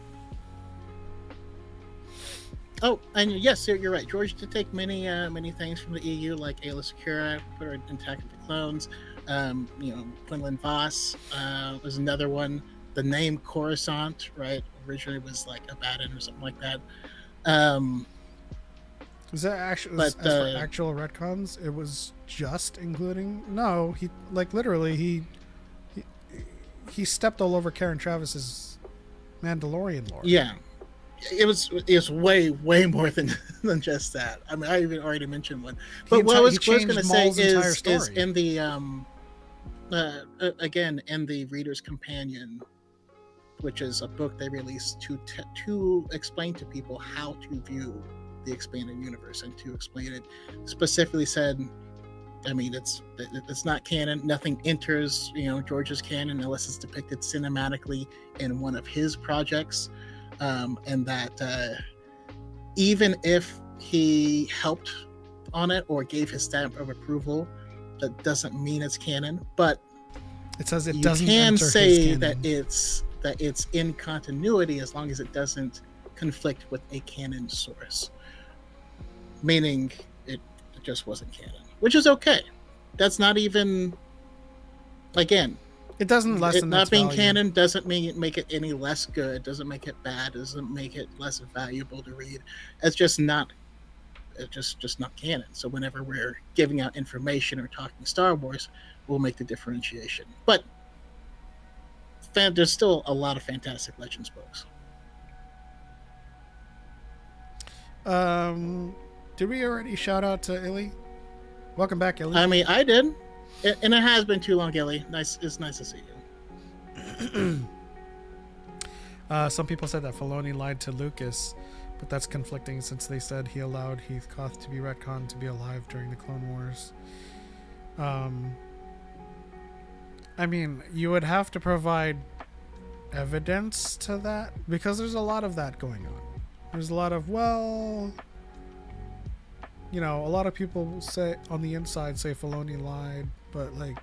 Oh, and yes, you're right. George did take many things from the EU, like Ayla Secura, put her in Attack of the Clones. Quinlan Voss was another one. The name Coruscant, right, originally was like Abaddon or something like that. Was that actually, as for actual retcons, it was just including? No, he literally stepped all over Karen Travis's Mandalorian lore. Yeah, it was way more than just that. I mean, I even already mentioned one. But what I was going to say is in the again, in the Reader's Companion, which is a book they released to explain to people how to view the expanded universe, and to explain it specifically said, I mean, it's not canon. Nothing enters, George's canon unless it's depicted cinematically in one of his projects, and that even if he helped on it or gave his stamp of approval, that doesn't mean it's canon. But it says it doesn't. You can say that it's in continuity as long as it doesn't conflict with a canon source, meaning it just wasn't canon, which is okay. That's not even, again, it doesn't lessen not being value. Canon doesn't make it any less good, doesn't make it bad, doesn't make it less valuable to read. It's just not It's just not canon. So whenever we're giving out information or talking Star Wars, we'll make the differentiation. But there's still a lot of Fantastic Legends books. Did we already shout out to Illy? Welcome back, Illy. I mean, I did, and it has been too long, Illy. It's nice to see you. Some people said that Filoni lied to Lucas, but that's conflicting since they said he allowed Heathcote to be retconned to be alive during the Clone Wars. I mean, you would have to provide evidence to that because there's a lot of that going on. There's a lot of, well, you know, a lot of people say on the inside say Filoni lied, but like,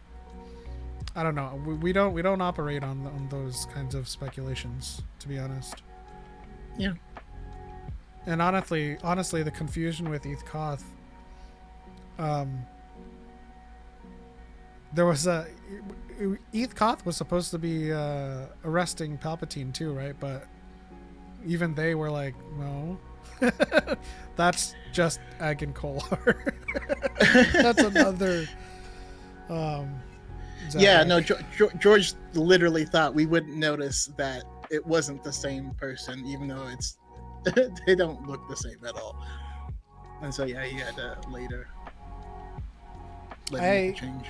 I don't know. We don't operate on those kinds of speculations, to be honest. Yeah. And honestly, the confusion with Heathcote, there was Heathcote was supposed to be arresting Palpatine too, right? But even they were like, no, that's just egg and coal. That's another. Yeah, no, George literally thought we wouldn't notice that it wasn't the same person, even though it's they don't look the same at all. And so yeah, he had to later make the change.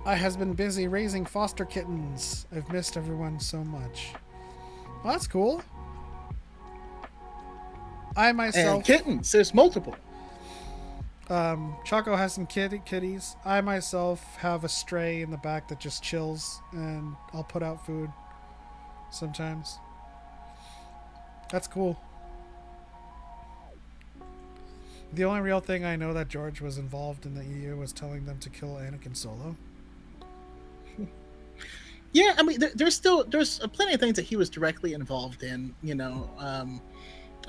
I has been busy raising foster kittens. I've missed everyone so much. Well, that's cool. I myself And kittens. There's multiple. Choco has some kitties. I myself have a stray in the back that just chills, and I'll put out food sometimes. That's cool. The only real thing I know that George was involved in the EU was telling them to kill Anakin Solo. Yeah, I mean, there's plenty of things that he was directly involved in. You know,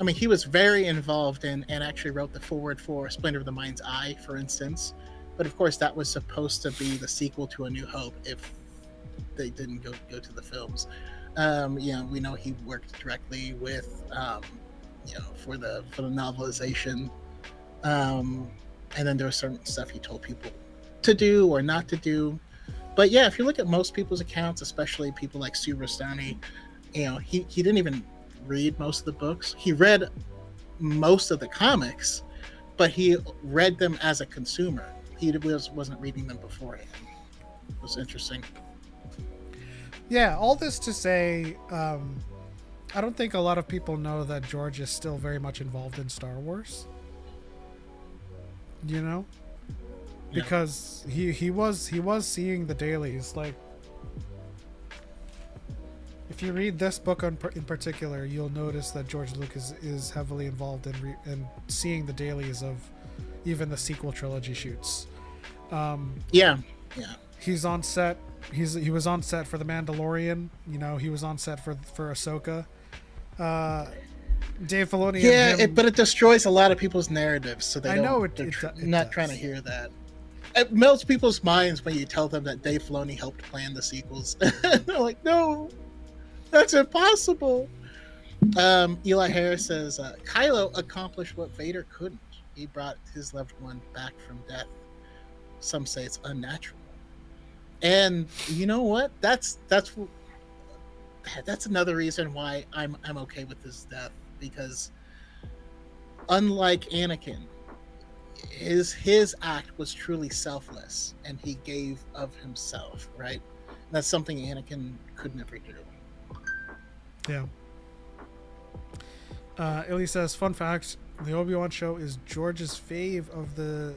I mean, he was very involved in and actually wrote the foreword for Splinter of the Mind's Eye, for instance. But of course, that was supposed to be the sequel to A New Hope if they didn't go to the films. You know, we know he worked directly with, you know, for the novelization. And then there was certain stuff he told people to do or not to do. But yeah, if you look at most people's accounts, especially people like Sue Rustani, you know, he didn't even read most of the books. He read most of the comics, but he read them as a consumer. He wasn't reading them beforehand. It was interesting. Yeah, all this to say, I don't think a lot of people know that George is still very much involved in Star Wars. You know? Because he was seeing the dailies. Like, if you read this book in particular, you'll notice that George Lucas is heavily involved in seeing the dailies of even the sequel trilogy shoots. Yeah. He's on set. He was on set for The Mandalorian. You know, he was on set for Ahsoka. Dave Filoni. Yeah, but it destroys a lot of people's narratives. So they're not does. trying to hear that. It melts people's minds when you tell them that Dave Filoni helped plan the sequels. They're like, no, that's impossible. Eli Harris says, Kylo accomplished what Vader couldn't. He brought his loved one back from death. Some say it's unnatural. And you know what? That's another reason why I'm okay with his death, because unlike Anakin, his act was truly selfless, and he gave of himself, right? And that's something Anakin could never do. Yeah. Illy says, fun fact, the Obi-Wan show is George's fave of the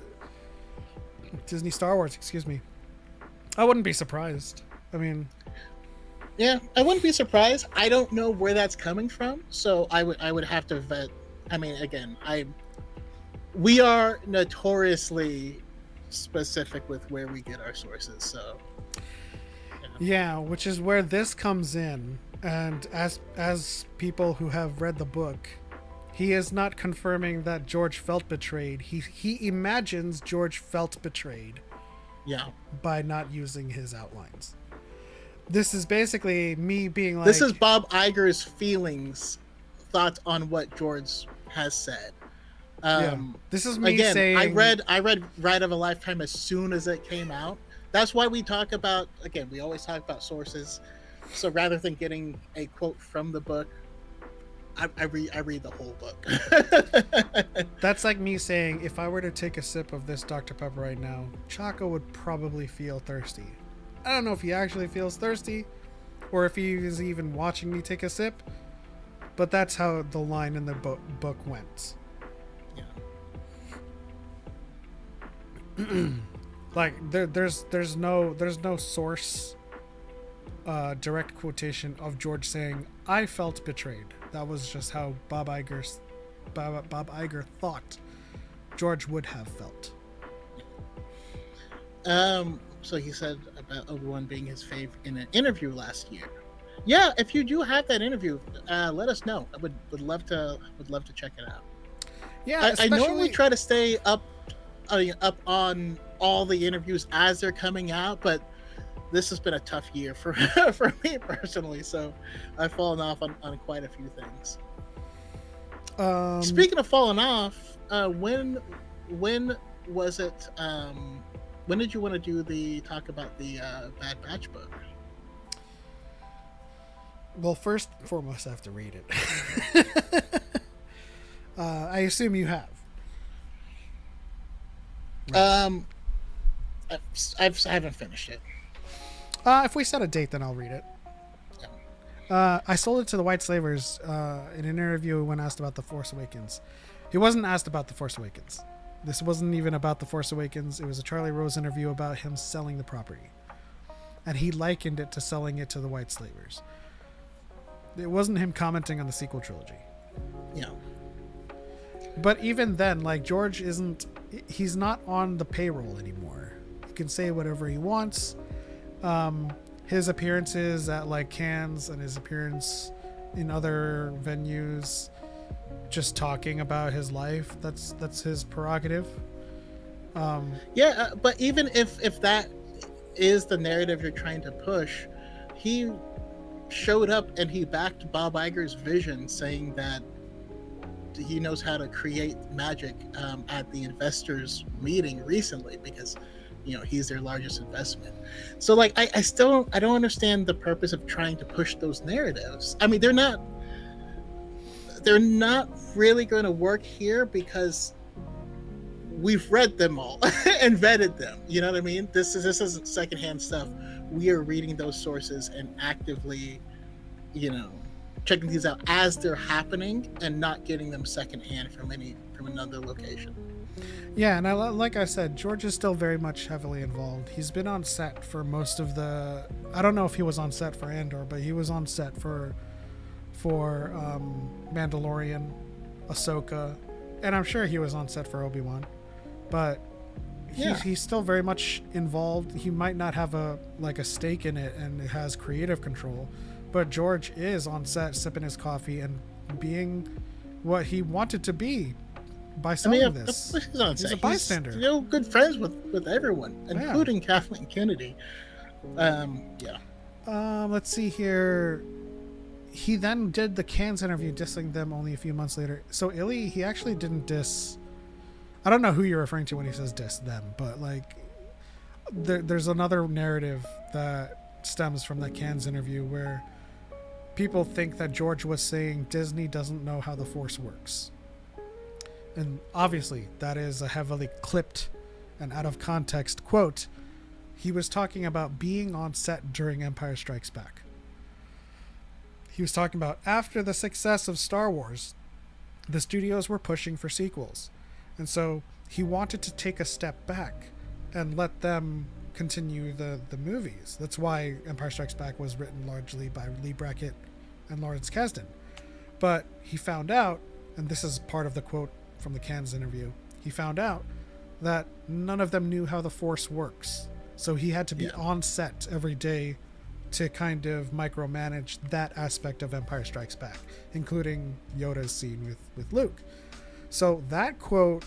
Disney Star Wars, excuse me. I wouldn't be surprised. I mean... Yeah, I wouldn't be surprised. I don't know where that's coming from, so I would have to vet. I mean, again, we are notoriously specific with where we get our sources, so... Yeah, which is where this comes in. And as people who have read the book, he is not confirming that George felt betrayed. He imagines George felt betrayed. Yeah. By not using his outlines. This is basically me being like... This is Bob Iger's thoughts on what George has said. This is me Again, saying I read Ride of a Lifetime as soon as it came out. That's why we talk about, again, we always talk about sources. So rather than getting a quote from the book, I read the whole book. that's like me saying if I were to take a sip of this Dr. Pepper right now, Choco would probably feel thirsty. I don't know if he actually feels thirsty or if he is even watching me take a sip, but that's how the line in the book went. Yeah. Like there's no source direct quotation of George saying I felt betrayed. That was just how Bob Iger thought George would have felt. So he said about Obi-Wan being his favorite in an interview last year. Yeah, if you do have that interview, let us know. I would love to check it out. Yeah, I normally try to stay up on all the interviews as they're coming out, but this has been a tough year for for me personally, so I've fallen off on quite a few things. Speaking of falling off, when was it? When did you want to talk about the Bad Batch book? Well, first and foremost, I have to read it. I assume you have. Right. I haven't finished it. If we set a date, then I'll read it. I sold it to the lightsabers in an interview when asked about The Force Awakens. He wasn't asked about The Force Awakens. This wasn't even about The Force Awakens. It was a Charlie Rose interview about him selling the property. And he likened it to selling it to the lightsabers. It wasn't him commenting on the sequel trilogy. Yeah. But even then, like, George he's not on the payroll anymore. He can say whatever he wants. His appearances at like Cannes and his appearance in other venues, just talking about his life, that's his prerogative. But even if that is the narrative you're trying to push, he showed up and he backed Bob Iger's vision, saying that he knows how to create magic at the investors meeting recently, because he's their largest investment. So like I don't understand the purpose of trying to push those narratives. I mean, they're not really going to work here because we've read them all and vetted them. You know what I mean? This isn't secondhand stuff. We are reading those sources and actively, checking these out as they're happening and not getting them secondhand from another location. Yeah, and like I said, George is still very much heavily involved. He's been on set for most of the... I don't know if he was on set for Andor, but he was on set for Mandalorian, Ahsoka, and I'm sure he was on set for Obi-Wan. But he's still very much involved. He might not have a stake in it and it has creative control, but George is on set sipping his coffee and being what he wanted to be. By selling this, he's a bystander. He's good friends with everyone, including Kathleen Kennedy. Let's see here. He then did the Cannes interview dissing them only a few months later. So Illy, he actually didn't diss. I don't know who you're referring to when he says diss them, but like there's another narrative that stems from that Cannes interview where people think that George was saying Disney doesn't know how the Force works. And obviously, that is a heavily clipped and out of context quote. He was talking about being on set during Empire Strikes Back. He was talking about after the success of Star Wars, the studios were pushing for sequels. And so he wanted to take a step back and let them continue the movies. That's why Empire Strikes Back was written largely by Lee Brackett and Lawrence Kasdan. But he found out, and this is part of the quote from the Cannes interview, he found out that none of them knew how the Force works. So he had to be on set every day to kind of micromanage that aspect of Empire Strikes Back, including Yoda's scene with Luke. So that quote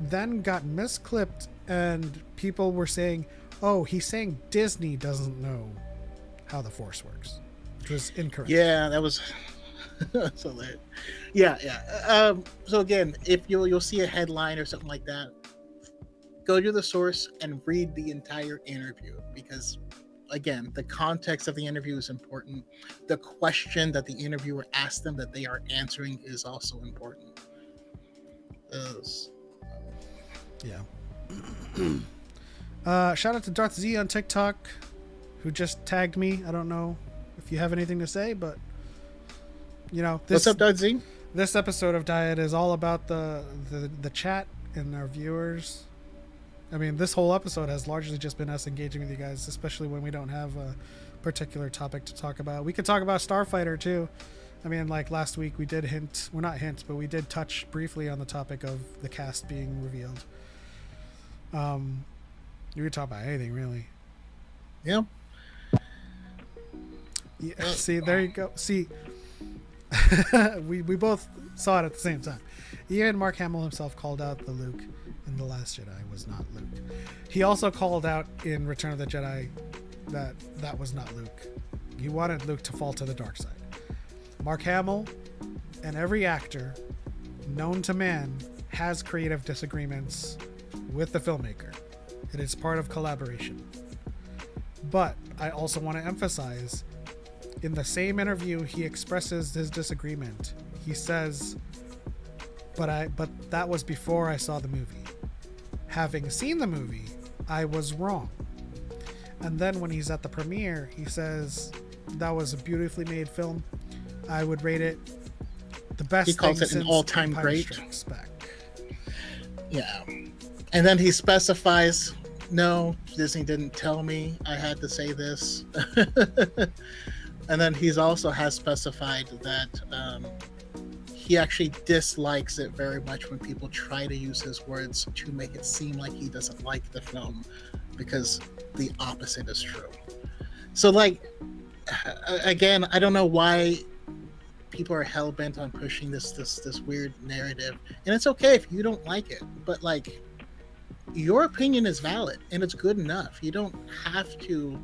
then got misclipped and people were saying, oh, he's saying Disney doesn't know how the Force works, which was incorrect. Yeah, that So that, yeah, yeah. So again, if you'll see a headline or something like that, go to the source and read the entire interview, because again, the context of the interview is important. The question that the interviewer asked them that they are answering is also important. Those- Yeah. Shout out to Darth Z on TikTok, who just tagged me. I don't know if you have anything to say, but you know, What's up, Dud Z? this episode of DYAD is all about the chat and our viewers. I mean, this whole episode has largely just been us engaging with you guys, especially when we don't have a particular topic to talk about. We could talk about Starfighter too. I mean, like last week we did but we did touch briefly on the topic of the cast being revealed. You could talk about anything really. Yeah. Yeah. See, there you go. See, we both saw it at the same time. Even Mark Hamill himself called out the Luke in The Last Jedi was not Luke. He also called out in Return of the Jedi that was not Luke. He wanted Luke to fall to the dark side. Mark Hamill and every actor known to man has creative disagreements with the filmmaker. It is part of collaboration. But I also want to emphasize, in the same interview he expresses his disagreement. He says, but that was before I saw the movie. Having seen the movie, I was wrong. And then when he's at the premiere, he says, that was a beautifully made film. I would rate it the best. He calls it an all-time Empire great. Strikes Back. Yeah. And then he specifies, no, Disney didn't tell me I had to say this. And then he's also has specified that he actually dislikes it very much when people try to use his words to make it seem like he doesn't like the film, because the opposite is true. So, like, again, I don't know why people are hell-bent on pushing this weird narrative, and it's okay if you don't like it, but like, your opinion is valid and it's good enough. You don't have to,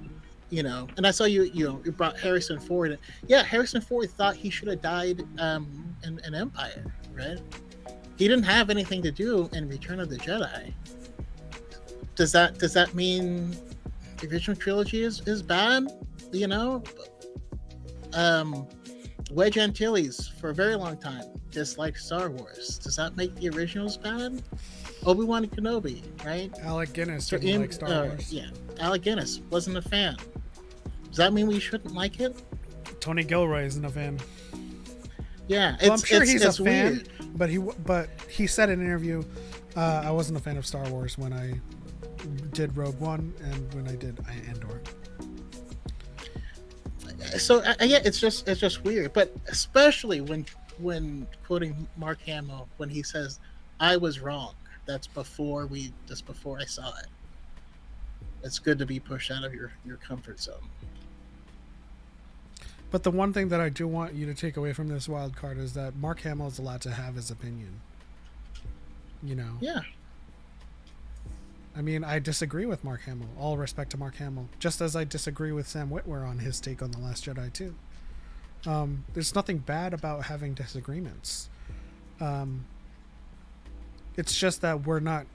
you know. And I saw you brought Harrison Ford in. Yeah, Harrison Ford thought he should have died in Empire, right? He didn't have anything to do in Return of the Jedi. Does that mean the original trilogy is bad? You know, Wedge Antilles for a very long time disliked Star Wars. Does that make the originals bad? Obi-Wan Kenobi, right? Alec Guinness didn't like Star Wars. Yeah, Alec Guinness wasn't a fan. Does that mean we shouldn't like it? Tony Gilroy isn't a fan. Yeah, Well, I'm sure he's a fan, weird. but he said in an interview, I wasn't a fan of Star Wars when I did Rogue One and when I did Andor. So yeah, it's just weird. But especially when quoting Mark Hamill when he says, "I was wrong." That's before I saw it. It's good to be pushed out of your comfort zone. But the one thing that I do want you to take away from this wild card is that Mark Hamill is allowed to have his opinion. You know? Yeah. I mean, I disagree with Mark Hamill. All respect to Mark Hamill. Just as I disagree with Sam Witwer on his take on The Last Jedi, too. There's nothing bad about having disagreements. It's just that we're not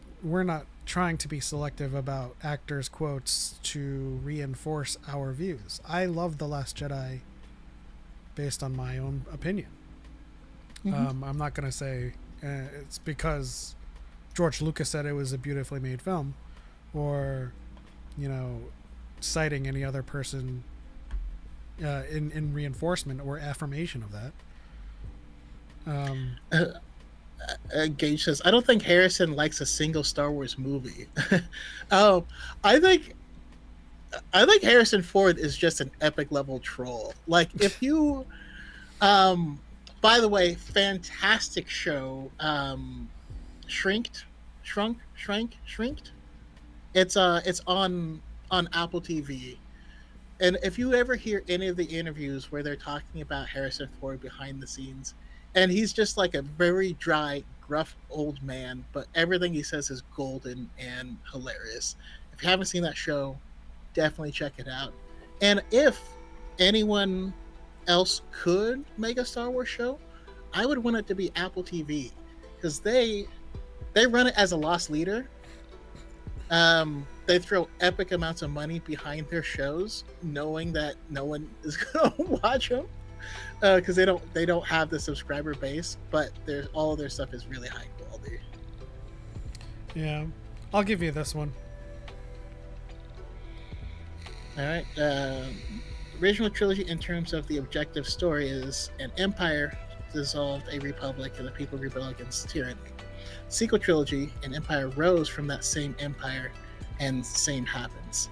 trying to be selective about actors' quotes to reinforce our views. I love The Last Jedi based on my own opinion. Mm-hmm. I'm not going to say it's because George Lucas said it was a beautifully made film, or, you know, citing any other person in reinforcement or affirmation of that. Gage says, I don't think Harrison likes a single Star Wars movie. Oh, I think Harrison Ford is just an epic level troll. Like, if you, by the way, fantastic show, Shrinked. It's on Apple TV. And if you ever hear any of the interviews where they're talking about Harrison Ford behind the scenes, and he's just like a very dry, gruff old man, but everything he says is golden and hilarious. If you haven't seen that show, definitely check it out. And if anyone else could make a Star Wars show, I would want it to be Apple TV, because they run it as a loss leader. They throw epic amounts of money behind their shows, knowing that no one is going to watch them, because they don't have the subscriber base. But all of their stuff is really high quality. Yeah, I'll give you this one. All right. Original trilogy, in terms of the objective story, is an empire dissolved a republic and the people rebel against tyranny. Sequel trilogy, an empire rose from that same empire, and same happens.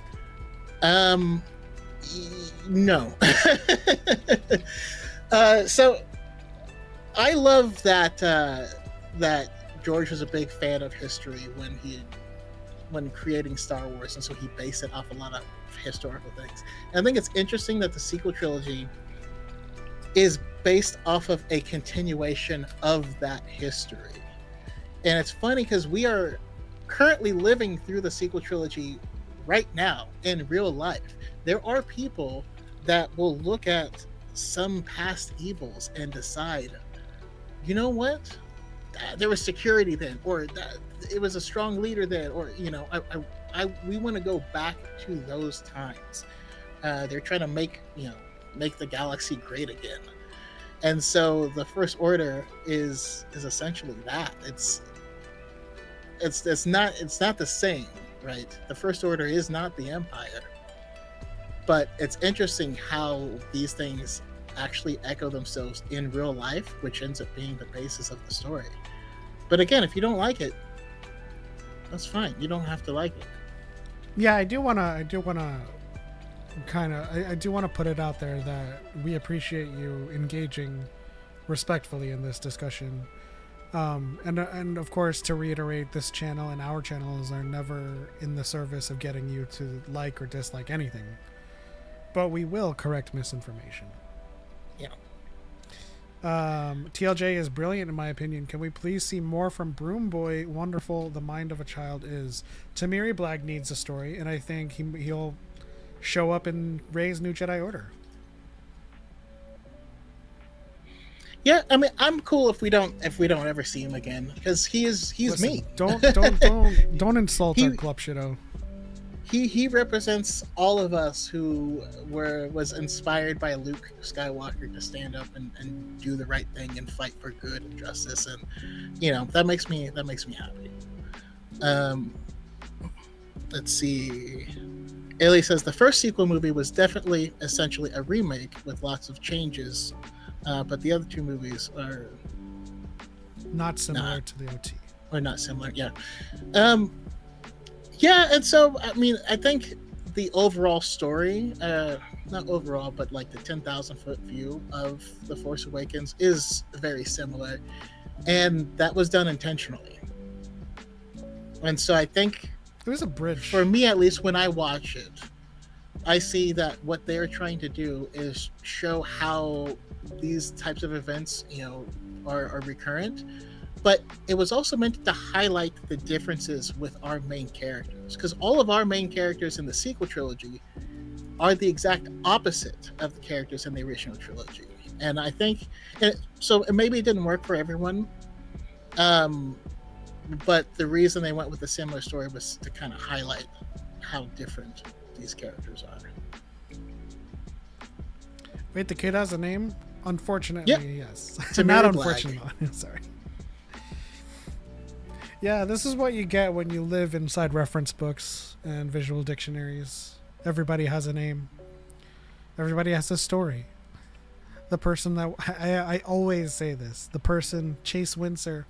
No. So I love that that George was a big fan of history when creating Star Wars, and so he based it off a lot of historical things. And I think it's interesting that the sequel trilogy is based off of a continuation of that history. And it's funny because we are currently living through the sequel trilogy right now in real life. There are people that will look at some past evils and decide, you know what? There was security then, or it was a strong leader then, or we want to go back to those times. They're trying to make the galaxy great again. And so the First Order is essentially that. It's not the same, right? The First Order is not the Empire. But it's interesting how these things actually echo themselves in real life, which ends up being the basis of the story. But again, if you don't like it, that's fine. You don't have to like it. Yeah, I do want to put it out there that we appreciate you engaging respectfully in this discussion. And of course, to reiterate, this channel and our channels are never in the service of getting you to like or dislike anything. But we will correct misinformation. Yeah. TLJ is brilliant in my opinion. Can we please see more from Broom Boy? Wonderful the mind of a child is. Tamiri Black needs a story, and I think he'll show up in Rey's New Jedi Order. Yeah, I mean, I'm cool if we don't ever see him again, because he's Listen, me. Don't insult our Club Shido. He represents all of us who was inspired by Luke Skywalker to stand up and do the right thing and fight for good and justice, and that makes me happy. Let's see. Ailey says the first sequel movie was definitely essentially a remake with lots of changes, but the other two movies are not similar to the OT. Or not similar, yeah. Yeah, and so, I mean, I think the overall story, not overall, but like the 10,000-foot view of The Force Awakens is very similar, and that was done intentionally. And so I think there's a bridge. For me, at least, when I watch it, I see that what they're trying to do is show how these types of events, are recurrent. But it was also meant to highlight the differences with our main characters, because all of our main characters in the sequel trilogy are the exact opposite of the characters in the original trilogy. And I think, so maybe it didn't work for everyone, but the reason they went with a similar story was to kind of highlight how different these characters are. Wait, the kid has a name? Unfortunately, yep. Yes. Tamiri Not Black. unfortunately. Sorry. Yeah, this is what you get when you live inside reference books and visual dictionaries. Everybody has a name. Everybody has a story. The person that I always say this, the person, Chase Windsor,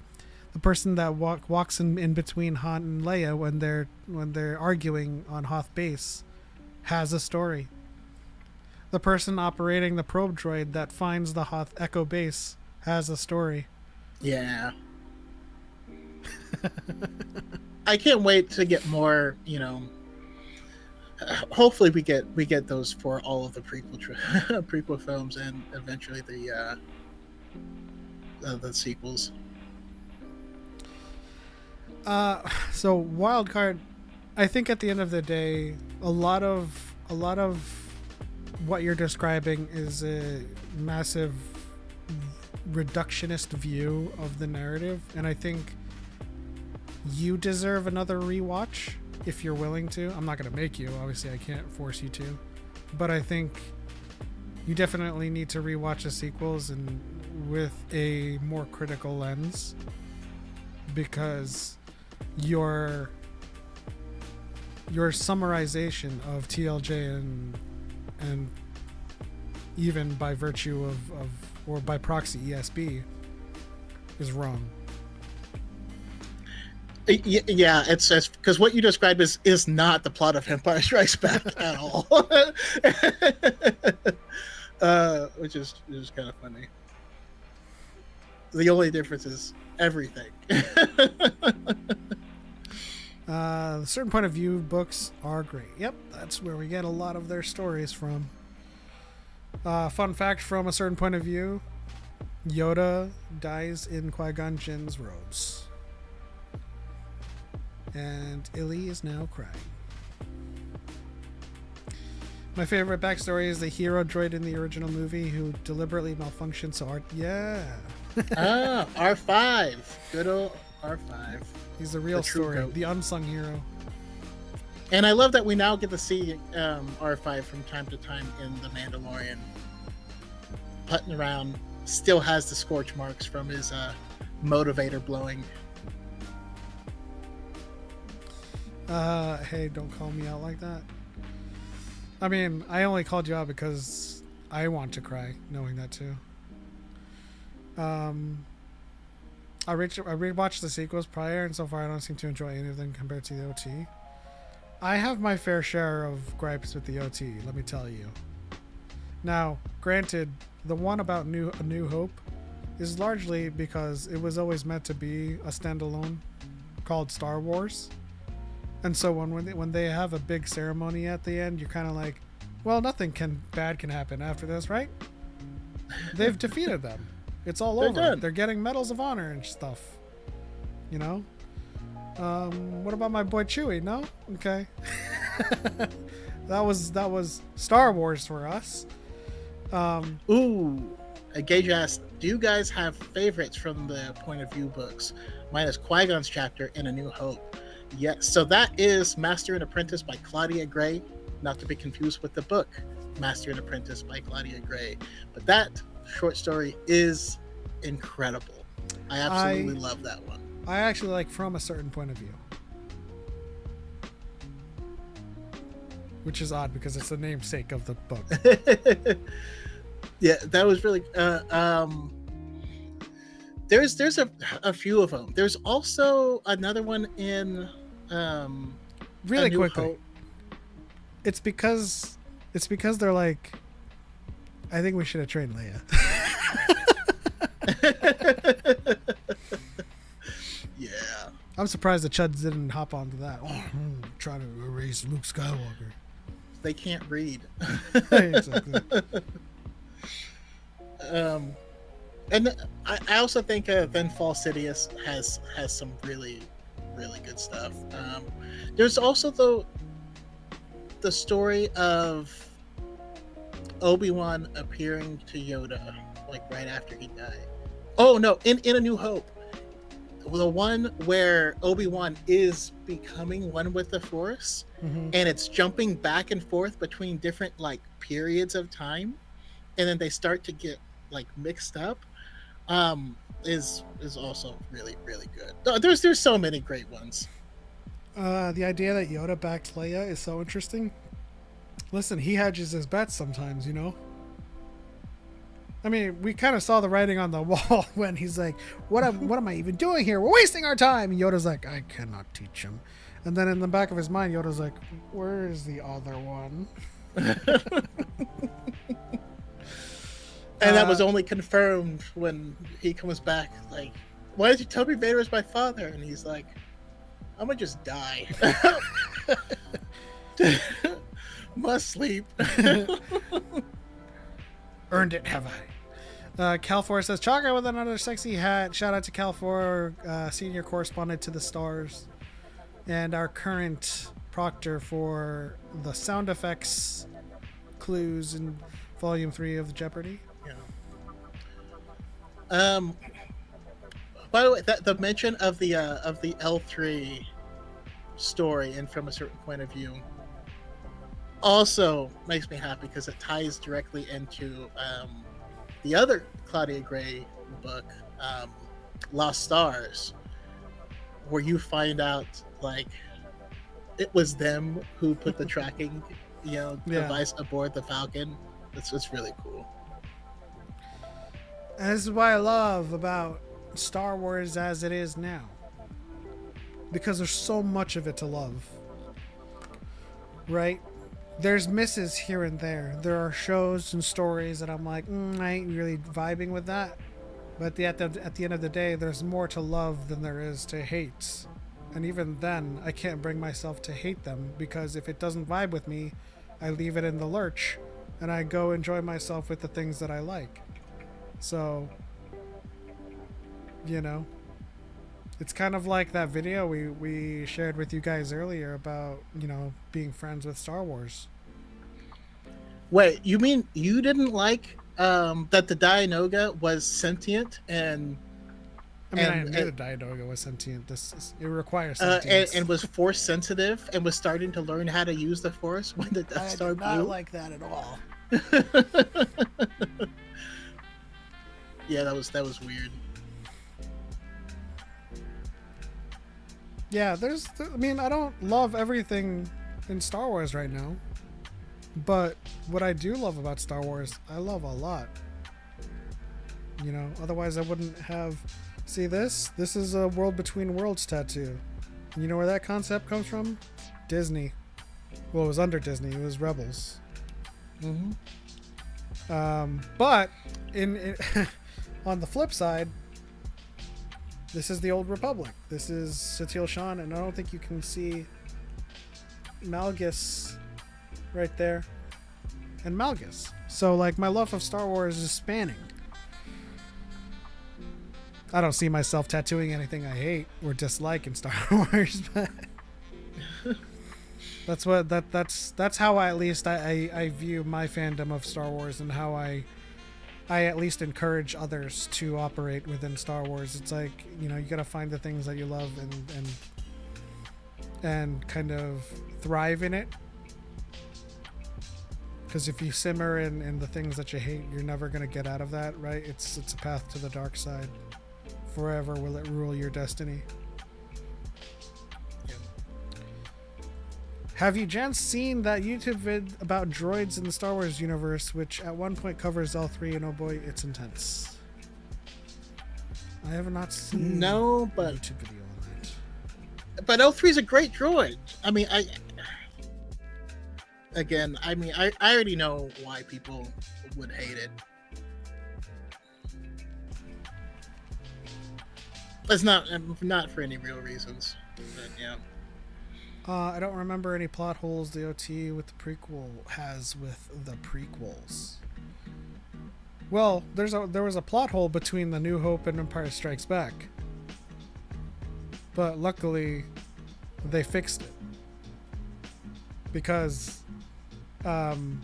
the person that walks in between Han and Leia when they're arguing on Hoth base, has a story. The person operating the probe droid that finds the Hoth Echo base has a story. Yeah. I can't wait to get more, hopefully we get those for all of the prequel films and eventually the sequels. So Wildcard, I think at the end of the day, a lot of what you're describing is a massive reductionist view of the narrative, and I think you deserve another rewatch if you're willing to. I'm not going to make you, obviously I can't force you to, but I think you definitely need to rewatch the sequels and with a more critical lens, because your summarization of TLJ and even by virtue of or by proxy ESB is wrong. Yeah, it's because what you described is not the plot of Empire Strikes Back at all, which is kind of funny. The only difference is everything. Certain point of view books are great. Yep, that's where we get a lot of their stories from. Fun fact from a certain point of view, Yoda dies in Qui-Gon Jinn's robes. And Illy is now crying. My favorite backstory is the hero droid in the original movie who deliberately malfunctioned so hard. Yeah. R5. Good old R5. He's the real story. Goat. The unsung hero. And I love that we now get to see R5 from time to time in The Mandalorian. Putting around, still has the scorch marks from his motivator blowing. Hey, don't call me out like that. I mean, I only called you out because I want to cry, knowing that too. I rewatched the sequels prior, and so far I don't seem to enjoy any of them compared to the OT. I have my fair share of gripes with the OT, let me tell you. Now, granted, the one about A New Hope is largely because it was always meant to be a standalone called Star Wars. And so when they have a big ceremony at the end, you're kind of like, well, nothing bad can happen after this, right? They've defeated them. It's all over. Done. They're getting medals of honor and stuff. You know? What about my boy Chewie? No? Okay. that was Star Wars for us. Ooh. Gage asked, do you guys have favorites from the point of view books? Mine is Qui-Gon's chapter in A New Hope. Yes, so that is Master and Apprentice by Claudia Gray, not to be confused with the book Master and Apprentice by Claudia Gray. But that short story is incredible. I absolutely love that one. I actually like From a Certain Point of View, which is odd because it's the namesake of the book. Yeah, that was really there's a few of them. There's also another one in really A New quickly. Hope. It's because they're like, I think we should have trained Leia. Yeah. I'm surprised the chuds didn't hop onto that. Trying to erase Luke Skywalker. They can't read. Exactly. And I also think Then Fall Sidious has some really, really good stuff. There's also the story of Obi-Wan appearing to Yoda like right after he died. Oh no, in A New Hope, the one where Obi-Wan is becoming one with the Force, Mm-hmm. and it's jumping back and forth between different like periods of time, and then they start to get like mixed up. Is also really, really good. There's so many great ones. The idea that Yoda backed Leia is so interesting. Listen, he hedges his bets sometimes, you know? I mean, we kind of saw the writing on the wall when he's like, what am I even doing here? We're wasting our time. And Yoda's like, I cannot teach him. And then in the back of his mind, Yoda's like, where is the other one? And that was only confirmed when he comes back. Like, why did you tell me Vader is my father? And he's like, I'm gonna just die. Must sleep. Earned it, have I? Cal4 says, Chaga with another sexy hat. Shout out to Cal4, senior correspondent to the stars, and our current proctor for the sound effects clues in Volume 3 of Jeopardy. Yeah. By the way, the mention of the L3 story and from a certain point of view also makes me happy because it ties directly into the other Claudia Gray book, Lost Stars, where you find out like it was them who put the tracking, device aboard the Falcon. It's really cool. And this is what I love about Star Wars as it is now, because there's so much of it to love, right? There's misses here and there. There are shows and stories that I'm like, I ain't really vibing with that. But at the end of the day, there's more to love than there is to hate. And even then, I can't bring myself to hate them, because if it doesn't vibe with me, I leave it in the lurch and I go enjoy myself with the things that I like. So, it's kind of like that video we shared with you guys earlier about, being friends with Star Wars. Wait, you mean you didn't like that the Dianoga was sentient and... I knew the Dianoga was sentient. It requires sentience. And was force sensitive and was starting to learn how to use the force when the Death Star blew. I did not like that at all. Yeah, that was weird. Yeah, I don't love everything in Star Wars right now, but what I do love about Star Wars, I love a lot. Otherwise I wouldn't have... See this? This is a World Between Worlds tattoo. And you know where that concept comes from? Disney. Well, it was under Disney. It was Rebels. Mm-hmm. But on the flip side, this is the Old Republic. This is Satil Shan, and I don't think you can see Malgus right there. And Malgus. So, my love of Star Wars is spanning. I don't see myself tattooing anything I hate or dislike in Star Wars, but that's how I view my fandom of Star Wars, and how I at least encourage others to operate within Star Wars. It's like, you gotta find the things that you love and kind of thrive in it. Because if you simmer in the things that you hate, you're never gonna get out of that, right? It's a path to the dark side. Forever will it rule your destiny. Yeah. Have you gents seen that YouTube vid about droids in the Star Wars universe, which at one point covers L3, and oh boy, it's intense. I have not seen a YouTube video on that. But L3 is a great droid. I already know why people would hate it. It's not for any real reasons, but yeah. I don't remember any plot holes the OT with the prequel has with the prequels. Well, there was a plot hole between The New Hope and Empire Strikes Back, but luckily they fixed it because, Anakin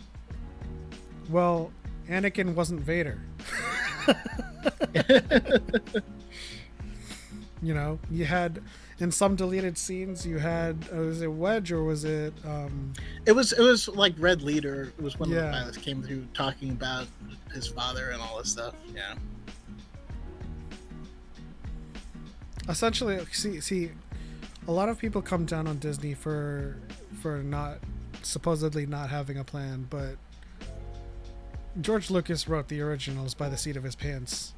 wasn't Vader. You had, in some deleted scenes, you had, was it Wedge or was it... It was like Red Leader. It was one of the Yeah. pilots came through talking about his father and all this stuff. Yeah. Essentially, see, a lot of people come down on Disney for supposedly not having a plan, but George Lucas wrote the originals by the seat of his pants.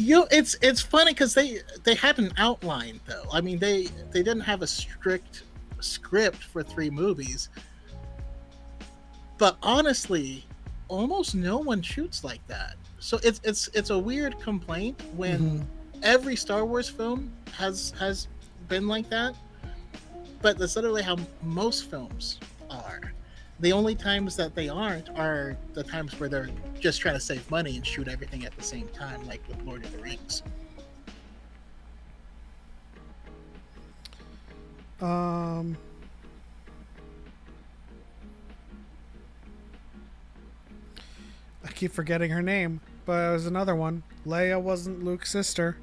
It's funny because they had an outline though. They didn't have a strict script for 3 movies, but honestly, almost no one shoots like that. So it's a weird complaint when every Star Wars film has been like that, but that's literally how most films are. The only times that they aren't are the times where they're just trying to save money and shoot everything at the same time, like with Lord of the Rings. keep forgetting her name, but it was another one. Leia wasn't Luke's sister.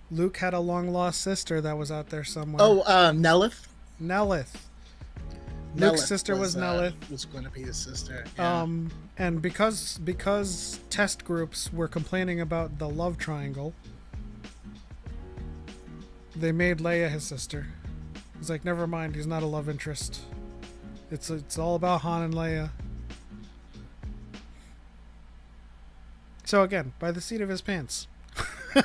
Luke had a long-lost sister that was out there somewhere. Oh, Nelith. Nelith. Luke's sister was Nelith. Was going to be his sister. Yeah. And because test groups were complaining about the love triangle, they made Leia his sister. He's like, never mind, he's not a love interest. It's all about Han and Leia. So again, by the seat of his pants. For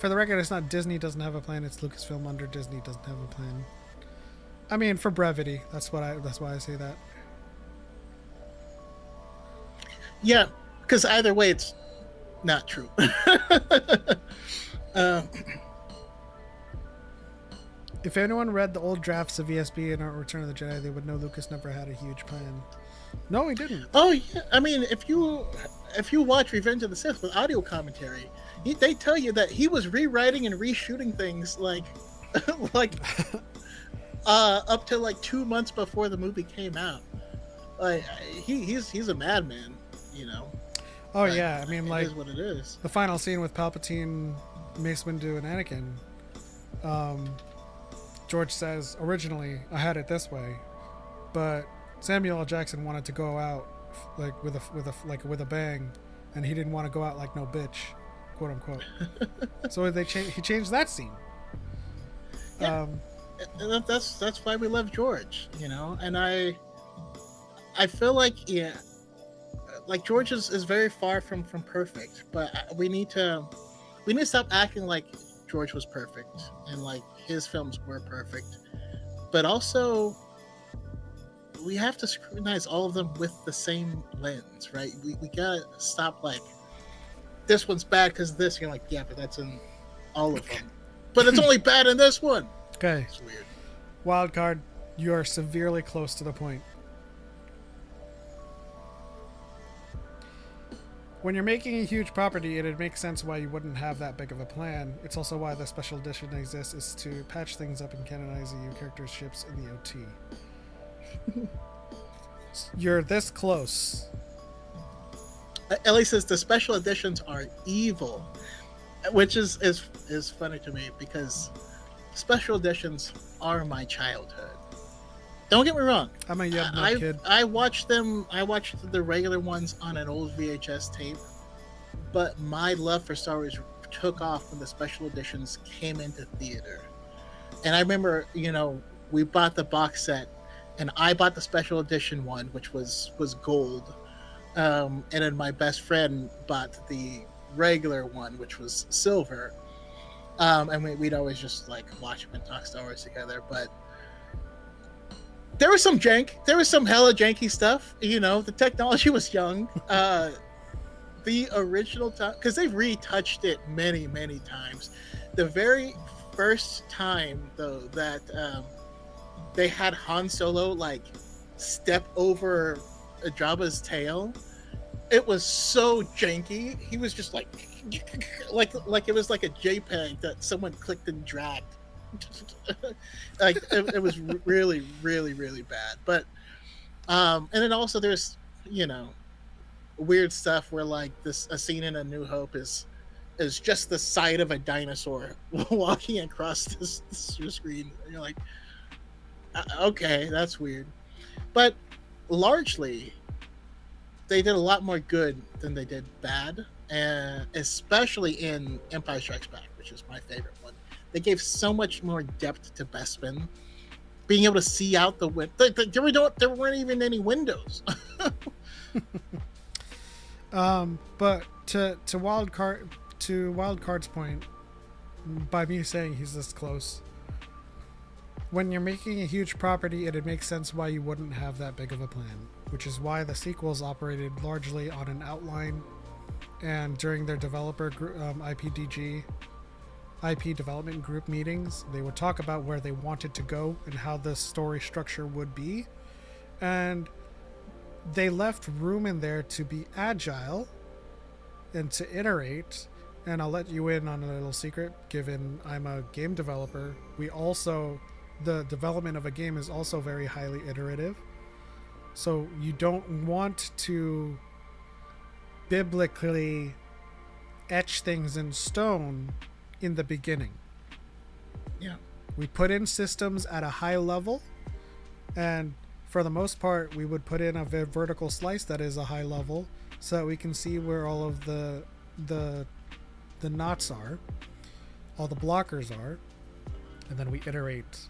the record, it's not Disney doesn't have a plan. It's Lucasfilm under Disney doesn't have a plan. I mean, for brevity, that's why I say that. Yeah, because either way, it's not true. If anyone read the old drafts of ESB and Return of the Jedi, they would know Lucas never had a huge plan. No, he didn't. Oh yeah, I mean, if you watch Revenge of the Sith with audio commentary, they tell you that he was rewriting and reshooting things like up to like 2 months before the movie came out. Like he's a madman, you know. Oh yeah, I mean, like, it is what it is. The final scene with Palpatine, Mace Windu, and Anakin. George says, originally I had it this way, but Samuel L. Jackson wanted to go out like with a bang, and he didn't want to go out like no bitch, quote unquote. So he changed that scene. Yeah. That's why we love George, you know. And I feel like like George is very far from perfect, but we need to stop acting like George was perfect and like his films were perfect, but also we have to scrutinize all of them with the same lens, right? We gotta stop like, this one's bad because this. You're like, yeah, but that's in all of them. But it's only bad in this one. Okay. It's weird. Wild card, you are severely close to the point. When you're making a huge property, it'd make sense why you wouldn't have that big of a plan. It's also why the special edition exists, is to patch things up and canonize the new characters' ships in the OT. You're this close. Ellie says the special editions are evil, which is funny to me because special editions are my childhood. Don't get me wrong. I'm a young kid. I watched them. I watched the regular ones on an old VHS tape, but my love for Star Wars took off when the special editions came into theater. And I remember, we bought the box set, and I bought the special edition one, which was gold, and then my best friend bought the regular one, which was silver. And we'd always just like watch them and talk Star Wars together, but. There was some jank. There was some hella janky stuff. The technology was young. The original time, because they've retouched it many, many times. The very first time, though, that they had Han Solo like step over Jabba's tail, it was so janky. He was just like it was like a JPEG that someone clicked and dragged. Like it was really, really, really bad. But and then also there's weird stuff where like a scene in A New Hope is just the side of a dinosaur walking across this screen, and you're like, okay, that's weird. But largely they did a lot more good than they did bad, and especially in Empire Strikes Back, which is my favorite one. They gave so much more depth to Bespin, being able to see out the window. There weren't even any windows. But to Wildcard's point, by me saying he's this close, when you're making a huge property, it'd make sense why you wouldn't have that big of a plan, which is why the sequels operated largely on an outline, and during their developer IP development group meetings, they would talk about where they wanted to go and how the story structure would be, and they left room in there to be agile and to iterate. And I'll let you in on a little secret, given I'm a game developer. The development of a game is also very highly iterative. So you don't want to biblically etch things in stone in the beginning. Yeah. We put in systems at a high level, and for the most part, we would put in a vertical slice that is a high level, so that we can see where all of the knots are, all the blockers are, and then we iterate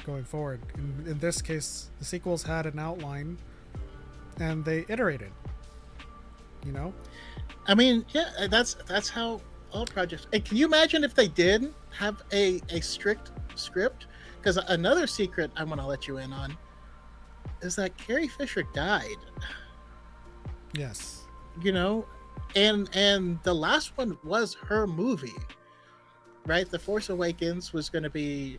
going forward. In this case, the sequels had an outline, and they iterated. You know, I mean, yeah, that's how all projects. And can you imagine if they did have a strict script? Because another secret I want to let you in on is that Carrie Fisher died. yes, You know, and the last one was her movie, right? The Force Awakens was going to be,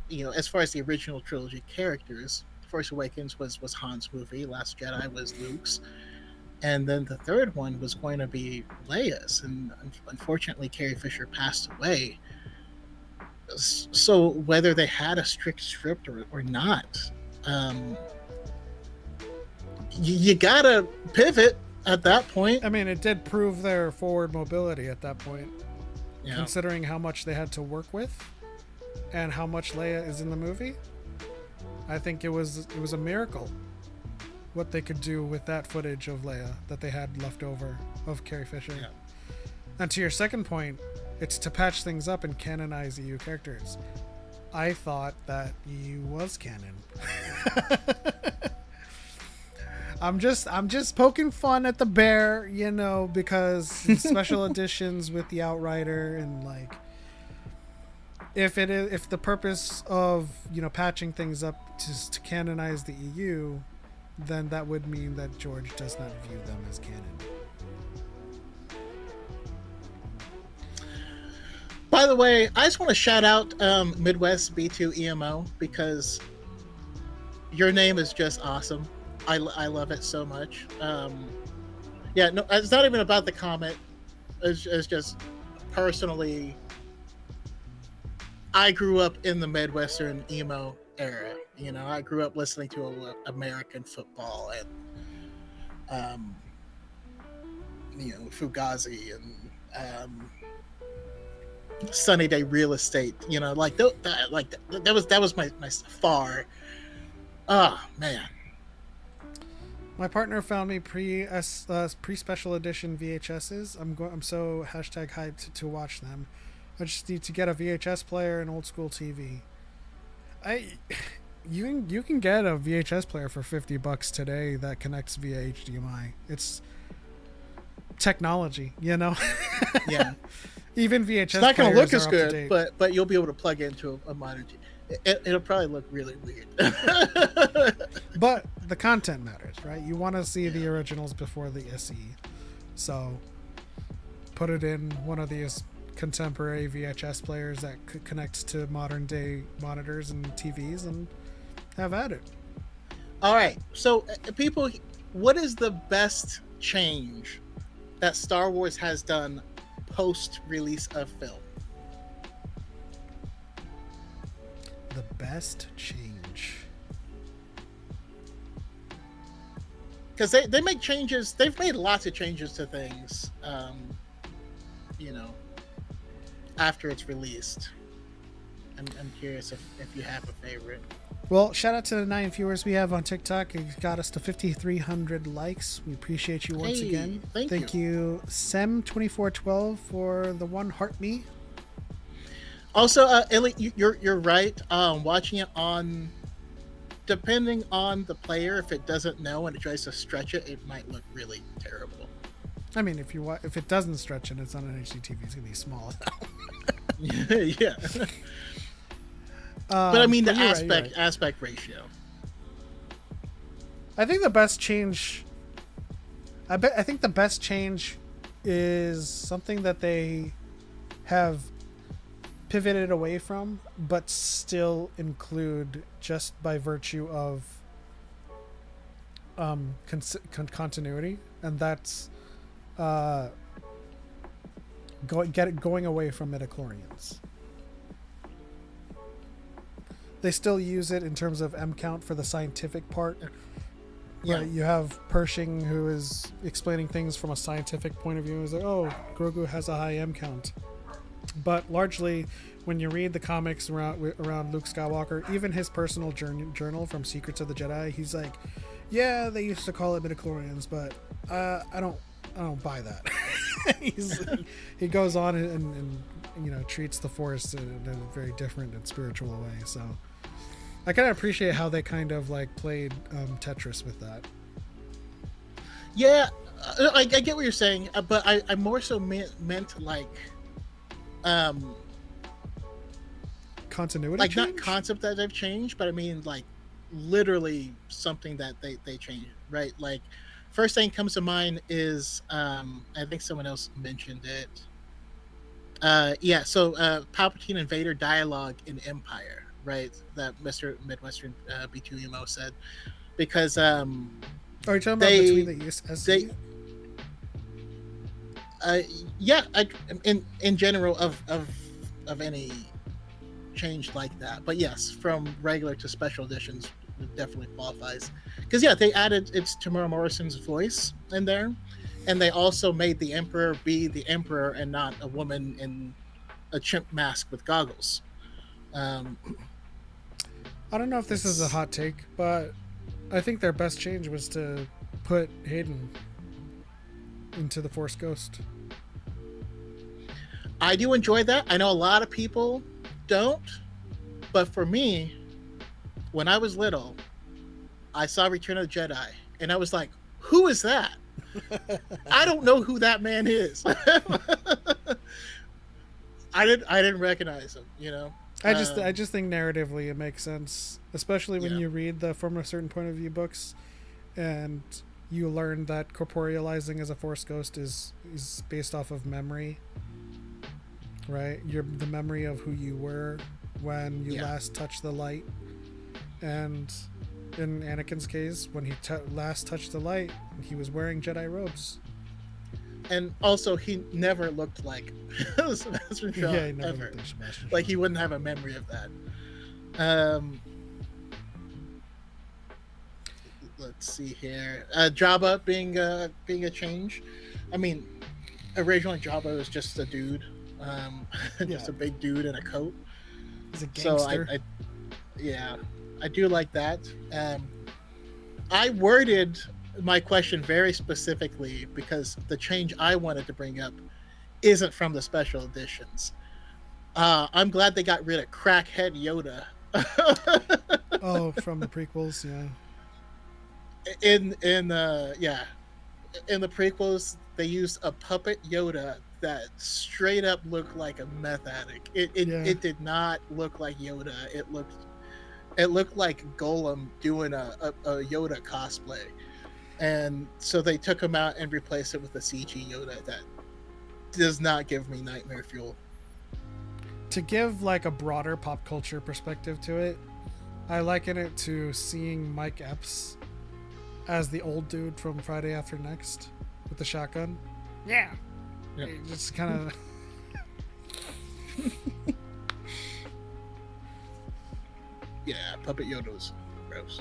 you know, as far as the original trilogy characters, Force Awakens was Han's movie, Last Jedi was Luke's, and then the third one was going to be Leia's, and unfortunately Carrie Fisher passed away. So whether they had a strict script or not, you gotta pivot at that point. I mean, it did prove their forward mobility at that point, Yeah. considering how much they had to work with and how much Leia is in the movie. I think it was a miracle what they could do with that footage of Leia that they had left over of Carrie Fisher. Yeah. And to your second point, it's to patch things up and canonize EU characters. I thought that EU was canon. I'm just poking fun at the bear, you know, because special editions with the Outrider, and like if the purpose of, you know, patching things up to canonize the EU, then that would mean that George does not view them as canon. By the way, I just want to shout out Midwest B2 EMO because your name is just awesome. I love it so much. Yeah, no, it's not even about the comment. It's just personally, I grew up in the Midwestern emo era. You know, I grew up listening to American football and, you know, Fugazi and Sunny Day Real Estate. You know, like that was my far. Oh man. My partner found me pre special edition VHSs. I'm so #hyped to watch them. I just need to get a VHS player and old school TV. You can get a VHS player for $50 today that connects via HDMI. It's technology, you know. Yeah. Even VHS. It's not going to look players as are up to good, date. but you'll be able to plug into a modern TV. It'll probably look really weird. But the content matters, right? You want to see the originals before the SE. So put it in one of these contemporary VHS players that connects to modern day monitors and TVs and have at it. All right. So, people, what is the best change that Star Wars has done post-release of film? The best change. Because they make changes. They've made lots of changes to things, you know, after it's released. I'm curious if you have a favorite. Well, shout out to the 9 viewers we have on TikTok. It got us to 5,300 likes. We appreciate you once Hey, again. thank you, Sem2412, for the one heart me. Also, Ellie, you're right. Watching it on, depending on the player, if it doesn't know and it tries to stretch it, it might look really terrible. I mean, if it doesn't stretch and it's on an HD TV, it's gonna be small. Yeah. But I mean the you're right. aspect ratio. I think the best change. I think the best change is something that they have pivoted away from, but still include just by virtue of continuity, and that's going away from midichlorians. They still use it in terms of M count for the scientific part, Right, you have Pershing, who is explaining things from a scientific point of view. He's like, oh, Grogu has a high M count. But largely, when you read the comics around Luke Skywalker, even his personal journal from Secrets of the Jedi, he's like, yeah, they used to call it midichlorians, but I don't buy that. He goes on and treats the Force in a very different and spiritual way. So I kind of appreciate how they kind of like played Tetris with that. Yeah, I get what you're saying, but I more so meant like continuity, like change? not concept that they've changed, but I mean like literally something that they changed, right? Like first thing comes to mind is I think someone else mentioned it. So Palpatine and Vader dialogue in Empire, right? That Mr. Midwestern B2EMO said, because Are you talking about between the SC? In general of any change like that, but yes, from regular to special editions, it definitely qualifies. Because they added it's Tamara Morrison's voice in there, and they also made the Emperor be the Emperor and not a woman in a chimp mask with goggles. I don't know if this is a hot take, but I think their best change was to put Hayden into the Force Ghost. I do enjoy that. I know a lot of people don't, but for me, when I was little, I saw Return of the Jedi, and I was like, "Who is that?" I don't know who that man is. I didn't recognize him. I just think narratively it makes sense, especially when you read the From a Certain Point of View books, and you learn that corporealizing as a Force Ghost is based off of memory, right? The memory of who you were when you last touched the light, and in Anakin's case, when he last touched the light, he was wearing Jedi robes. And also, he never looked like Sebastian Shaw. Yeah, he never ever. looked like Sebastian Like Shaw. he wouldn't have a memory of that. Let's see here. Jabba being a change. I mean, originally Jabba was just a dude, just a big dude in a coat. He's a gangster. So I do like that. I worded my question very specifically because the change I wanted to bring up isn't from the special editions. I'm glad they got rid of crackhead Yoda. Oh, from the prequels, yeah. In the prequels, they used a puppet Yoda that straight up looked like a meth addict. It did not look like Yoda. It looked like Golem doing a Yoda cosplay. And so they took him out and replaced it with a CG Yoda that does not give me nightmare fuel. To give like a broader pop culture perspective to it, I liken it to seeing Mike Epps as the old dude from Friday After Next with the shotgun. Yeah. It just kind of... Yeah, Puppet Yoda was gross.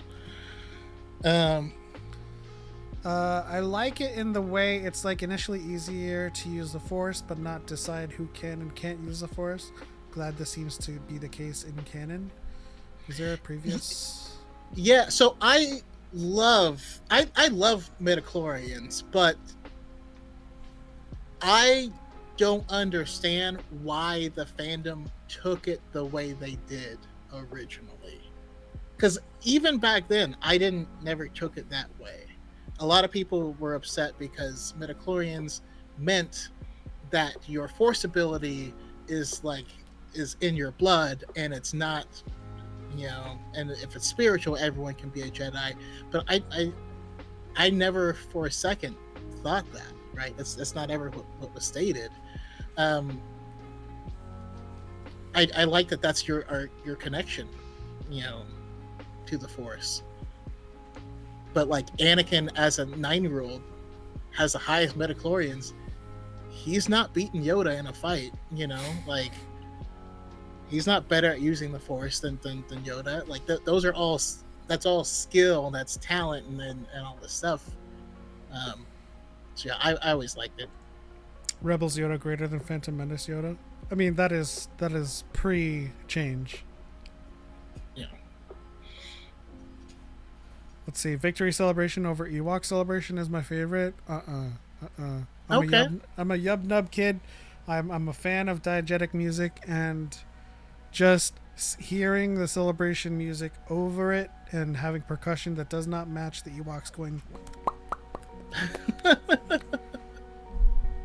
I like it in the way it's like initially easier to use the Force, but not decide who can and can't use the Force. Glad this seems to be the case in canon. Is there a previous? Yeah, so I love midichlorians, but I don't understand why the fandom took it the way they did originally. Because even back then, I never took it that way. A lot of people were upset because midichlorians meant that your Force ability is in your blood, and it's not, and if it's spiritual, everyone can be a Jedi. But I never for a second thought that, right? That's not ever what was stated. I like that that's your connection, to the Force. But like Anakin as a 9-year-old has the highest midichlorians. He's not beating Yoda in a fight, he's not better at using the Force than Yoda. Like those are all that's all skill, that's talent, and all this stuff. So yeah, I always liked it. Rebels Yoda greater than Phantom Menace Yoda. I mean, that is pre-change. Yeah. Let's see. Victory Celebration over Ewok Celebration is my favorite. I'm Okay. I'm a Yub Nub kid. I'm a fan of diegetic music, and just hearing the celebration music over it and having percussion that does not match the Ewoks going.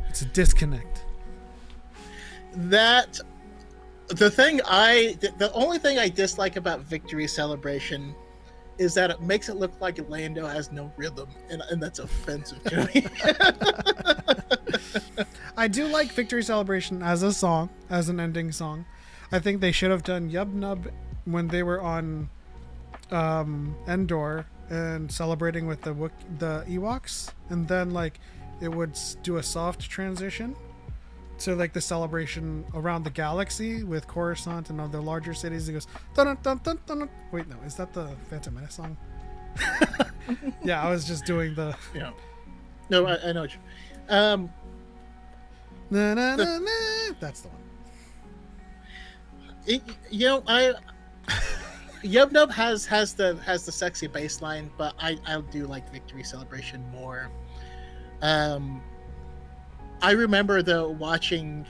It's a disconnect. The only thing I dislike about Victory Celebration is that it makes it look like Lando has no rhythm, and that's offensive to me. I do like Victory Celebration as a song, as an ending song. I think they should have done Yub Nub when they were on Endor and celebrating with the Ewoks, and then like it would do a soft transition to like the celebration around the galaxy with Coruscant and other larger cities. It goes dun dun dun dun dun. Wait, no, is that the Phantom Menace song? Yeah, I was just doing the. Yeah. No, I know what you. Na, na, na, na. That's the one. Yub Nub has the sexy bass line, but I do like Victory Celebration more. I remember though watching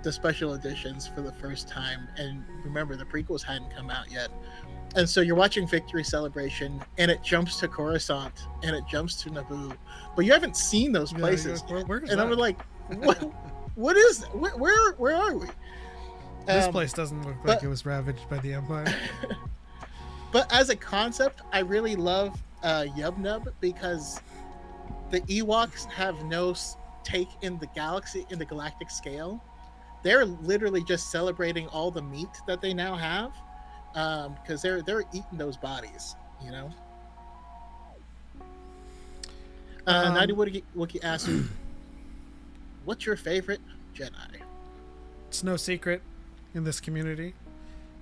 the special editions for the first time, and remember the prequels hadn't come out yet, and so you're watching Victory Celebration, and it jumps to Coruscant, and it jumps to Naboo, but you haven't seen those places. Yeah, where's and that? I'm like, what is that? Where are we? This place doesn't look like it was ravaged by the Empire. But as a concept, I really love Yub Nub because the Ewoks have no take in the galaxy, in the galactic scale. They're literally just celebrating all the meat that they now have, because they're eating those bodies, you know. Nadi Wookie asks, "What's your favorite Jedi?" It's no secret in this community.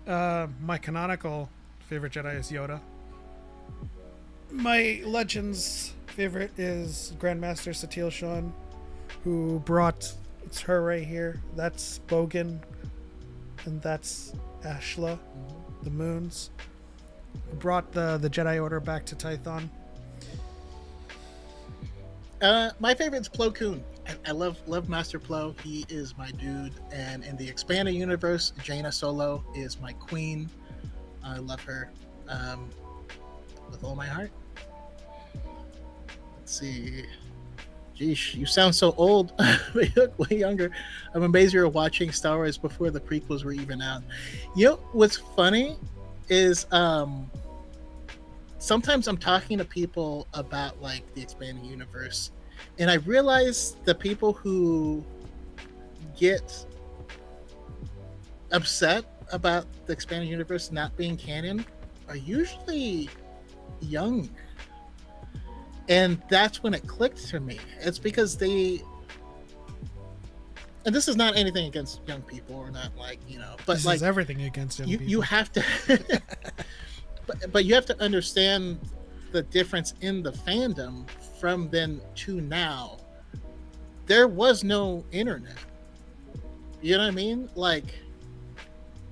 My canonical favorite Jedi is Yoda. My Legends favorite is Grandmaster Satele Shan, who brought, it's her right here, that's Bogan, and that's Ashla, the moons, who brought the Jedi Order back to Tython. My favorite's Plo Koon. I love Master Plo. He is my dude. And in the expanded universe, Jaina Solo is my queen. I love her with all my heart. Let's see. Geesh, you sound so old. You look way younger. I'm amazed you were watching Star Wars before the prequels were even out. You know what's funny is sometimes I'm talking to people about like the expanding universe, and I realize the people who get upset about the expanding universe not being canon are usually young. And that's when it clicked to me. It's because and this is not anything against young people, or not like, you know, but This like is everything against young people. you have to but you have to understand the difference in the fandom from then to now. There was no internet. You know what I mean? Like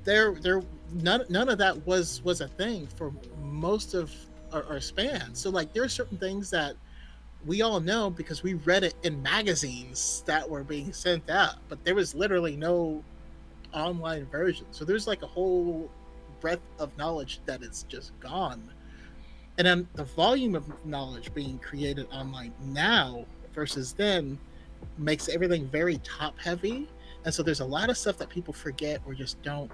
none of that was a thing for most of our span. So like there are certain things that we all know because we read it in magazines that were being sent out, but there was literally no online version. So there's like a whole breadth of knowledge that is just gone. And then the volume of knowledge being created online now versus then makes everything very top heavy. And so there's a lot of stuff that people forget or just don't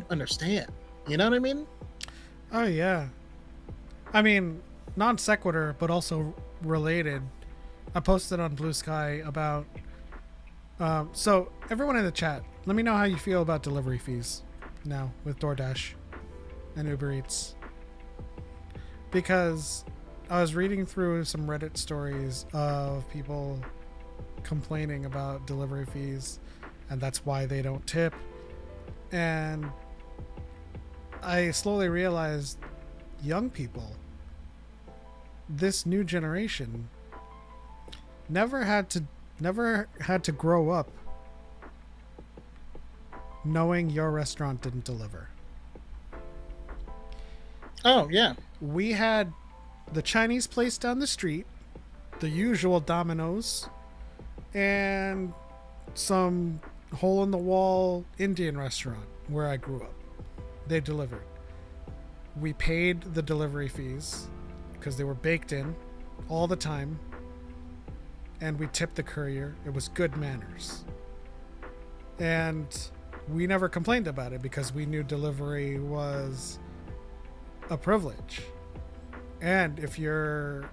understand. You know what I mean? Oh yeah. I mean, non sequitur, but also related. I posted on Blue Sky about. So everyone in the chat, let me know how you feel about delivery fees now with DoorDash and Uber Eats. Because I was reading through some Reddit stories of people complaining about delivery fees, and that's why they don't tip. And I slowly realized young people, this new generation, never had to grow up knowing your restaurant didn't deliver. Oh yeah. We had the Chinese place down the street, the usual Domino's, and some hole in the wall Indian restaurant where I grew up. They delivered. We paid the delivery fees because they were baked in all the time, and we tipped the courier. It was good manners. And we never complained about it because we knew delivery was a privilege. And if you're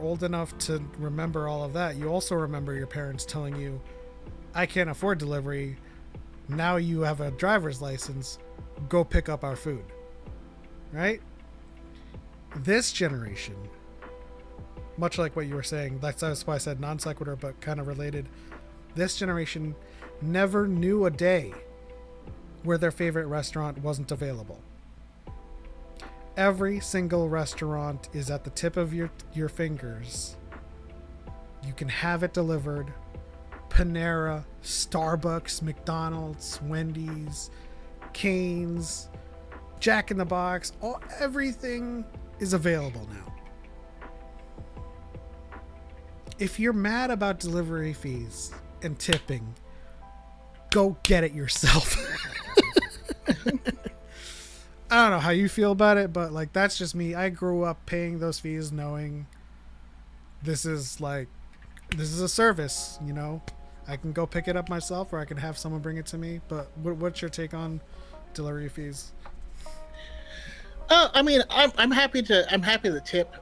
old enough to remember all of that, you also remember your parents telling you, I can't afford delivery. Now you have a driver's license. Go pick up our food. Right? This generation, much like what you were saying, that's why I said non sequitur, but kind of related. This generation never knew a day where their favorite restaurant wasn't available. Every single restaurant is at the tip of your fingers. You can have it delivered. Panera, Starbucks, McDonald's, Wendy's, Cane's, Jack in the Box, everything is available now. If you're mad about delivery fees and tipping, go get it yourself. I don't know how you feel about it, but like that's just me. I grew up paying those fees knowing this is a service, you know. I can go pick it up myself or I can have someone bring it to me. But what's your take on delivery fees? I mean, I'm happy to tip.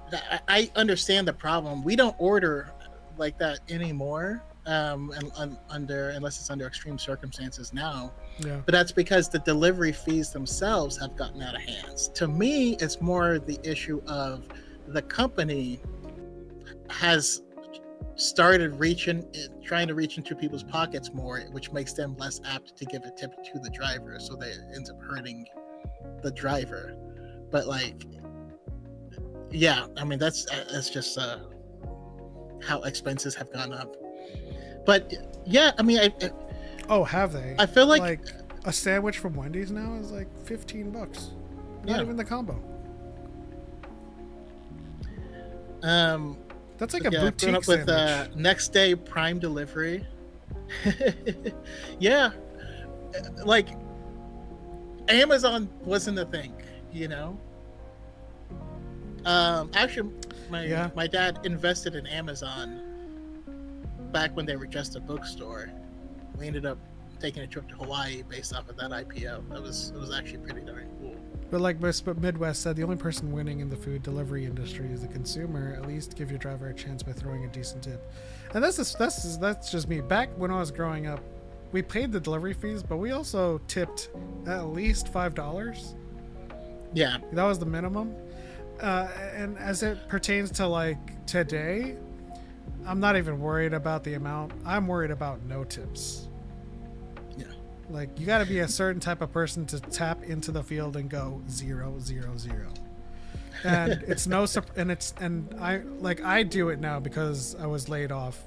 I understand the problem. We don't order like that anymore, unless it's under extreme circumstances now. Yeah. But that's because the delivery fees themselves have gotten out of hands. To me, it's more the issue of the company has started trying to reach into people's pockets more, which makes them less apt to give a tip to the driver. So that ends up hurting the driver. But like, yeah, I mean that's just how expenses have gone up. But yeah, I mean, Have they? I feel like a sandwich from Wendy's now is like $15. Not even the combo. That's like a boutique up with sandwich. Next day Prime delivery. Yeah, like Amazon wasn't a thing, you know. Actually, my dad invested in Amazon back when they were just a bookstore. We ended up taking a trip to Hawaii based off of that IPO. It was actually pretty darn cool. But like Midwest said, the only person winning in the food delivery industry is the consumer. At least give your driver a chance by throwing a decent tip. And that's just me. Back when I was growing up, we paid the delivery fees, but we also tipped at least $5. Yeah, that was the minimum. And as it pertains to like today, I'm not even worried about the amount. I'm worried about no tips. Yeah. Like you got to be a certain type of person to tap into the field and go 0, 0, 0. And I do it now because I was laid off.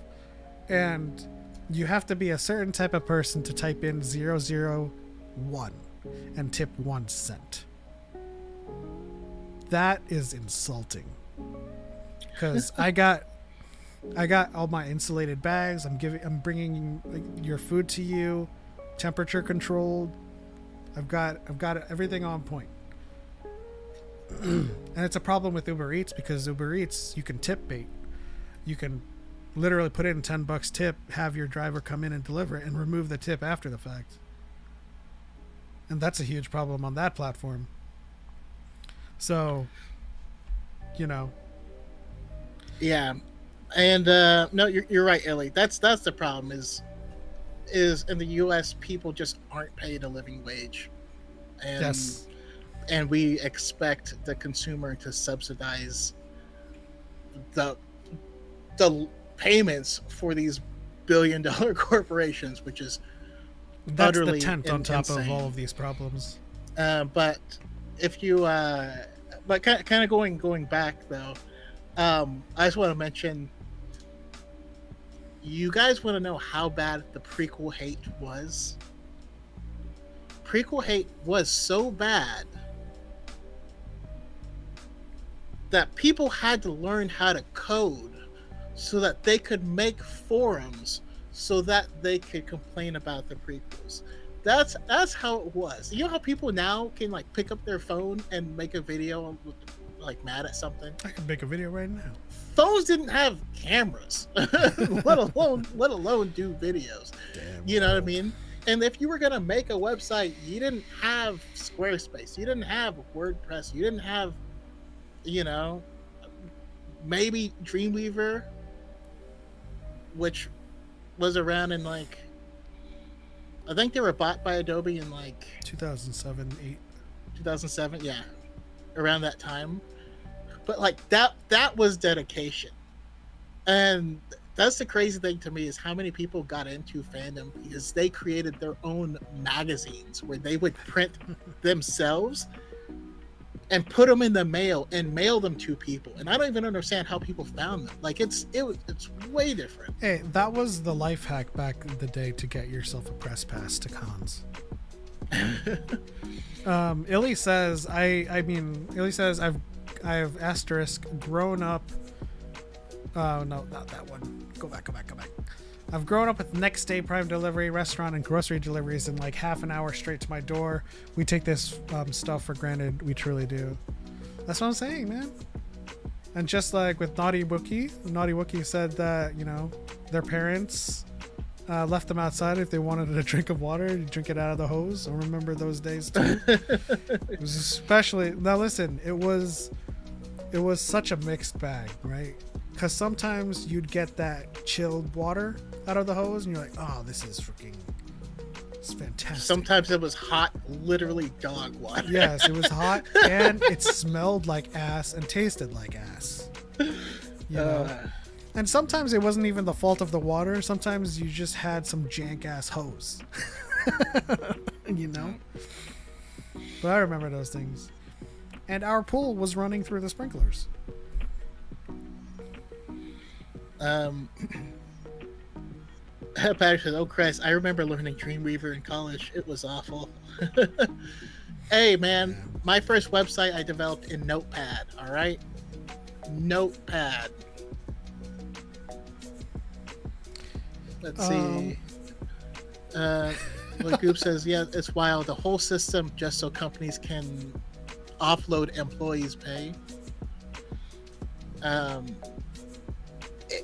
And you have to be a certain type of person to type in 001 and tip 1 cent. That is insulting. Because I got all my insulated bags. I'm bringing your food to you, temperature controlled. I've got everything on point. And it's a problem with Uber Eats because Uber Eats, you can tip bait. You can literally put in $10 tip, have your driver come in and deliver it, and remove the tip after the fact. And that's a huge problem on that platform. So, you know. Yeah. And no, you're right, Ellie. That's the problem is in the US people just aren't paid a living wage. And Yes. And we expect the consumer to subsidize the payments for these billion-dollar corporations, which is That's utterly the tent on top insane. of all of these problems. But if you, but kind of going back though, I just want to mention. You guys want to know how bad the prequel hate was? Prequel hate was so bad that people had to learn how to code so that they could make forums so that they could complain about the prequels. That's how it was. You know how people now can like pick up their phone and make a video like mad at something? I can make a video right now. Phones didn't have cameras, let alone do videos. Damn. You know what I mean? And if you were gonna make a website, you didn't have Squarespace, you didn't have WordPress, you didn't have, you know, maybe Dreamweaver, which was around in like, I think they were bought by Adobe in like 2007, 8. 2007, yeah, around that time. But like that was dedication. And that's the crazy thing to me is how many people got into fandom because they created their own magazines where they would print themselves and put them in the mail and mail them to people. And I don't even understand how people found them. Like it's way different. Hey, that was the life hack back in the day to get yourself a press pass to cons. Illy says, Illy says I've asterisk grown up. No, not that one. Go back. I've grown up with next day prime delivery, restaurant, and grocery deliveries in like half an hour straight to my door. We take this stuff for granted. We truly do. That's what I'm saying, man. And just like with Naughty Wookie said that, you know, their parents left them outside if they wanted a drink of water. You drink it out of the hose. I remember those days too. It was especially, now listen, it was such a mixed bag, right? Because sometimes you'd get that chilled water out of the hose and you're like, oh, it's fantastic. Sometimes it was hot, literally dog water. Yes, it was hot and it smelled like ass and tasted like ass. You know? And sometimes it wasn't even the fault of the water. Sometimes you just had some jank ass hose. You know? But I remember those things. And our pool was running through the sprinklers. Patrick says, oh Christ, I remember learning Dreamweaver in college. It was awful. Hey man, my first website I developed in Notepad, alright? Notepad. Let's see. The group says, yeah, it's wild. The whole system just so companies can offload employees' pay.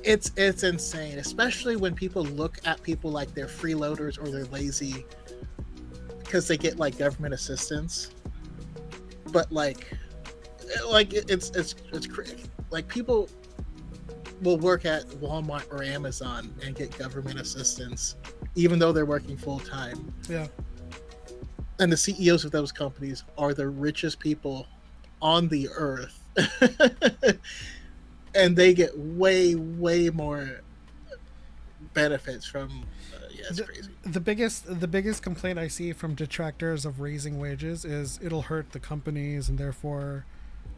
It's insane, especially when people look at people like they're freeloaders or they're lazy because they get like government assistance. But like it's crazy. Like people will work at Walmart or Amazon and get government assistance even though they're working full time. Yeah. And the CEOs of those companies are the richest people on the earth. And they get way more benefits from it's crazy. The biggest complaint I see from detractors of raising wages is it'll hurt the companies and therefore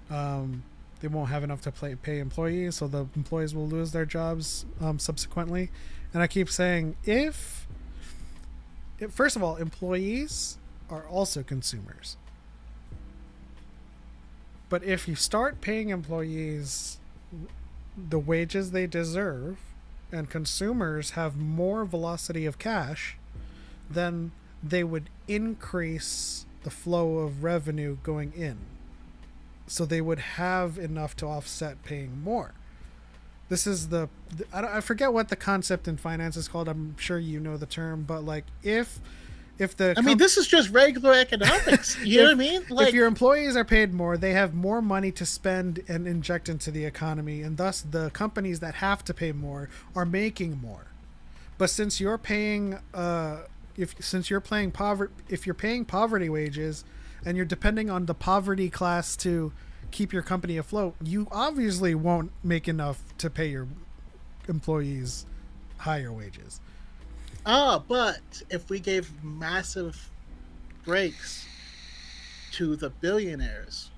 they won't have enough to pay employees, so the employees will lose their jobs subsequently. And I keep saying if first of all, employees are also consumers. But if you start paying employees the wages they deserve and consumers have more velocity of cash, then they would increase the flow of revenue going in. So they would have enough to offset paying more. This is I forget what the concept in finance is called. I'm sure you know the term, but like if this is just regular economics. You know what I mean? Like, if your employees are paid more, they have more money to spend and inject into the economy, and thus the companies that have to pay more are making more. But since you're paying if you're paying poverty wages and you're depending on the poverty class to keep your company afloat, you obviously won't make enough to pay your employees higher wages. But if we gave massive breaks to the billionaires,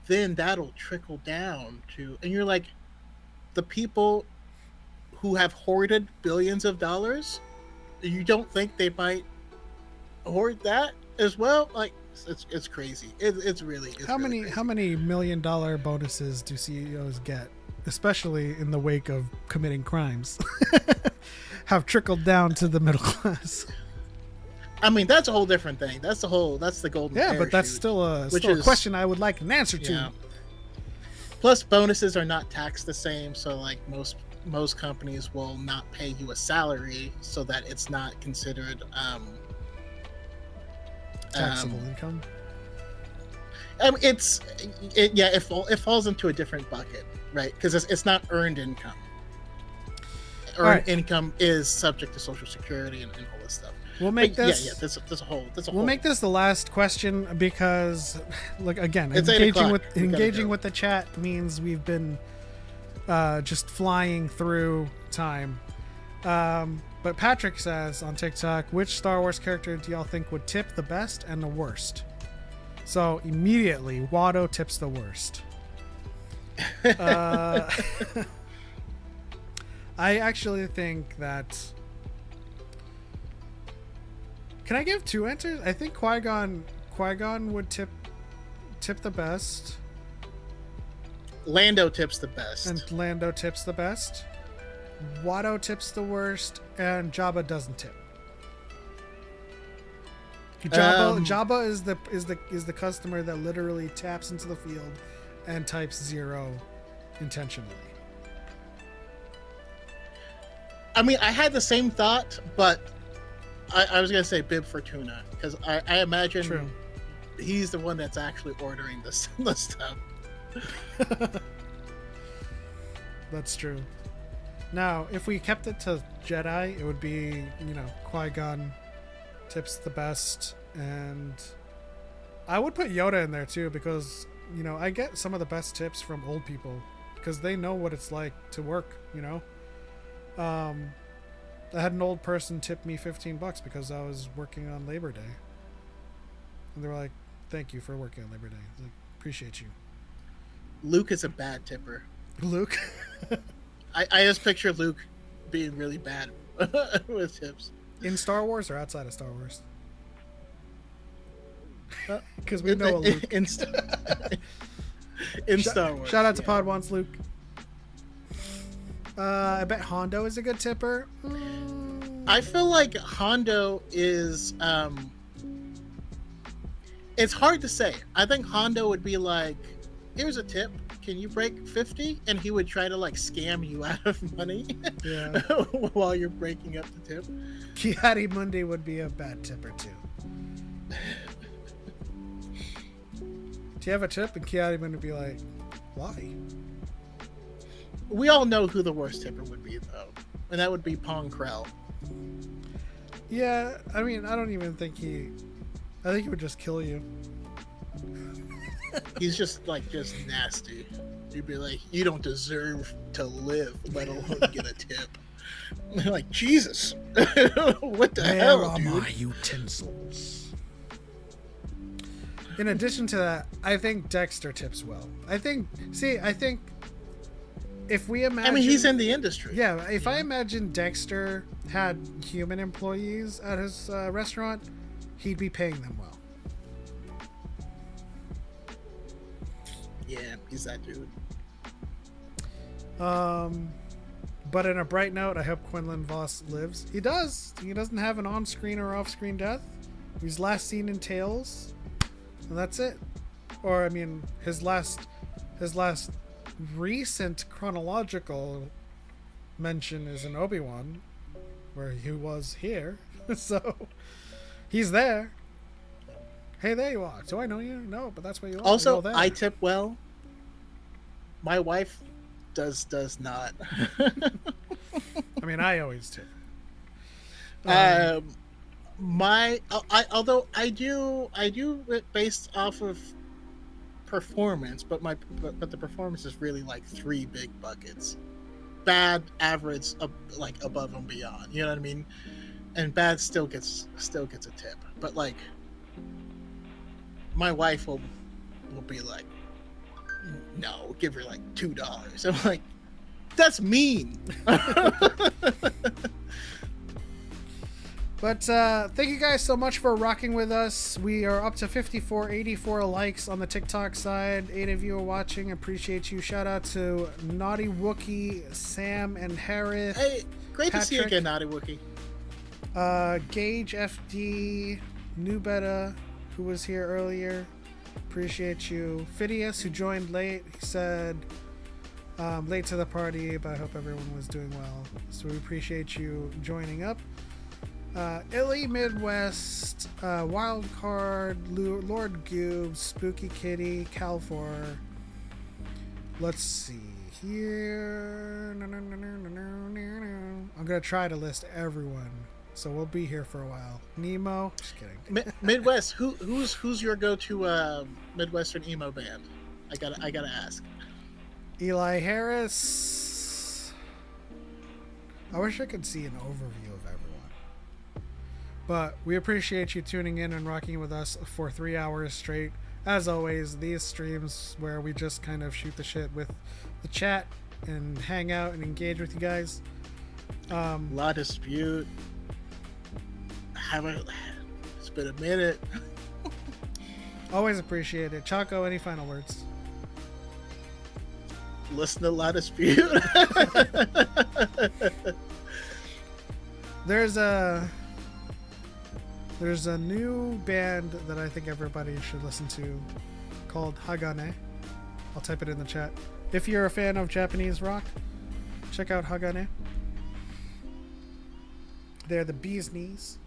then that'll trickle down to, and you're like, the people who have hoarded billions of dollars, you don't think they might hoard that as well? Like, it's crazy. It's really how really many crazy. how many $1 million bonuses do CEOs get, especially in the wake of committing crimes, have trickled down to the middle class? I mean, that's a whole different thing. That's the golden Yeah, but that's parachute, still a which still a is- question I would like an answer to. Yeah. Plus, bonuses are not taxed the same, so like most companies will not pay you a salary, so that it's not considered Taxable income. it falls into a different bucket, right? Because it's not earned income. Earned Alright. income is subject to Social Security and all this stuff. We'll make But this. There's a whole. We'll make this the last question because, look, again, It's 8 engaging o'clock. with We gotta engaging go. with the chat means we've been just flying through time. But Patrick says on TikTok, which Star Wars character do y'all think would tip the best and the worst? So immediately, Watto tips the worst. I actually think that. Can I give two answers? I think Qui-Gon would tip the best, Lando tips the best. and Lando tips the best. Watto tips the worst, and Jabba doesn't tip. Jabba is the customer that literally taps into the field and types 0 intentionally. I mean, I had the same thought, but I was gonna say Bib Fortuna, because I imagine True. he's the one that's actually ordering this stuff. That's true. Now, if we kept it to Jedi, it would be, Qui-Gon tips the best, and I would put Yoda in there too, because, I get some of the best tips from old people because they know what it's like to work, I had an old person tip me $15 because I was working on Labor Day. And they were like, "Thank you for working on Labor Day." I was like, "Appreciate you." Luke is a bad tipper. Luke? I just picture Luke being really bad with tips. In Star Wars or outside of Star Wars? Uh, Because we know a Luke. in Star Wars. Shout out to yeah. Pod Wants Luke. I bet Hondo is a good tipper. I feel like Hondo is it's hard to say. I think Hondo would be like, here's a tip, can you break 50? And he would try to like scam you out of money Yeah. while you're breaking up the tip. Kiadi Mundi would be a bad tipper too. Do you have a tip? And Kiadi Mundi would be like, why? We all know who the worst tipper would be though. And that would be Pong Krell. Yeah, I mean, I don't even think I think he would just kill you. He's just nasty. You'd be like, you don't deserve to live, let alone get a tip. Like, Jesus. What the Where hell, are dude? my utensils? In addition to that, I think Dexter tips well. I think if we imagine, I mean, he's in the industry. Yeah, if I imagine Dexter had human employees at his restaurant, he'd be paying them well. Yeah, he's that dude. But in a bright note, I hope Quinlan Voss lives. He does. He doesn't have an on-screen or off-screen death. He's last seen in Tales, and that's it. Or I mean, his last recent chronological mention is in Obi-Wan, where he was here. So he's there. Hey, there you are. Do I know you? No, but that's where you are. Also, You're there. I tip well. My wife does not. I mean, I always tip. Although I do it based off of performance, but the performance is really like 3 big buckets: bad, average, like above and beyond. You know what I mean? And bad still gets a tip, but like my wife will be like, no, give her like $2. I'm like, that's mean. But thank you guys so much for rocking with us. We are up to 84 likes on the TikTok side. 8 of you are watching. Appreciate you. Shout out to Naughty Wookie, Sam, and Harris. Hey, great to see you Patrick. again, Naughty Wookie. Gage FD, New Beta, who was here earlier. Appreciate you. Phidias, who joined late. He said, late to the party, but I hope everyone was doing well. So we appreciate you joining up. Illy Midwest, Wildcard, Lord Goob, Spooky Kitty, Calfor. Let's see here. I'm gonna try to list everyone, so we'll be here for a while. Nemo, just kidding. Midwest, who's your go-to Midwestern emo band? I gotta ask. Eli Harris. I wish I could see an overview of everyone. But we appreciate you tuning in and rocking with us for 3 hours straight. As always, these streams where we just kind of shoot the shit with the chat and hang out and engage with you guys. La Dispute. It's been a minute. Always appreciate it. Choco, any final words? Listen to La Dispute. There's a new band that I think everybody should listen to called Hagane. I'll type it in the chat. If you're a fan of Japanese rock, check out Hagane. They're the bee's knees.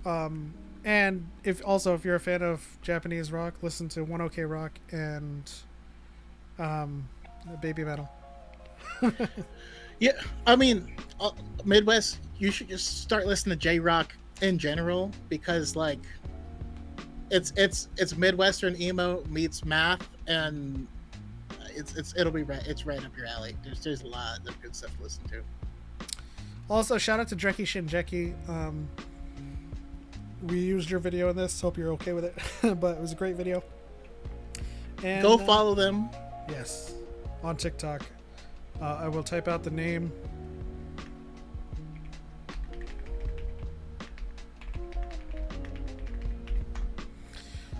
And if you're a fan of Japanese rock, listen to 1OK Rock and Baby Metal. Yeah, I mean, Midwest, you should just start listening to J-Rock in general, because like it's Midwestern emo meets math, and it's right up your alley. There's a lot of good stuff to listen to. Also, shout out to Dreki Shinjeki. We used your video in this. Hope you're okay with it. But it was a great video. And Go follow them. Yes, on TikTok. I will type out the name.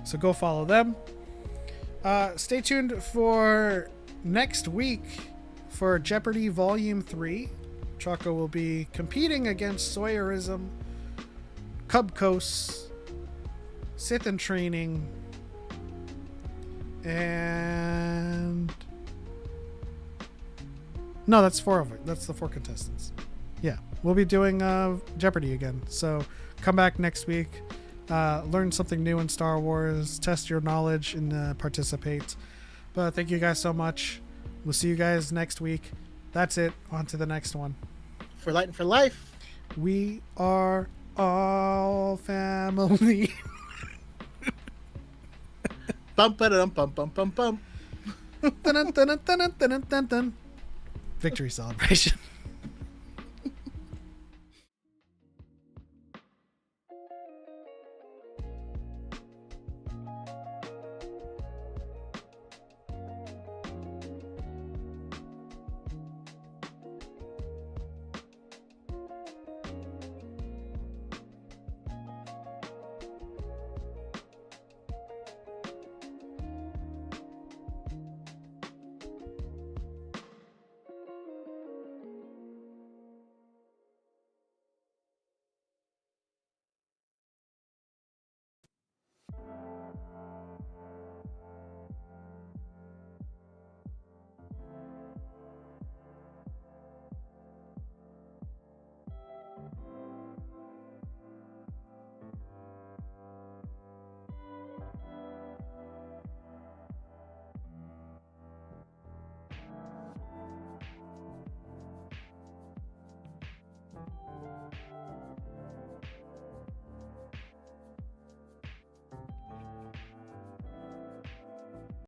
So go follow them. Stay tuned for next week for Jeopardy Volume 3. Choco will be competing against Sawyerism, Cubcos, Sith in Training, and... No, that's 4 of it. That's the 4 contestants. Yeah, we'll be doing Jeopardy again. So come back next week. Learn something new in Star Wars, test your knowledge, and participate. But thank you guys so much. We'll see you guys next week. That's it. On to the next one. For Light and for Life. We are all family. Bum ba dum bum bum bum bum. Dun, dun, dun, dun, dun, dun, dun, dun. Victory celebration.